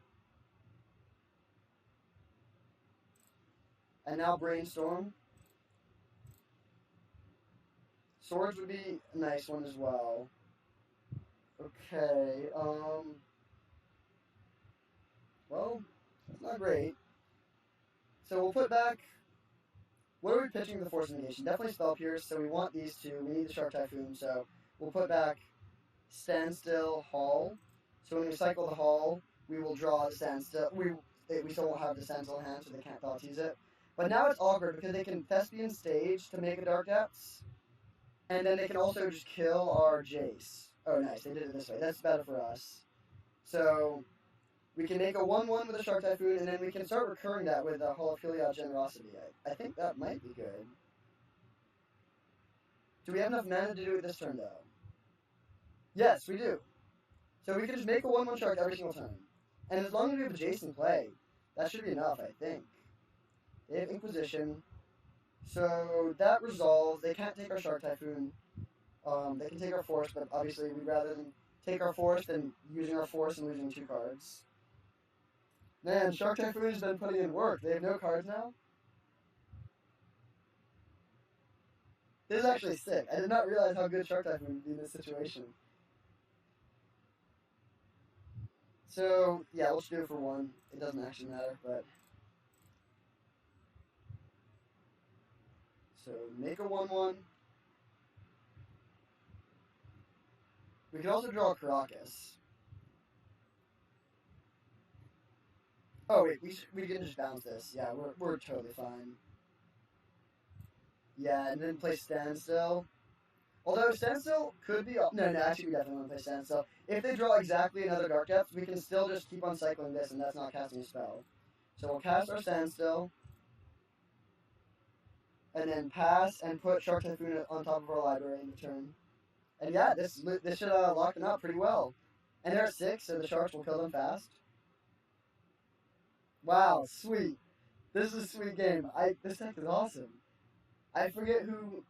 And now Brainstorm. Swords would be a nice one as well. Okay, well, that's not great. So we'll put back what are we pitching with the Force Negation? Definitely Spell Pierce, so we want these two. We need the Shark Typhoon, so we'll put back Standstill, Haul. So when we cycle the Haul, we will draw the Standstill. We still won't have the Standstill in hand, so they can't thought use it. But now it's awkward because they can Thespian Stage to make a Dark Depths, and then they can also just kill our Jace. Oh, nice, they did it this way. That's better for us. So we can make a 1/1 with a Shark Typhoon, and then we can start recurring that with a Holophilia Generosity. I think that might be good. Do we have enough mana to do it this turn, though? Yes, we do. So we can just make a 1/1 Shark every single time. And as long as we have a Jace in play, that should be enough, I think. They have Inquisition. So that resolves. They can't take our Shark Typhoon. They can take our Force, but obviously we'd rather than take our Force than using our Force and losing 2 cards. Man, Shark Typhoon's been putting in work. They have no cards now. This is actually sick. I did not realize how good Shark Typhoon would be in this situation. So, yeah, let's do it for 1. It doesn't actually matter, but... So, make a 1/1. We could also draw a Caracas. Oh wait, we can just bounce this. Yeah, we're totally fine. Yeah, and then play Standstill. Although Standstill could be... No, actually we definitely want to play Standstill. If they draw exactly another Dark Depth, we can still just keep on cycling this, and that's not casting a spell. So we'll cast our Standstill. And then pass and put Shark Typhoon on top of our library in the turn. And yeah, this should lock them out pretty well. And they're at 6, so the Sharks will kill them fast. Wow, sweet. This is a sweet game. This deck is awesome. I forget who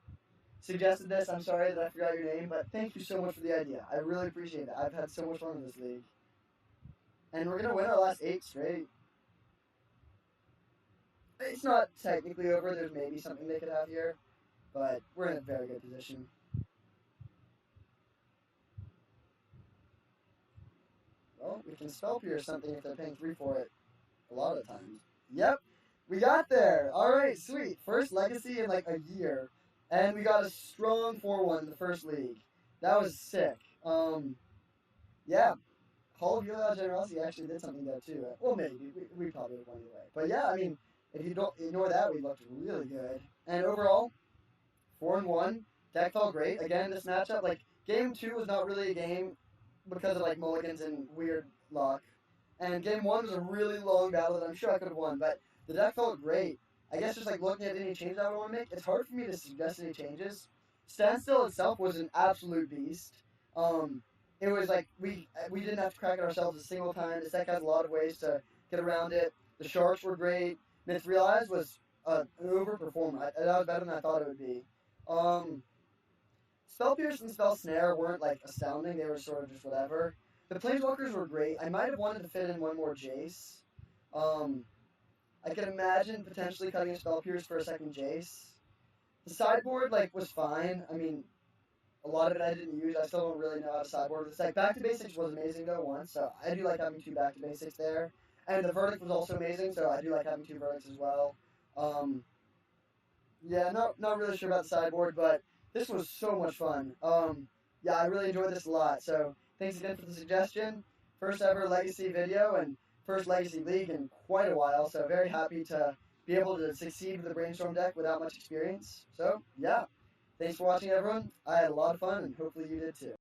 suggested this. I'm sorry that I forgot your name, but thank you so much for the idea. I really appreciate it. I've had so much fun in this league. And we're going to win our last 8 straight. It's not technically over. There's maybe something they could have here, but we're in a very good position. Well, we can Spell Pierce something if they're paying 3 for it a lot of times. Yep, we got there. All right, sweet. First Legacy in like a year, and we got a strong 4/1 in the first league. That was sick. Yeah, Holophilia Generosity actually did something there too. Well, maybe we probably would have won either way. But yeah, I mean, if you don't ignore that, we looked really good. And overall, 4-1. Deck felt great. Again, this matchup, like game 2 was not really a game because of like mulligans and weird luck. And game 1 was a really long battle that I'm sure I could have won, but the deck felt great. I guess just like looking at any changes I would want to make, it's hard for me to suggest any changes. Standstill itself was an absolute beast. It was like we didn't have to crack it ourselves a single time. This deck has a lot of ways to get around it. The Sharks were great. Myth Realize was an overperformer. That was better than I thought it would be. Spell Pierce and Spell Snare weren't like astounding. They were sort of just whatever. The Planeswalkers were great. I might have wanted to fit in one more Jace. I can imagine potentially cutting a Spell Pierce for a second Jace. The sideboard like was fine. I mean, a lot of it I didn't use. I still don't really know how to sideboard. It's like Back to Basics was amazing though once, so I do like having 2 Back to Basics there. And the Verdict was also amazing, so I do like having 2 Verdicts as well. Yeah, not really sure about the sideboard, but this was so much fun. Yeah, I really enjoyed this a lot. So thanks again for the suggestion. First ever Legacy video and first Legacy League in quite a while. So very happy to be able to succeed with the Brainstorm deck without much experience. So yeah, thanks for watching everyone. I had a lot of fun and hopefully you did too.